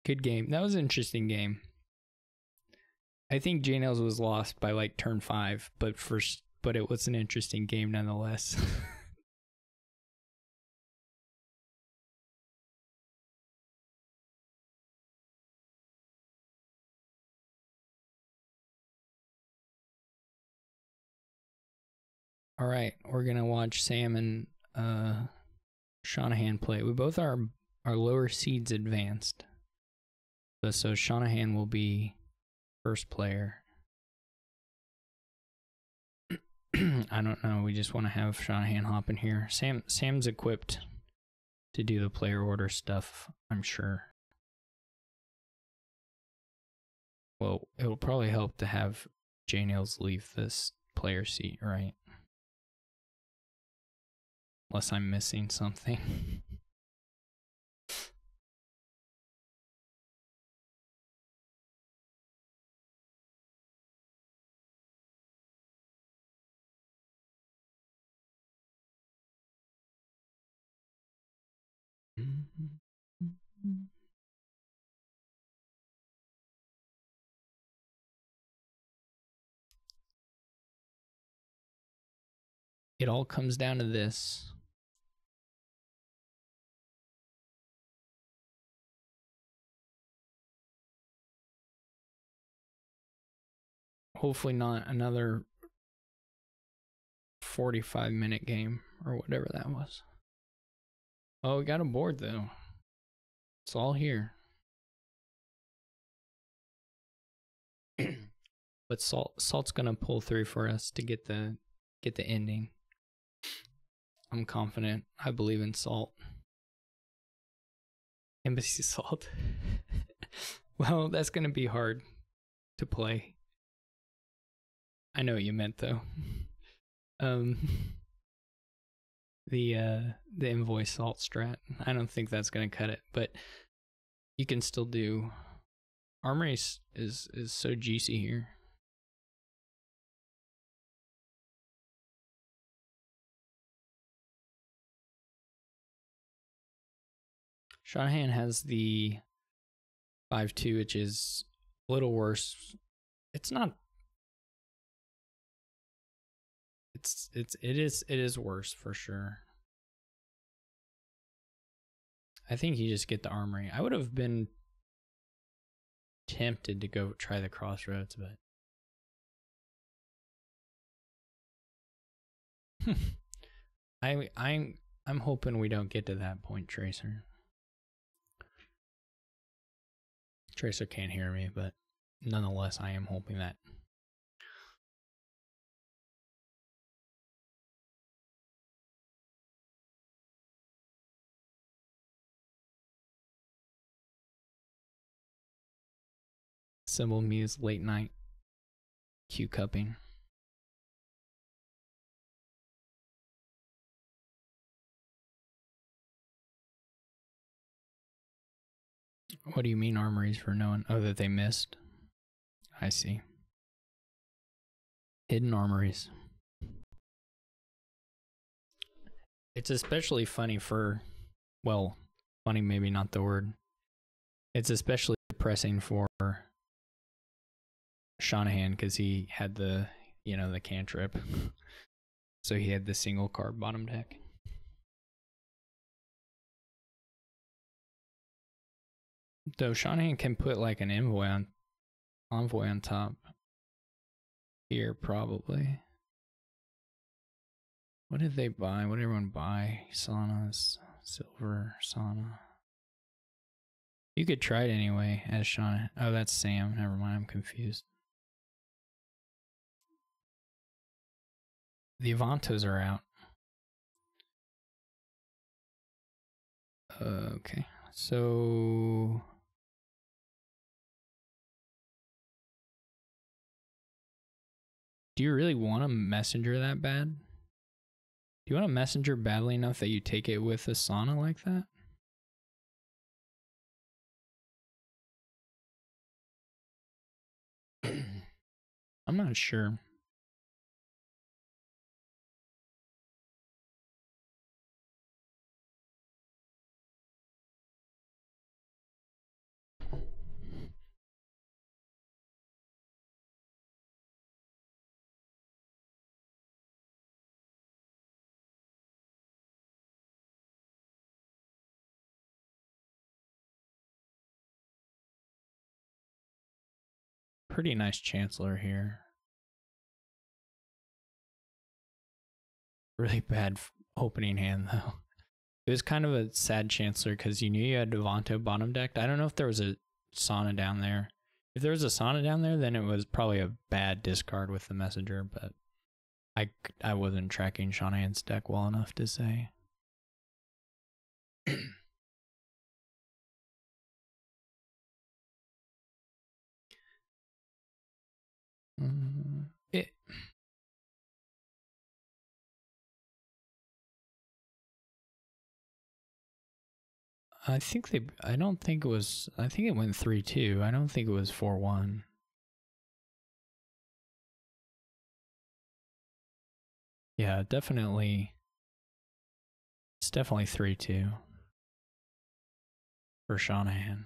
Good game. That was an interesting game. I think J Nails was lost by like turn 5, but it was an interesting game nonetheless. All right, we're gonna watch Sam and Shanahan play. We both are our lower seeds advanced, so Shanahan will be first player. I don't know. We just want to have Shanahan hop in here. Sam's equipped to do the player order stuff, I'm sure. Well, it will probably help to have J Nails leave this player seat, right? Unless I'm missing something. It all comes down to this. Hopefully not another 45-minute game or whatever that was. Oh, we got a board though. It's all here. But Salt's gonna pull through for us to get the ending. I'm confident. I believe in Salt. Embassy Salt. Well, that's gonna be hard to play. I know what you meant though. um, the envoy salt strat. I don't think that's gonna cut it, but you can still do. Armory is so juicy here. Shanahan has the 5-2, which is a little worse. It's not. It is worse for sure. I think you just get the armory. I would have been tempted to go try the crossroads, but I'm hoping we don't get to that point, Tracer. Tracer can't hear me, but nonetheless, I am hoping that. Symbol Muse late night Q cupping. What do you mean armories for knowing? Oh, that they missed? I see. Hidden armories. It's especially funny for, well, funny maybe not the word. It's especially depressing for Shanahan because he had the, the cantrip. So he had the single card bottom deck. Though Shanahan can put like an envoy on top here probably. What did they buy? What did everyone buy? Saunas, silver, sauna. You could try it anyway as Shanahan. Oh, that's Sam. Never mind, I'm confused. The Avantos are out. Okay, so do you really want a messenger that bad? Do you want a messenger badly enough that you take it with a sauna like that? I'm not sure. Pretty nice Chancellor here. Really bad opening hand though. It was kind of a sad Chancellor because you knew you had Devanto bottom decked. I don't know if there was a sauna down there. If there was a sauna down there, then it was probably a bad discard with the messenger, but I wasn't tracking Shanahan's deck well enough to say. I think it went 3-2. I don't think it was 4-1. Yeah, definitely. It's definitely 3-2 for Shanahan.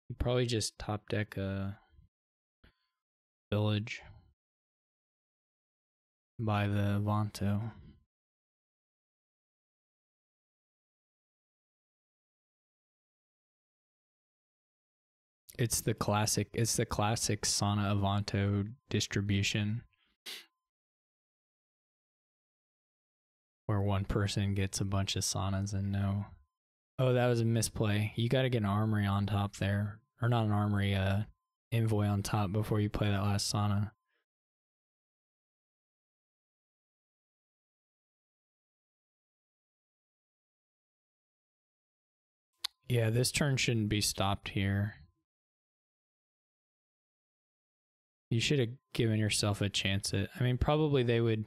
You probably just top deck a village by the Vanto. It's the classic Sauna Avanto distribution where one person gets a bunch of saunas and no. Oh, that was a misplay. You got to get an armory on top there. Or not an armory, envoy on top before you play that last sauna. Yeah, this turn shouldn't be stopped here. You should have given yourself a chance at... I mean, probably they would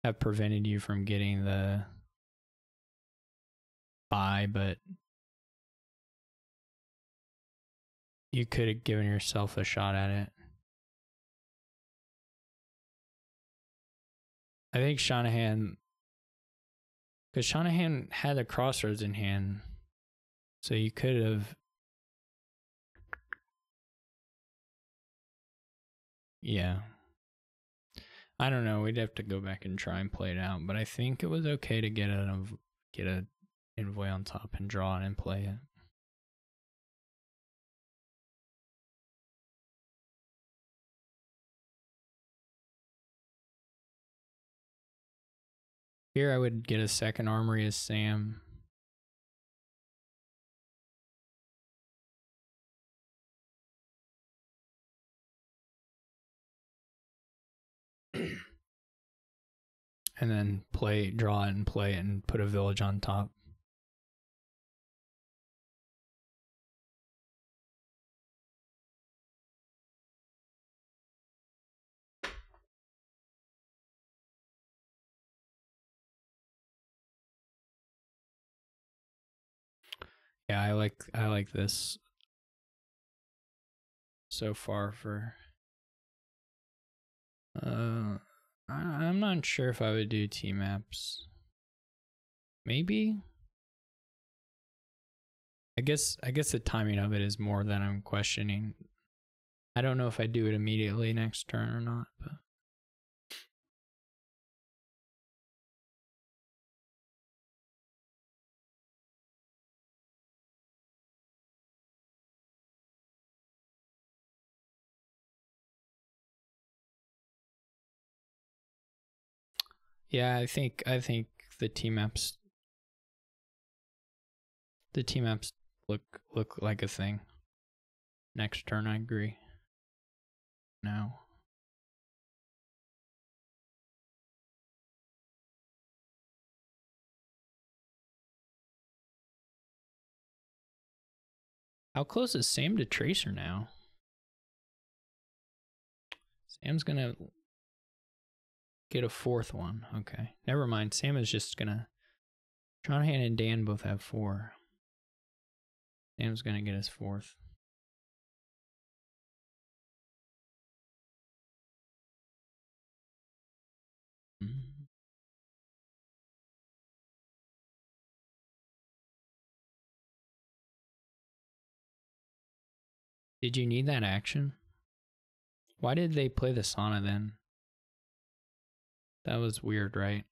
have prevented you from getting the buy, but you could have given yourself a shot at it. I think Shanahan... Because Shanahan had the crossroads in hand, so you could have... Yeah. I don't know. We'd have to go back and try and play it out, but I think it was okay to get a envoy on top and draw it and play it. Here I would get a second armory as Sam. And then draw it and play it and put a village on top. Yeah, I like this so far for I'm not sure if I would do T-maps. Maybe. I guess the timing of it is more than I'm questioning. I don't know if I do it immediately next turn or not, but yeah, I think the T-maps look like a thing. Next turn, I agree. Now. How close is Sam to Tracer now? Sam's gonna get a fourth one. Okay. Never mind. Sam is just gonna... Shanahan and Dan both have 4. Sam's gonna get his 4th. Did you need that action? Why did they play the Sauna then? That was weird, right?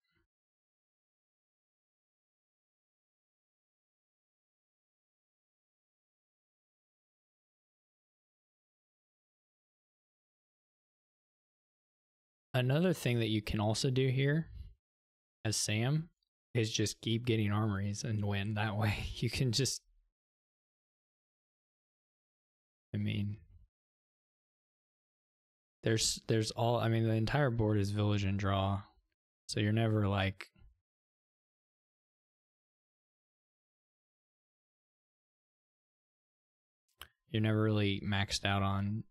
Another thing that you can also do here as Sam is just keep getting armories and win that way. You can just... I mean... There's all... I mean, the entire board is village and draw. So you're never like... You're never really maxed out on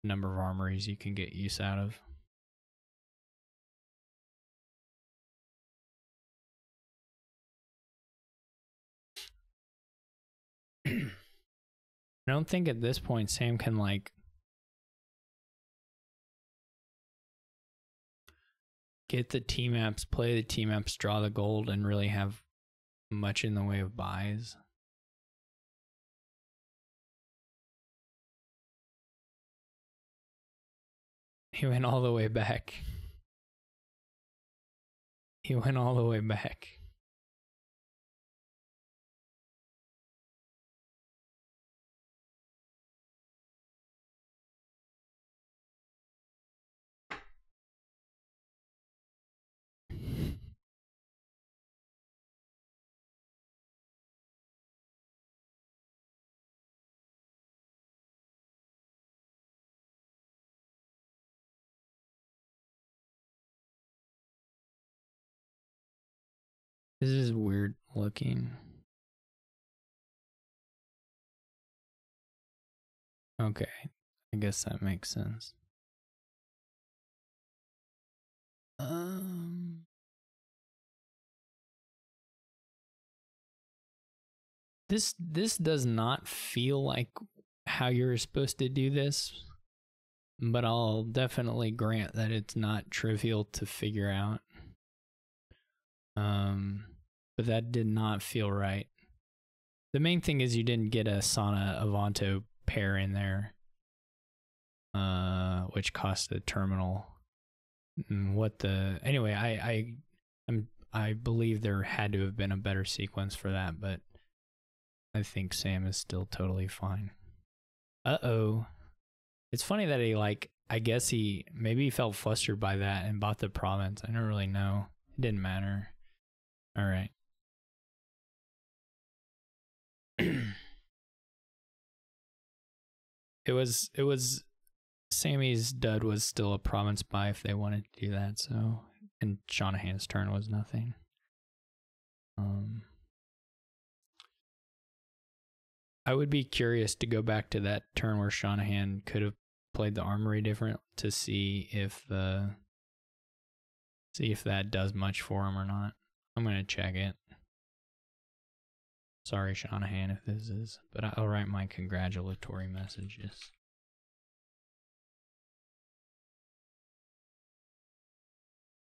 number of armories you can get use out of. I don't think at this point Sam can like get the T-maps, play the T-maps, draw the gold, and really have much in the way of buys. He went all the way back. He went all the way back. This is weird looking. Okay, I guess that makes sense. This does not feel like how you're supposed to do this, but I'll definitely grant that it's not trivial to figure out. But that did not feel right. The main thing is you didn't get a Sana Avanto pair in there, which cost the terminal. Anyway, I believe there had to have been a better sequence for that, but I think Sam is still totally fine. Uh-oh. It's funny that I guess maybe he felt flustered by that and bought the province. I don't really know. It didn't matter. All right. It was Sammy's dud was still a province buy if they wanted to do that, so, and Shanahan's turn was nothing. I would be curious to go back to that turn where Shanahan could have played the armory different to see if that does much for him or not. I'm gonna check it. Sorry, Shanahan, if this is, but I'll write my congratulatory messages.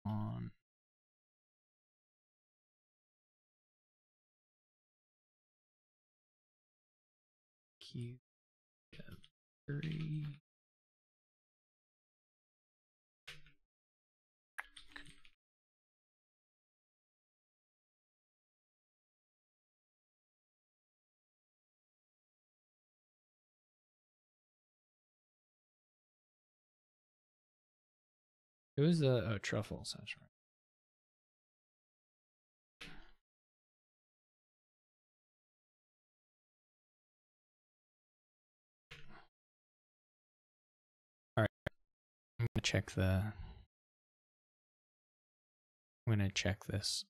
On Q3. It was the truffles, that's right. All right, I'm gonna check this.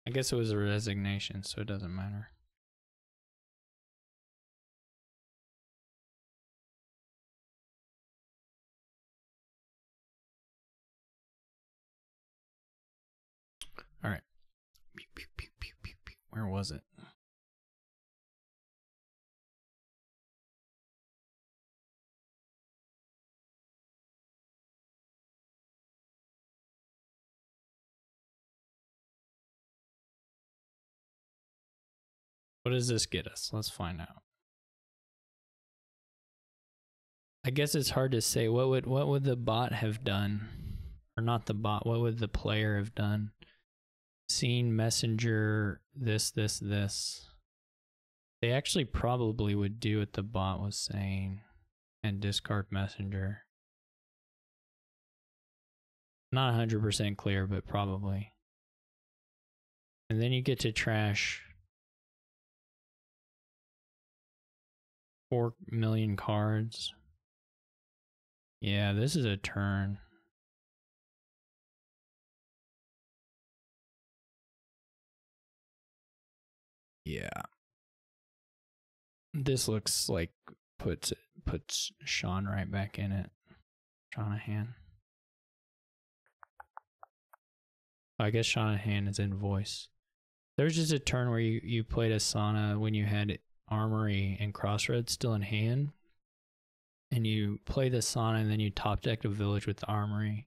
I guess it was a resignation, so it doesn't matter. All right. Where was it? What does this get us? Let's find out. I guess it's hard to say. What would the bot have done? Or not the bot, what would the player have done? Seen messenger, this. They actually probably would do what the bot was saying and discard messenger. Not 100% clear, but probably. And then you get to trash 4 million cards. Yeah, this is a turn. Yeah. This looks like puts Sean right back in it. Shanahan. I guess Shanahan is in voice. There's just a turn where you played a Sana when you had Armory and Crossroads still in hand. And you play the Sana and then you top decked a village with the Armory.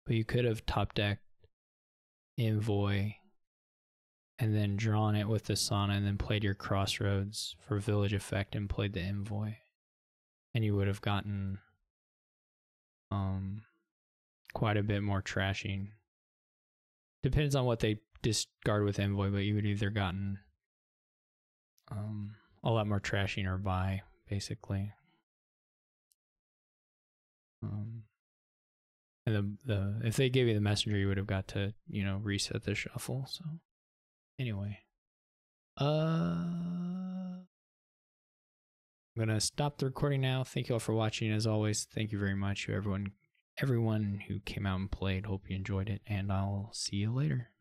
But you could have top decked Envoy and then drawn it with the Sana and then played your Crossroads for village effect and played the Envoy. And you would have gotten quite a bit more trashing. Depends on what they discard with Envoy, but you would either gotten a lot more trashing or buy, basically. And if they gave you the messenger, you would have got to, reset the shuffle. So anyway, I'm gonna stop the recording now. Thank you all for watching. As always, thank you very much to everyone who came out and played. Hope you enjoyed it, and I'll see you later.